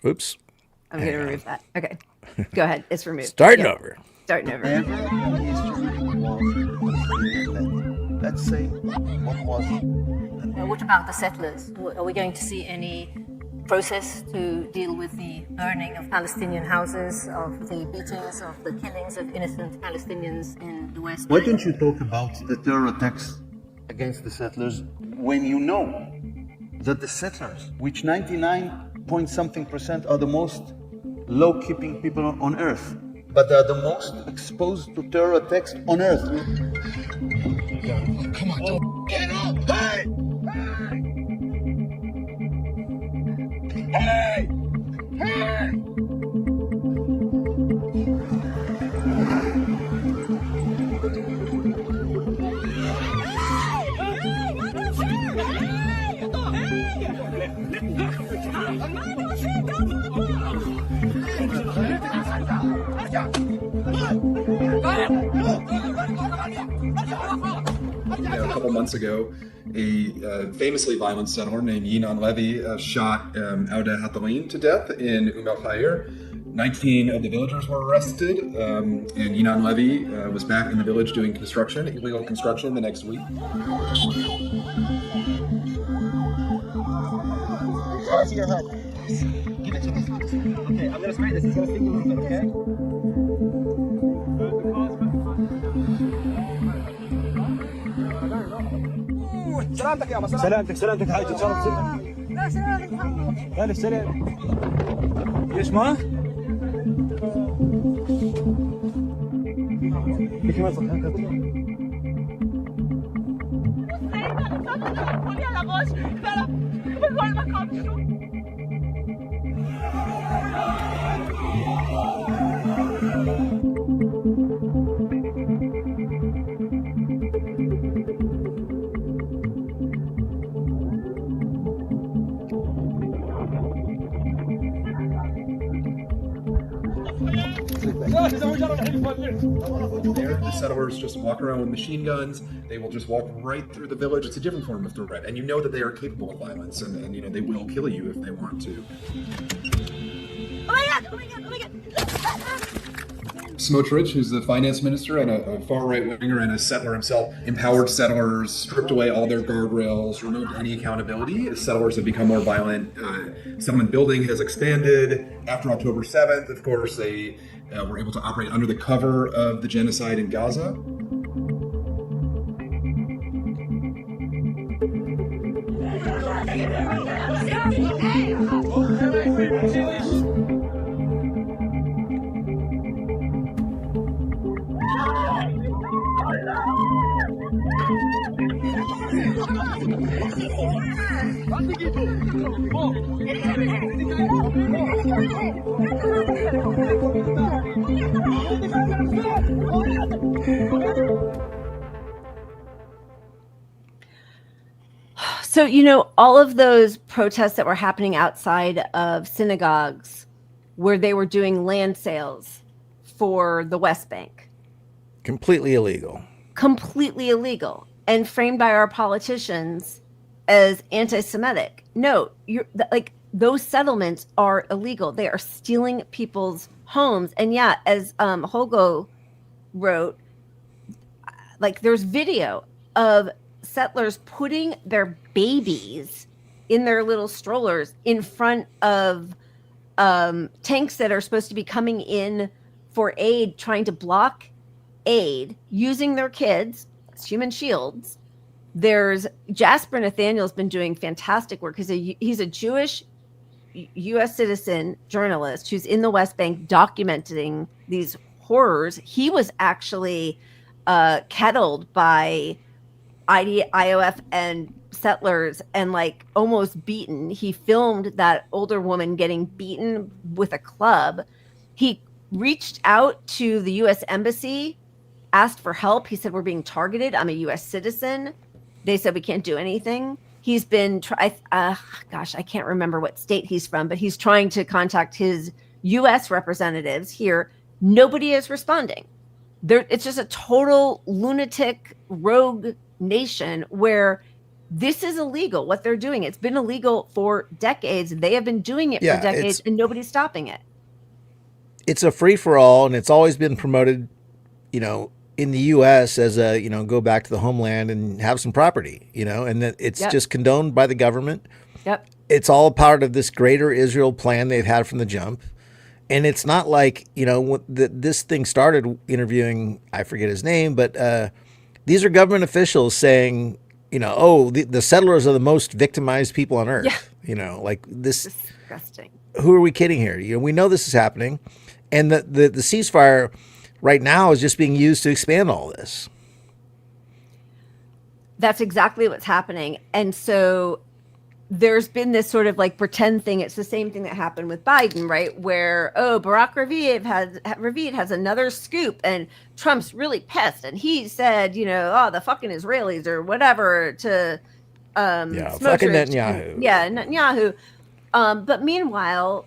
Oops. I'm going to remove that. Okay. Go ahead. It's removed. Starting over. Let's say what was. What about the settlers? Are we going to see any process to deal with the burning of Palestinian houses, of the beatings, of the killings of innocent Palestinians in the West? Why don't you talk about the terror attacks against the settlers when you know that the settlers, which 99.something% are the most law-keeping people on earth, but they are the most exposed to terror attacks on earth? Come on, get up! Hey! Hey! Hey! A couple months ago, a famously violent settler named Yinan Levy shot Auda Hatalin to death in El Khair. 19 of the villagers were arrested, and Yinan Levy was back in the village doing construction, illegal construction, the next week. Your head. Give it to me. Okay, I'm gonna spray this. It's gonna sting you a little bit, okay? سلامتك حاجة تشرف ألف سلام ليش ما؟ ليش ما There, the settlers just walk around with machine guns. They will just walk right through the village. It's a different form of threat, and you know that they are capable of violence, and you know they will kill you if they want to. Oh my god! Oh my god! Oh my god! Smotrich, who's the finance minister and a far-right winger and a settler himself, empowered settlers, stripped away all their guardrails, removed any accountability. Settlers have become more violent. Settlement building has expanded. After October 7th, of course, they were able to operate under the cover of the genocide in Gaza. So, you know, all of those protests that were happening outside of synagogues where they were doing land sales for the West Bank. Completely illegal. Completely illegal and framed by our politicians as anti-Semitic. No, like those settlements are illegal. They are stealing people's homes. And yeah, as Holgo wrote, like there's video of settlers putting their babies in their little strollers in front of tanks that are supposed to be coming in for aid, trying to block aid, using their kids as human shields. There's Jasper Nathaniel's been doing fantastic work because he's a Jewish U.S. citizen journalist who's in the West Bank documenting these horrors. He was actually kettled by IOF and settlers and like almost beaten. He filmed that older woman getting beaten with a club. He reached out to the U.S. Embassy, asked for help. He said, we're being targeted. I'm a U.S. citizen. They said we can't do anything. He's been, I can't remember what state he's from, but he's trying to contact his U.S. representatives here. Nobody is responding. It's just a total lunatic rogue nation where this is illegal. What they're doing, it's been illegal for decades. They have been doing it for decades and nobody's stopping it. It's a free-for-all, and it's always been promoted, you know, in the U.S. as a, you know, go back to the homeland and have some property, you know, and that it's just condoned by the government. Yep. It's all part of this greater Israel plan they've had from the jump. And it's not like, you know, this thing started interviewing, I forget his name, but these are government officials saying, you know, oh, the settlers are the most victimized people on earth. Yeah. You know, like this. Disgusting. Who are we kidding here? You know, we know this is happening. And the ceasefire right now is just being used to expand all this. That's exactly what's happening. And so there's been this sort of like pretend thing. It's the same thing that happened with Biden, right? Where, oh, Barack Ravid has another scoop and Trump's really pissed. And he said, you know, oh, the fucking Israelis or whatever to fucking Netanyahu. Netanyahu. But meanwhile,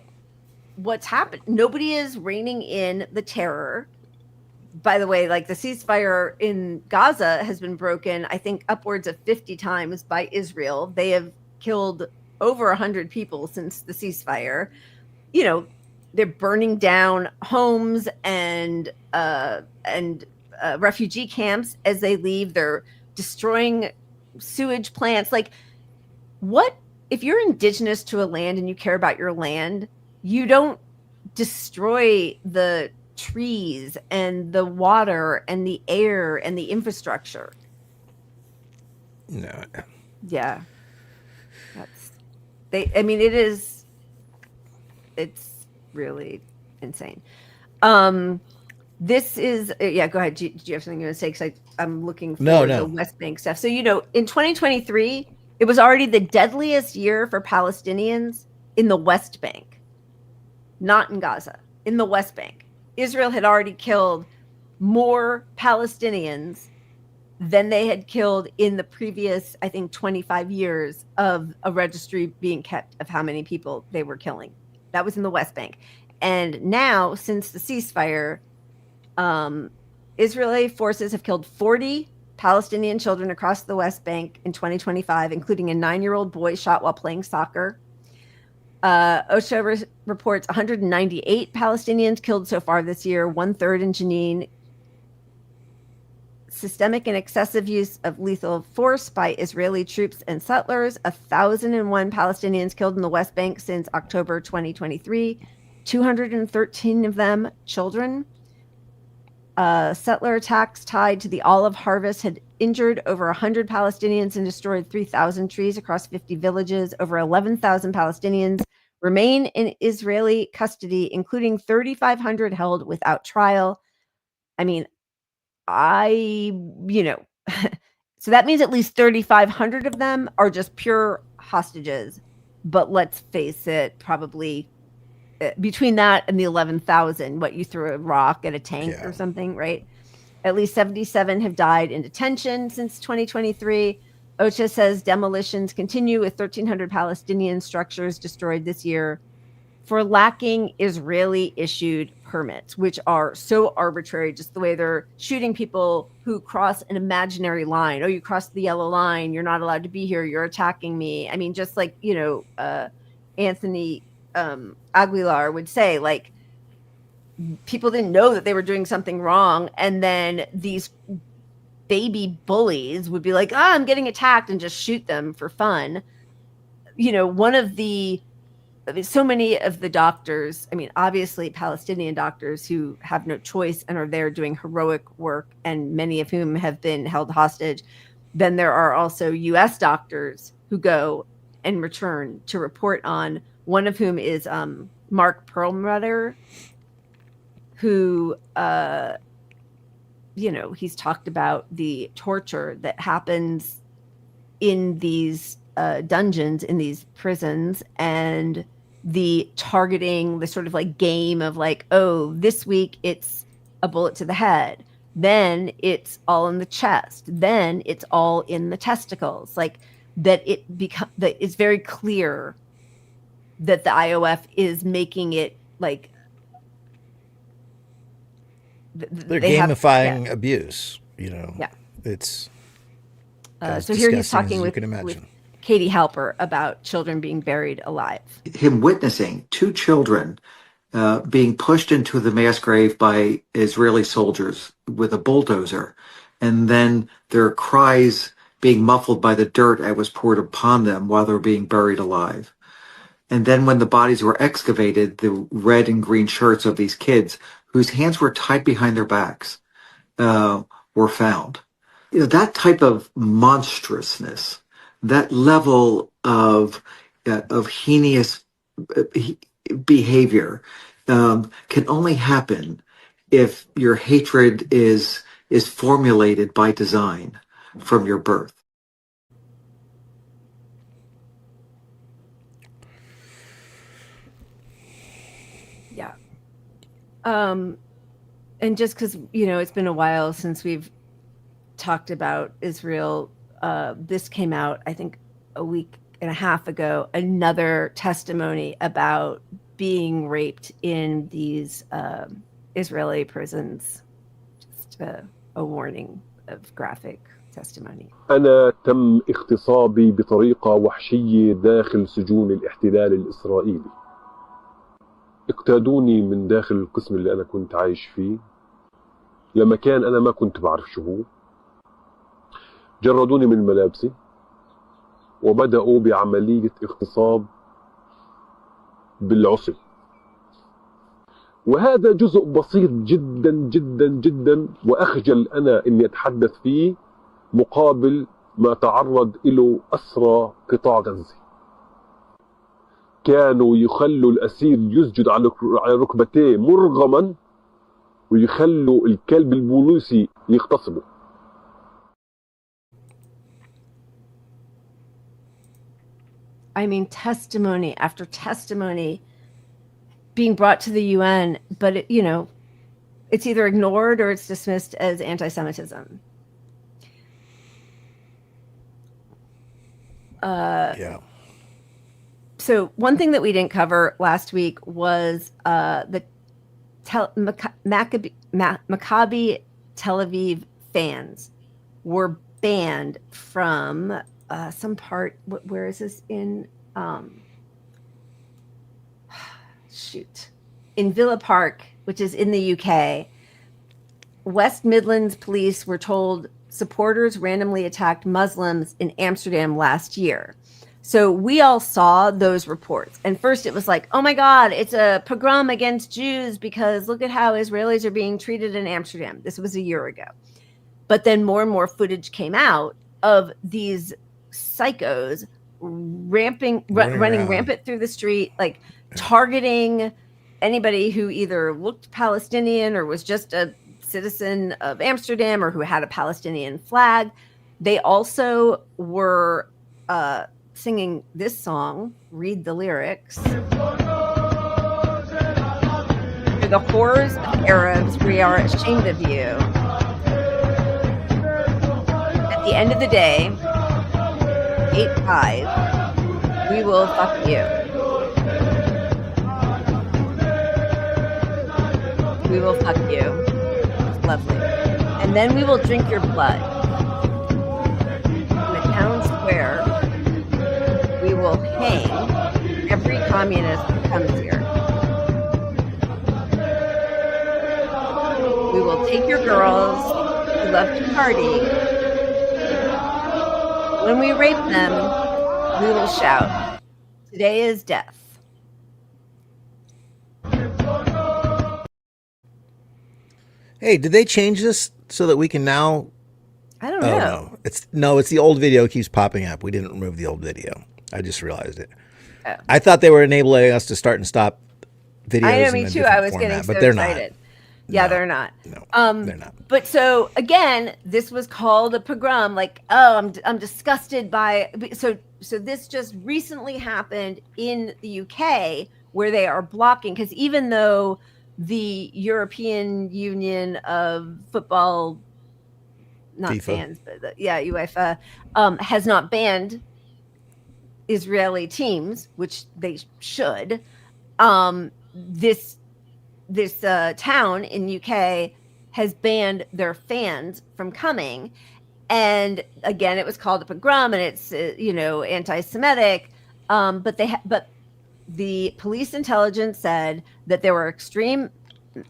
what's happened? Nobody is reining in the terror. By the way, like the ceasefire in Gaza has been broken, I think, upwards of 50 times by Israel. They have killed over 100 people since the ceasefire. You know, they're burning down homes and refugee camps as they leave. They're destroying sewage plants. Like, what if you're indigenous to a land and you care about your land? You don't destroy the trees and the water and the air and the infrastructure. No. Yeah. I mean, it's really insane. This is, yeah, go ahead. Do you have something you want to say? Because I'm looking for the West Bank stuff. So, in 2023, it was already the deadliest year for Palestinians in the West Bank, not in Gaza, in the West Bank. Israel had already killed more Palestinians than they had killed in the previous, I think, 25 years of a registry being kept of how many people they were killing. That was in the West Bank. And now, since the ceasefire, Israeli forces have killed 40 Palestinian children across the West Bank in 2025, including a 9-year-old boy shot while playing soccer. OSHA reports 198 Palestinians killed so far this year, 1/3 in Jenin. Systemic and excessive use of lethal force by Israeli troops and settlers. 1,001 Palestinians killed in the West Bank since October 2023. 213 of them children. Settler attacks tied to the olive harvest had injured over 100 Palestinians and destroyed 3,000 trees across 50 villages. Over 11,000 Palestinians remain in Israeli custody, including 3,500 held without trial. I mean, so that means at least 3,500 of them are just pure hostages. But let's face it, probably between that and the 11,000, what, you threw a rock at a tank or something, right? At least 77 have died in detention since 2023. OSHA says demolitions continue with 1,300 Palestinian structures destroyed this year for lacking Israeli-issued permits, which are so arbitrary, just the way they're shooting people who cross an imaginary line. Oh, you crossed the yellow line. You're not allowed to be here. You're attacking me. I mean, just like, Anthony Aguilar would say, like, people didn't know that they were doing something wrong. And then these baby bullies would be like, I'm getting attacked, and just shoot them for fun. So many of the doctors, I mean, obviously Palestinian doctors who have no choice and are there doing heroic work, and many of whom have been held hostage. Then there are also U.S. doctors who go and return to report on, one of whom is Mark Perlmutter, who, he's talked about the torture that happens in these dungeons, in these prisons, and the targeting, the sort of like game of like, oh, this week it's a bullet to the head, then it's all in the chest, then it's all in the testicles. Like that, that it's very clear that the IOF is making it like they're gamifying abuse. Yeah, it's so here he's talking with Katie Halper about children being buried alive. Him witnessing 2 children being pushed into the mass grave by Israeli soldiers with a bulldozer, and then their cries being muffled by the dirt that was poured upon them while they were being buried alive. And then when the bodies were excavated, the red and green shirts of these kids, whose hands were tied behind their backs, were found. That type of monstrousness, that level of heinous behavior can only happen if your hatred is formulated by design from your birth. Yeah. And just because, it's been a while since we've talked about Israel, this came out, I think, a week and a half ago another testimony about being raped in these Israeli prisons. Just a warning of graphic testimony. أنا تم اغتصابي بطريقة وحشية داخل سجون الاحتلال الإسرائيلي. اقتادوني من داخل القسم اللي أنا كنت عايش فيه لمكان أنا ما كنت بعرف شو هو. جردوني من ملابسي وبدأوا بعملية اغتصاب بالعصي. وهذا جزء بسيط جدا جدا جدا وأخجل أنا إني أتحدث فيه مقابل ما تعرض له أسرى قطاع غزة. كانوا يخلوا الأسير يسجد على ركبتيه مرغما ويخلوا الكلب البوليسي يغتصبه. I mean, testimony after testimony being brought to the UN, but it, you know, it's either ignored or it's dismissed as anti-Semitism. Yeah. So one thing that we didn't cover last week was the Maccabi Tel Aviv fans were banned from some part. Where is this in? In Villa Park, which is in the UK. West Midlands police were told supporters randomly attacked Muslims in Amsterdam last year. So we all saw those reports. And first it was like, oh my God, it's a pogrom against Jews because look at how Israelis are being treated in Amsterdam. This was a year ago. But then more and more footage came out of these psychos running rampant through the street, like targeting anybody who either looked Palestinian or was just a citizen of Amsterdam or who had a Palestinian flag. They also were singing this song, read the lyrics. For the horrors of Arabs, we are ashamed of you. At the end of the day, 8-5, we will fuck you. We will fuck you. It's lovely. And then we will drink your blood. In the town square, we will hang every communist who comes here. We will take your girls who love to party. When we rape them, we will shout, today is death. Hey, did they change this so that we can now? I don't know. No, it's the old video keeps popping up. We didn't remove the old video. I just realized it. Oh. I thought they were enabling us to start and stop videos. I know, me too. I was getting so excited. Yeah, they're not. No, they're not. But so again, this was called a pogrom. Like, oh, I'm disgusted by. So this just recently happened in the UK where they are blocking, because even though the European Union of Football, not FIFA. fans, but UEFA, has not banned Israeli teams, which they should. This town in UK has banned their fans from coming, and again, it was called a pogrom, and it's anti-Semitic. But the police intelligence said that there were extreme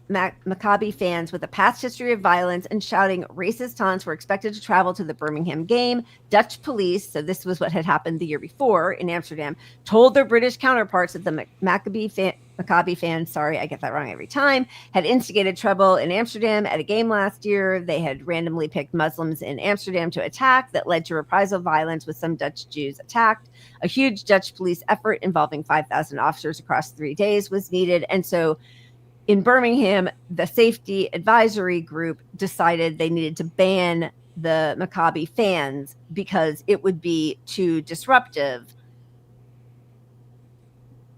Maccabi fans with a past history of violence and shouting racist taunts were expected to travel to the Birmingham game. Dutch police, so this was what had happened the year before in Amsterdam, told their British counterparts that the Maccabi fans, sorry, I get that wrong every time, had instigated trouble in Amsterdam at a game last year. They had randomly picked Muslims in Amsterdam to attack that led to reprisal violence with some Dutch Jews attacked. A huge Dutch police effort involving 5,000 officers across 3 days was needed. And so in Birmingham, the safety advisory group decided they needed to ban the Maccabi fans because it would be too disruptive.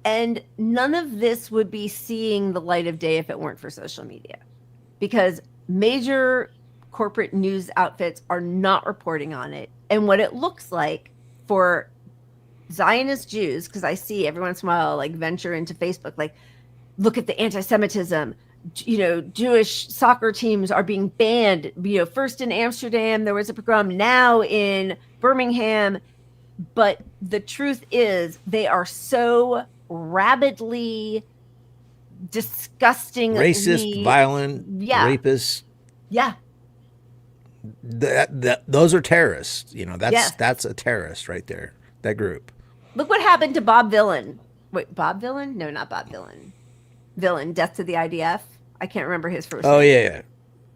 And none of this would be seeing the light of day if it weren't for social media, because major corporate news outfits are not reporting on it. And what it looks like for Zionist Jews, because I see every once in a while like venture into Facebook, like, look at the anti-Semitism. You know, Jewish soccer teams are being banned. You know, first in Amsterdam, there was a pogrom, now in Birmingham. But the truth is, they are so rabidly, disgustingly racist, violent, rapists. Yeah. Those are terrorists. You know, Yes. that's a terrorist right there. That group. Look what happened to Bob Villain. Wait, Bob Villain? No, not Bob Villain. Villain, Death to the IDF. I can't remember his first name. Oh yeah.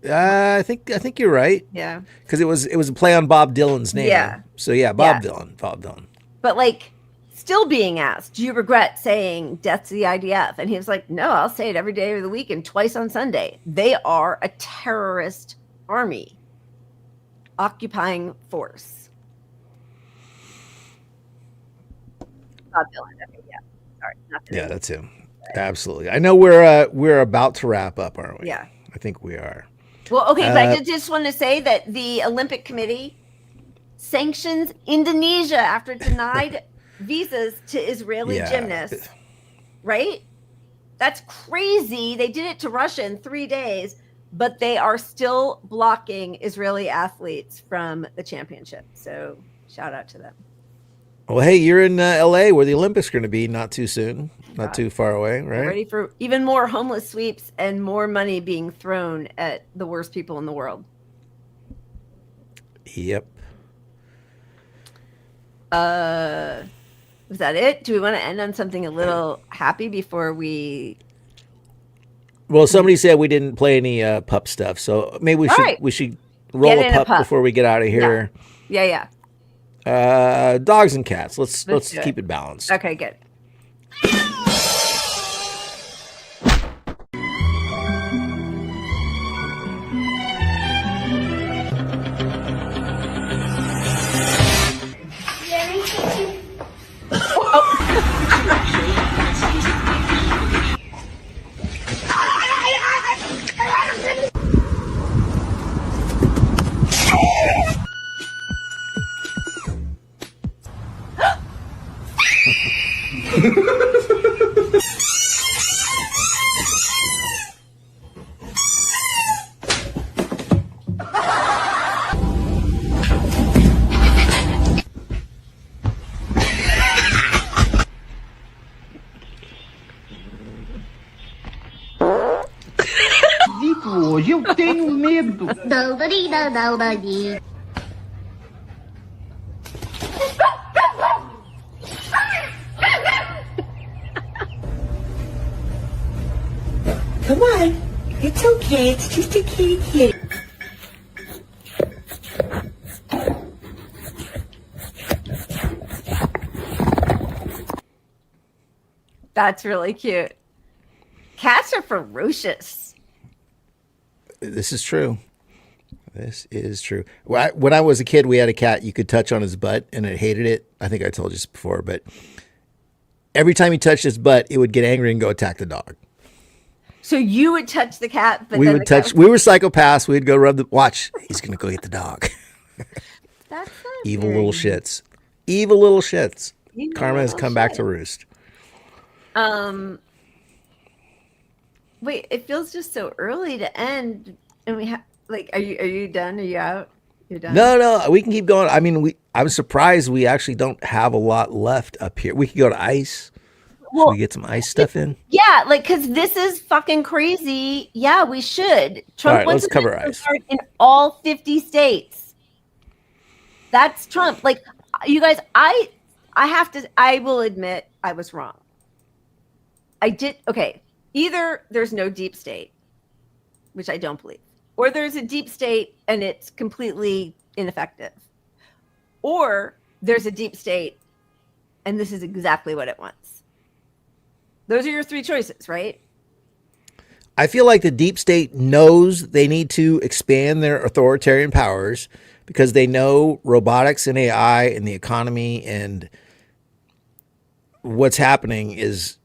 I think you're right. Yeah. Because it was a play on Bob Dylan's name. Yeah. So yeah, Bob Dylan. But like, still being asked, do you regret saying death to the IDF? And he was like, no, I'll say it every day of the week and twice on Sunday. They are a terrorist army, occupying force. Bob Dylan. I mean, yeah. Sorry. Not today. Yeah, that's him. Absolutely. I know we're about to wrap up, aren't we? Yeah. I think we are. Well, okay, but I just want to say that the Olympic Committee sanctions Indonesia after it denied visas to Israeli gymnasts. Right? That's crazy. They did it to Russia in 3 days, but they are still blocking Israeli athletes from the championship. So shout out to them. Well, hey, you're in LA where the Olympics are going to be not too soon, not too far away, right? Ready for even more homeless sweeps and more money being thrown at the worst people in the world. Yep. Was that it? Do we want to end on something a little happy before we? Well, somebody said we didn't play any pup stuff, so maybe we should roll a pup before we get out of here. Yeah. Dogs and cats. Let's keep it balanced. Okay, good. Hoje eu tenho medo. Come on. It's okay. It's just a kitty. That's really cute. Cats are ferocious. This is true. This is true. When I was a kid, we had a cat. You could touch on his butt, and it hated it. I think I told you this before, but every time you touched his butt, it would get angry and go attack the dog. So you would touch the cat, but We then would the touch. cat We were psychopaths. We'd go rub the. Watch. He's gonna go get the dog. That's Evil little shits. Evil little shits. Evil Karma has little come back shit. to roost. Wait, it feels just so early to end, and we have like, are you done? Are you out? You're done. No, we can keep going. I mean, I'm surprised we actually don't have a lot left up here. We could go to ice. Should we get some ice stuff in? Yeah, like, because this is fucking crazy. Yeah, we should. Trump All right, wants let's to cover make ice. start in all 50 states. That's Trump. Like, you guys, I will admit I was wrong. Okay, either there's no deep state, which I don't believe, or there's a deep state and it's completely ineffective, or there's a deep state and this is exactly what it wants. Those are your three choices, right? I feel like the deep state knows they need to expand their authoritarian powers because they know robotics and AI and the economy and what's happening is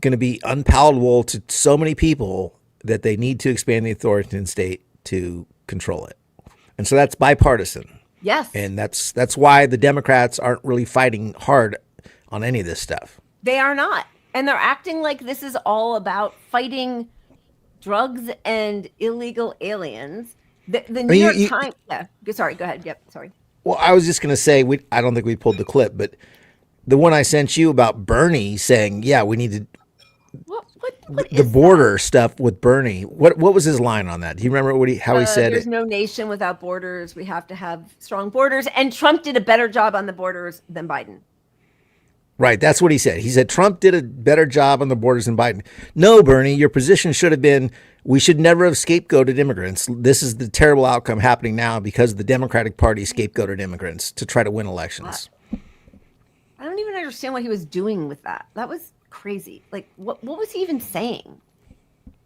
going to be unpalatable to so many people that they need to expand the authoritarian state to control it. And so that's bipartisan. Yes. And that's why the Democrats aren't really fighting hard on any of this stuff. They are not. And they're acting like this is all about fighting drugs and illegal aliens. The New York Times. Yeah. Sorry. Go ahead. Yep. Sorry. Well, I was just going to say, I don't think we pulled the clip, but the one I sent you about Bernie saying, yeah, we need to. What the border stuff with Bernie. What was his line on that? Do you remember how he said there's it? no nation without borders. We have to have strong borders. And Trump did a better job on the borders than Biden. Right. That's what he said. He said Trump did a better job on the borders than Biden. No, Bernie, your position should have been we should never have scapegoated immigrants. This is the terrible outcome happening now because the Democratic Party scapegoated immigrants to try to win elections. I don't even understand what he was doing with that. That was crazy. Like, what was he even saying?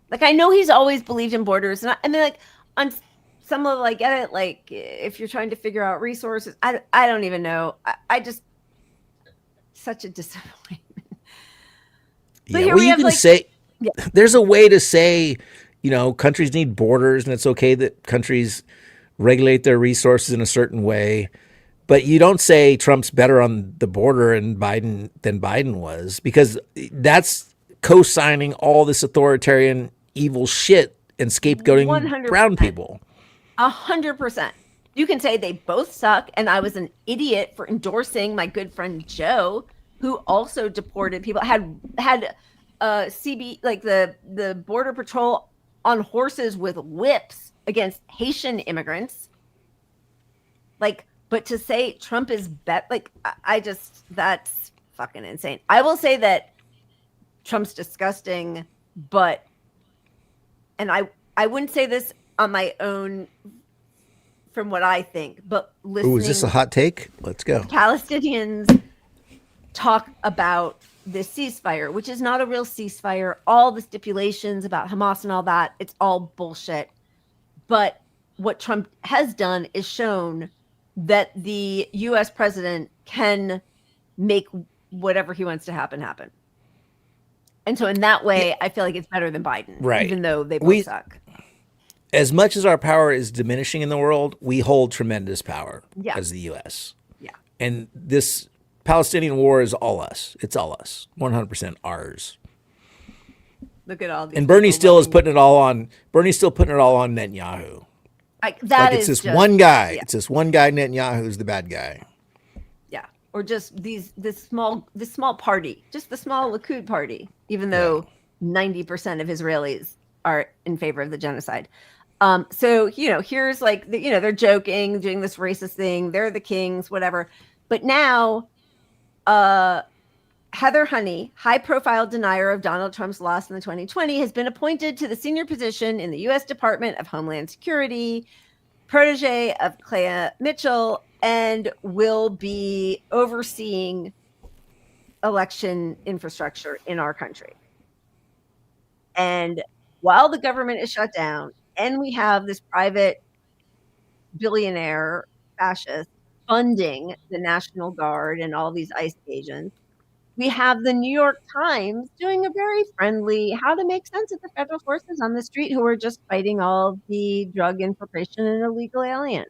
Like, I know he's always believed in borders. And I mean, like, on some level, I get it. Like, if you're trying to figure out resources, I don't even know. I just, such a disappointment. But yeah, well, you can say, there's a way to say, countries need borders and it's okay that countries regulate their resources in a certain way. But you don't say Trump's better on the border than Biden was, because that's co-signing all this authoritarian evil shit and scapegoating 100%. brown people. 100%. You can say they both suck, and I was an idiot for endorsing my good friend Joe, who also deported people. Had CB, like the Border Patrol on horses with whips against Haitian immigrants. But to say Trump is that's fucking insane. I will say that Trump's disgusting, and I wouldn't say this on my own from what I think, but listening. Ooh, is this a hot take? Let's go. Palestinians talk about this ceasefire, which is not a real ceasefire. All the stipulations about Hamas and all that, it's all bullshit. But what Trump has done is shown that the U.S. president can make whatever he wants to happen. And so in that way, I feel like it's better than Biden, right? Even though they both suck. As much as our power is diminishing in the world, we hold tremendous power as the U.S. Yeah. And this Palestinian war is all us. It's all us. 100% ours. Look at all these. And Bernie still is putting it all on. Bernie's still putting it all on Netanyahu. It's this one guy. Yeah. It's this one guy, Netanyahu, who's the bad guy. Yeah, or just this small party, just the small Likud party. Even though 90% of Israelis are in favor of the genocide. So here's they're joking, doing this racist thing. They're the kings, whatever. But now, Heather Honey, high-profile denier of Donald Trump's loss in the 2020, has been appointed to the senior position in the U.S. Department of Homeland Security, protege of Clea Mitchell, and will be overseeing election infrastructure in our country. And while the government is shut down, and we have this private billionaire fascist funding the National Guard and all these ICE agents, we have the New York Times doing a very friendly how to make sense of the federal forces on the street who are just fighting all the drug infiltration and illegal aliens.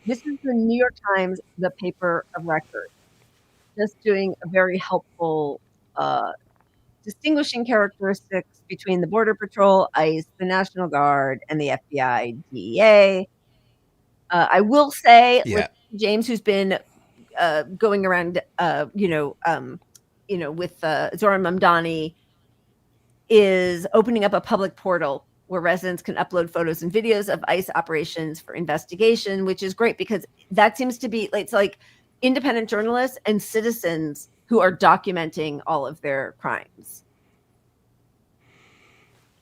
This is the New York Times, the paper of record, just doing a very helpful distinguishing characteristics between the Border Patrol, ICE, the National Guard, and the FBI, DEA. I will say, James, who's been going around, with Zoran Mamdani, is opening up a public portal where residents can upload photos and videos of ICE operations for investigation, which is great because that seems to be, it's like independent journalists and citizens who are documenting all of their crimes.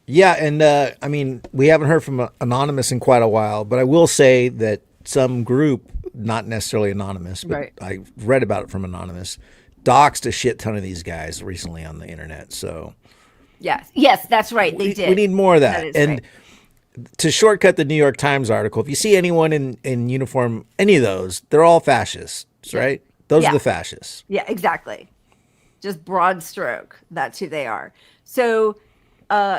Yeah, and we haven't heard from Anonymous in quite a while, but I will say that some group, not necessarily anonymous, but I read about it from Anonymous, doxed a shit ton of these guys recently on the internet. So yes, that's right. They did. We need more of that. And to shortcut the New York Times article, if you see anyone in uniform, any of those, they're all fascists, right? Those are the fascists. Yeah, exactly. Just broad stroke. That's who they are. So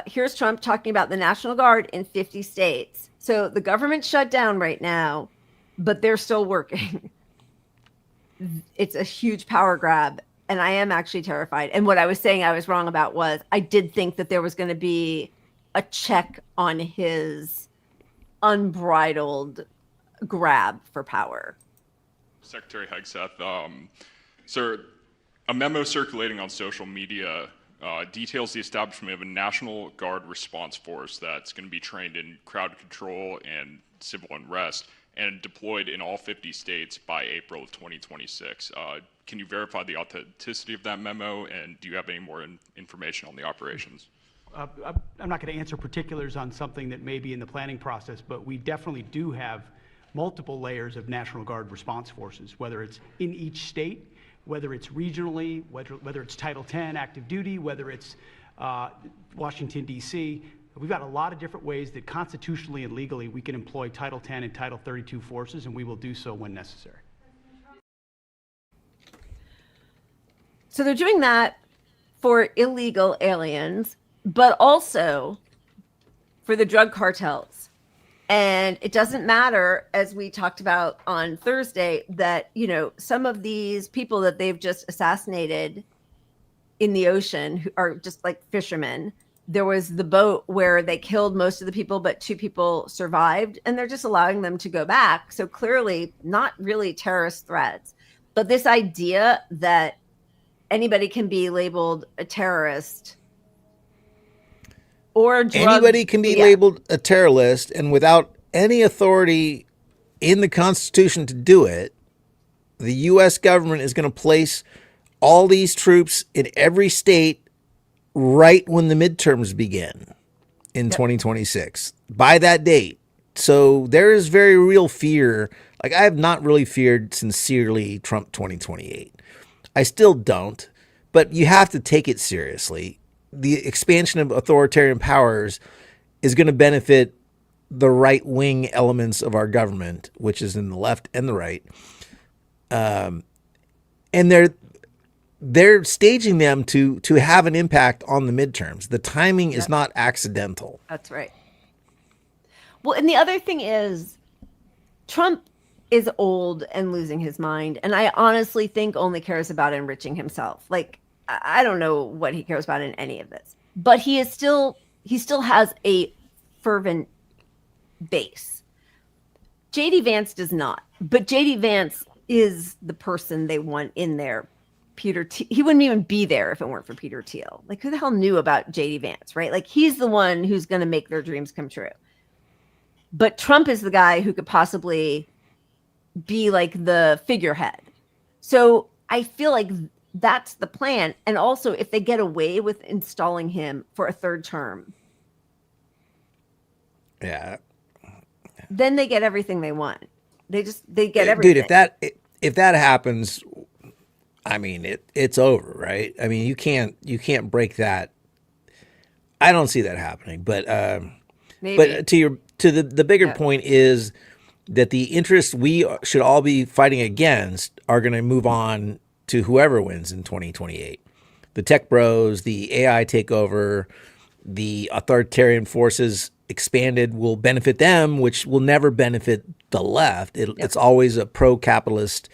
here's Trump talking about the National Guard in 50 states. So the government's shut down right now, but they're still working. it's a huge power grab. And I am actually terrified. And what I was saying I was wrong about was I did think that there was going to be a check on his unbridled grab for power. Secretary Hegseth, sir, a memo circulating on social media details the establishment of a National Guard response force that's going to be trained in crowd control and civil unrest and deployed in all 50 states by April of 2026. Can you verify the authenticity of that memo, and do you have any more information on the operations? I'm not going to answer particulars on something that may be in the planning process, but we definitely do have multiple layers of National Guard response forces, whether it's in each state, whether it's regionally, whether it's Title 10 active duty, whether it's Washington, D.C. We've got a lot of different ways that constitutionally and legally we can employ Title 10 and Title 32 forces, and we will do so when necessary. So they're doing that for illegal aliens, but also for the drug cartels. And it doesn't matter, as we talked about on Thursday, that, you know, some of these people that they've just assassinated in the ocean who are just like fishermen. There was the boat where they killed most of the people, but 2 people survived, and they're just allowing them to go back. So clearly not really terrorist threats. But this idea that anybody can be labeled a terrorist or anybody can be labeled a terrorist, and without any authority in the Constitution to do it, the U.S. government is going to place all these troops in every state right when the midterms begin in 2026, by that date. So there is very real fear. Like, I have not really feared sincerely Trump 2028. I still don't, but you have to take it seriously. The expansion of authoritarian powers is going to benefit the right-wing elements of our government, which is in the left and the right. And they're staging them to have an impact on the midterms. The timing is not accidental. That's right. Well, and the other thing is Trump is old and losing his mind, and I honestly think only cares about enriching himself. Like, I don't know what he cares about in any of this, but he still has a fervent base. JD Vance does not, but JD Vance is the person they want in there. He wouldn't even be there if it weren't for Peter Thiel. Like, who the hell knew about JD Vance, right? Like, he's the one who's going to make their dreams come true. But Trump is the guy who could possibly be like the figurehead. So I feel like that's the plan. And also, if they get away with installing him for a 3rd term, then they get everything they want. They get everything. Dude, if that happens, I mean, it's over, right? I mean, you can't break that. I don't see that happening, but but to the bigger point is that the interests we should all be fighting against are going to move on to whoever wins in 2028. The tech bros, the AI takeover, the authoritarian forces expanded will benefit them, which will never benefit the left. It's always a pro-capitalist,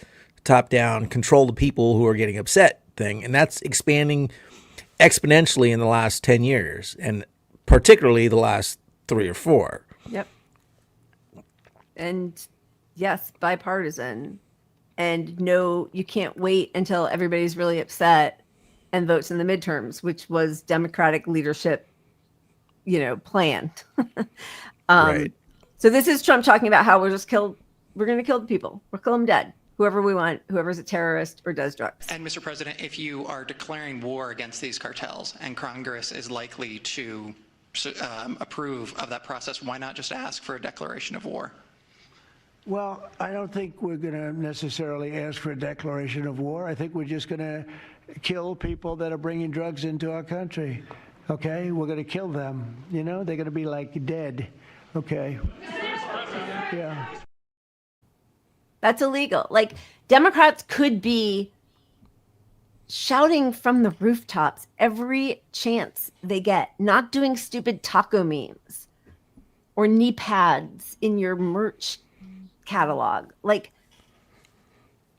top-down, control the people who are getting upset thing. And that's expanding exponentially in the last 10 years, and particularly the last 3 or 4. Yep. And yes, bipartisan. And no, you can't wait until everybody's really upset and votes in the midterms, which was Democratic leadership, plan. Right. So this is Trump talking about how we're going to kill the people. We'll kill them dead. Whoever we want, whoever's a terrorist or does drugs. And Mr. President, if you are declaring war against these cartels and Congress is likely to approve of that process, why not just ask for a declaration of war? Well, I don't think we're going to necessarily ask for a declaration of war. I think we're just going to kill people that are bringing drugs into our country. Okay? We're going to kill them. They're going to be like dead. Okay? Yeah. That's illegal. Like, Democrats could be shouting from the rooftops every chance they get, not doing stupid taco memes or knee pads in your merch catalog. Like,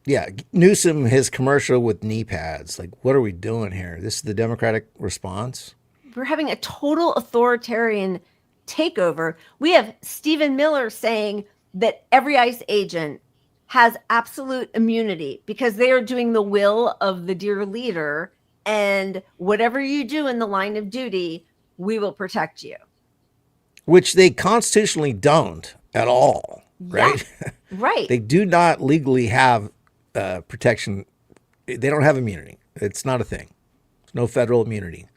Yeah, Newsom, his commercial with knee pads. Like, what are we doing here? This is the Democratic response. We're having a total authoritarian takeover. We have Stephen Miller saying that every ICE agent has absolute immunity because they are doing the will of the dear leader. And whatever you do in the line of duty, we will protect you. Which they constitutionally don't at all, right? Yeah, right. They do not legally have protection. They don't have immunity. It's not a thing. There's no federal immunity.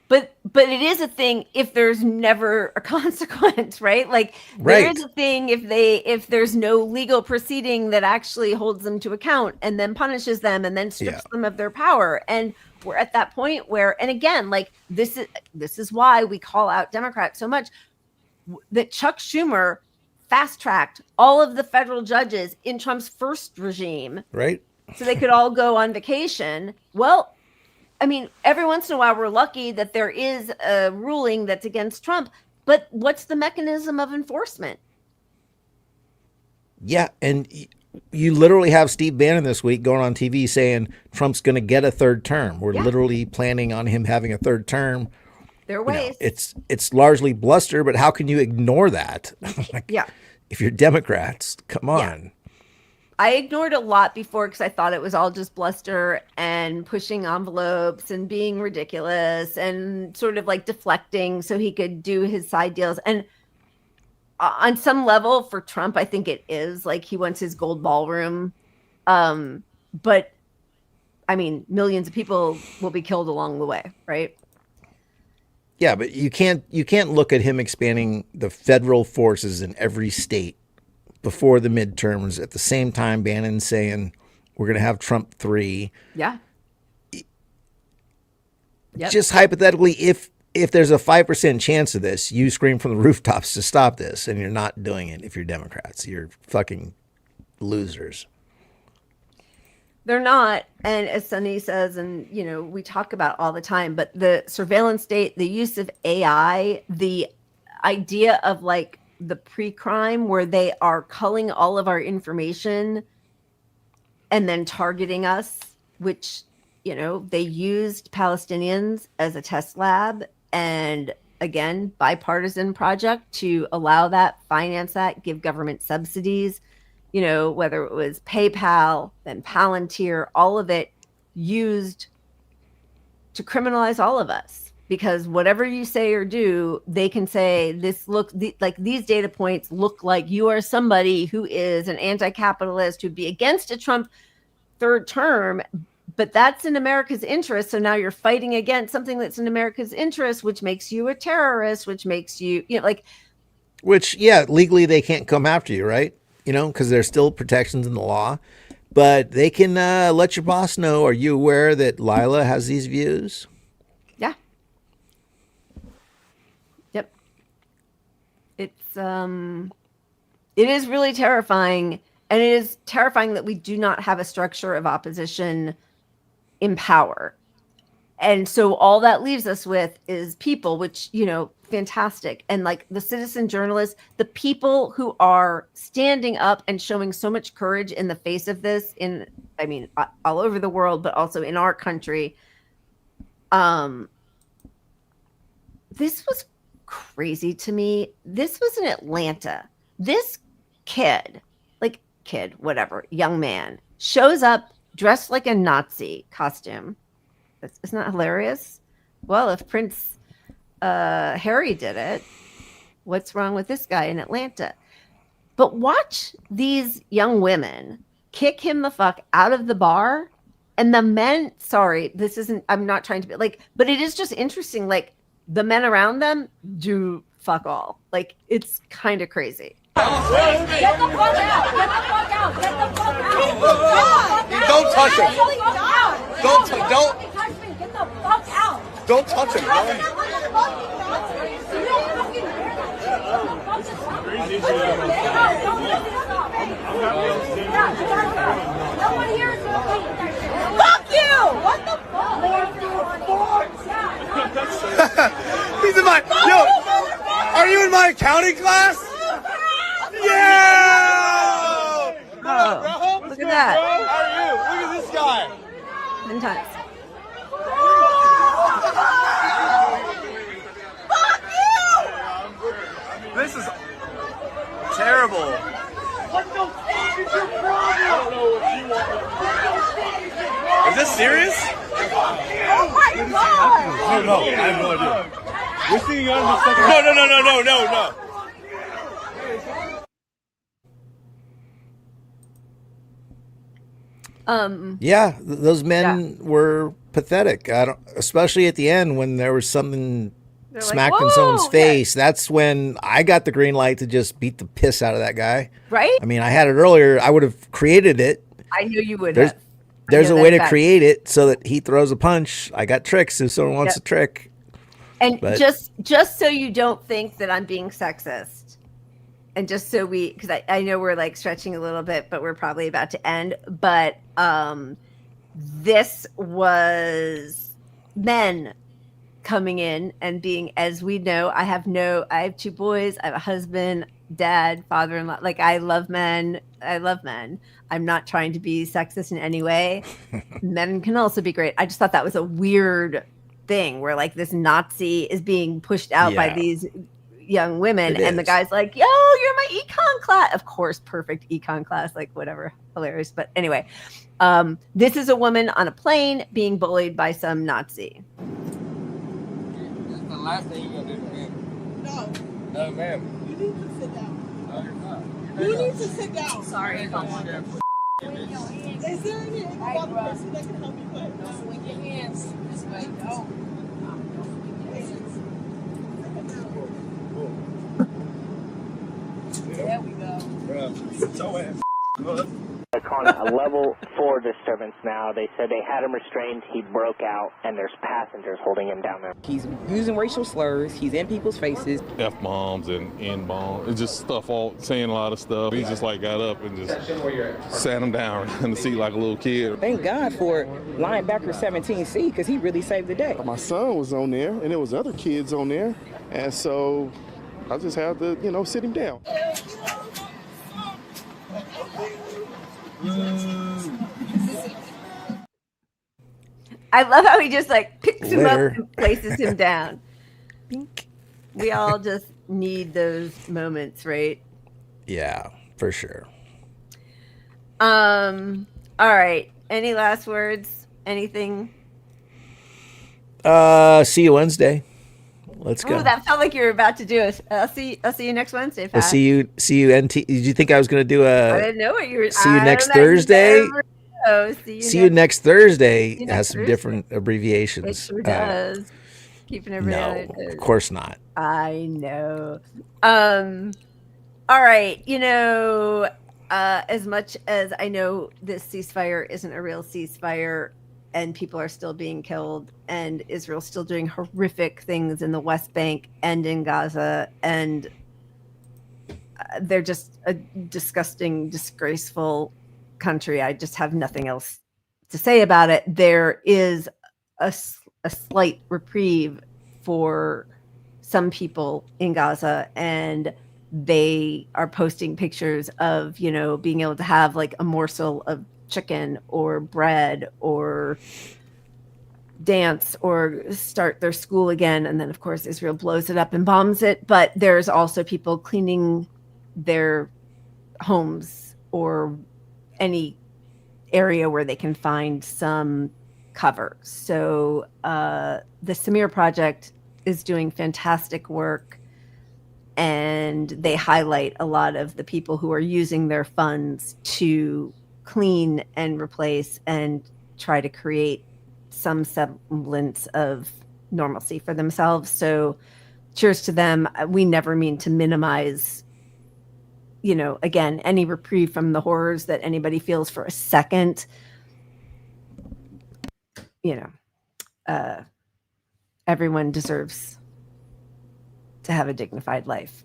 But it is a thing if there's never a consequence, right? Like there is a thing if there's no legal proceeding that actually holds them to account and then punishes them and then strips them of their power. And we're at that point where, and again, like this is why we call out Democrats so much, that Chuck Schumer fast-tracked all of the federal judges in Trump's first regime. Right. So they could all go on vacation. Well, I mean, every once in a while, we're lucky that there is a ruling that's against Trump. But what's the mechanism of enforcement? Yeah. And you literally have Steve Bannon this week going on TV saying Trump's going to get a third term. We're literally planning on him having a third term. There are ways. It's largely bluster, but how can you ignore that? If you're Democrats, come on. I ignored a lot before because I thought it was all just bluster and pushing envelopes and being ridiculous and sort of like deflecting so he could do his side deals. And on some level for Trump, I think it is like he wants his gold ballroom. But I mean, millions of people will be killed along the way, right? Yeah, but you can't look at him expanding the federal forces in every state before the midterms at the same time Bannon saying we're going to have Trump 3. Yeah. Yep. Just hypothetically, if there's a 5% chance of this, you scream from the rooftops to stop this, and you're not doing it if you're Democrats. You're fucking losers. They're not. And as Sunny says, and, you know, we talk about all the time, but the surveillance state, the use of AI, the idea of like the pre-crime where they are culling all of our information and then targeting us, which, you know, they used Palestinians as a test lab and again, bipartisan project to allow that, finance that, give government subsidies, you know, whether it was PayPal, then Palantir, all of it used to criminalize all of us. Because whatever you say or do, they can say like these data points look like you are somebody who is an anti-capitalist who'd be against a Trump third term, but that's in America's interest. So now you're fighting against something that's in America's interest, which makes you a terrorist, which makes you, you know, like. Which, yeah, legally they can't come after you, right? You know, because there's still protections in the law, but they can let your boss know. Are you aware that Lila has these views? Yeah. Yep. It's it is really terrifying, and it is terrifying that we do not have a structure of opposition in power. And so all that leaves us with is people, which, you know, fantastic. And like the citizen journalists, the people who are standing up and showing so much courage in the face of this all over the world, but also in our country. This was crazy to me. This was in Atlanta. This young man shows up dressed like a Nazi costume. Isn't that hilarious? Well, if Prince Harry did it, what's wrong with this guy in Atlanta? But watch these young women kick him the fuck out of the bar. And the men, I'm not trying to be like, but it is just interesting. Like the men around them do fuck all. Like it's kind of crazy. Get the fuck out! Get the fuck out! Get the fuck out! Don't touch him! Don't touch me! Get the fuck out! Don't touch him! Fuck you! What the fuck? He's in my... Yo! Are you in my accounting class? Yeah! Oh, look at that. How are you? guy. 10 times. This is terrible. What the fuck is your problem? I don't know what you want. Is this serious? Oh my god! No, I have no idea. We're seeing you on the second. No. Yeah, those men were pathetic. I don't, especially at the end when there was something They're smacked like, in someone's "Whoa!" face. That's when I got the green light to just beat the piss out of that guy. Right? I mean, I had it earlier. I would have created it. I knew you would There's, have. there's a know way that to fact. create it so that he throws a punch. I got tricks if someone wants Yep. a trick. And But- just so you don't think that I'm being sexist, and just so because I know we're like stretching a little bit, but we're probably about to end. But this was men coming in and being, as we know, I have 2 boys, I have a husband, dad, father-in-law. Like, I love men. I'm not trying to be sexist in any way. Men can also be great. I just thought that was a weird thing where like this Nazi is being pushed out by Yeah. these young women, It and the is. guy's like, yo, you're my econ class. Of course, perfect econ class, like whatever, hilarious. But anyway, this is a woman on a plane being bullied by some Nazi. This is the last thing you're gonna do to me. No. No, ma'am. You need to sit down. No, you're not. You need to sit down. Sorry. Is there any other person that can help you put? Don't swing your hands this way. No. There we go. They're calling it a level 4 disturbance now. They said they had him restrained. He broke out, and there's passengers holding him down there. He's using racial slurs. He's in people's faces. F-bombs and N-bombs. It's just stuff, all saying a lot of stuff. He just like got up and just sat him down in the seat like a little kid. Thank God for linebacker 17C because he really saved the day. My son was on there, and there was other kids on there, and so I just had to, sit him down. I love how he just like picks him Litter. up and places him down. We all just need those moments, right? Yeah, for sure. All right. Any last words? Anything? See you Wednesday. Let's go. Oh, that felt like you were about to do it. I'll see you next Wednesday, Pat. I'll see you NT. Did you think I was going to do I didn't know what you were. see you I next don't know. You Thursday? never know. See you next Thursday See you has next some Thursday. different abbreviations. It sure does. Keeping everybody. No, of course not. I know. All right. As much as I know this ceasefire isn't a real ceasefire and people are still being killed and Israel's still doing horrific things in the West Bank and in Gaza, and they're just a disgusting, disgraceful country. I just have nothing else to say about it. There is a slight reprieve for some people in Gaza, and they are posting pictures of, being able to have like a morsel of chicken or bread or dance or start their school again. And then, of course, Israel blows it up and bombs it. But there's also people cleaning their homes or any area where they can find some cover. So the Samir Project is doing fantastic work, and they highlight a lot of the people who are using their funds to clean and replace and try to create some semblance of normalcy for themselves. So cheers to them. We never mean to minimize, again, any reprieve from the horrors that anybody feels for a second. Everyone deserves to have a dignified life.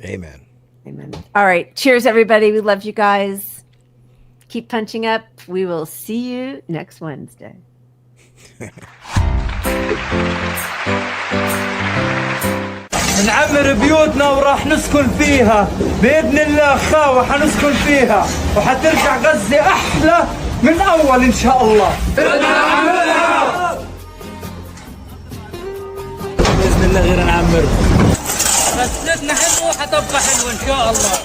Amen. Amen. All right. Cheers, everybody. We love you guys. Keep punching up. We will see you next Wednesday. نعمر بيوتنا وراح نسكن فيها بإذن الله. خاوة حنسكن فيها وحترجع غزة أحلى من أول إن شاء الله. بإذن الله غير نعمر. غزتنا حلوة وحتبقى حلوة إن شاء الله.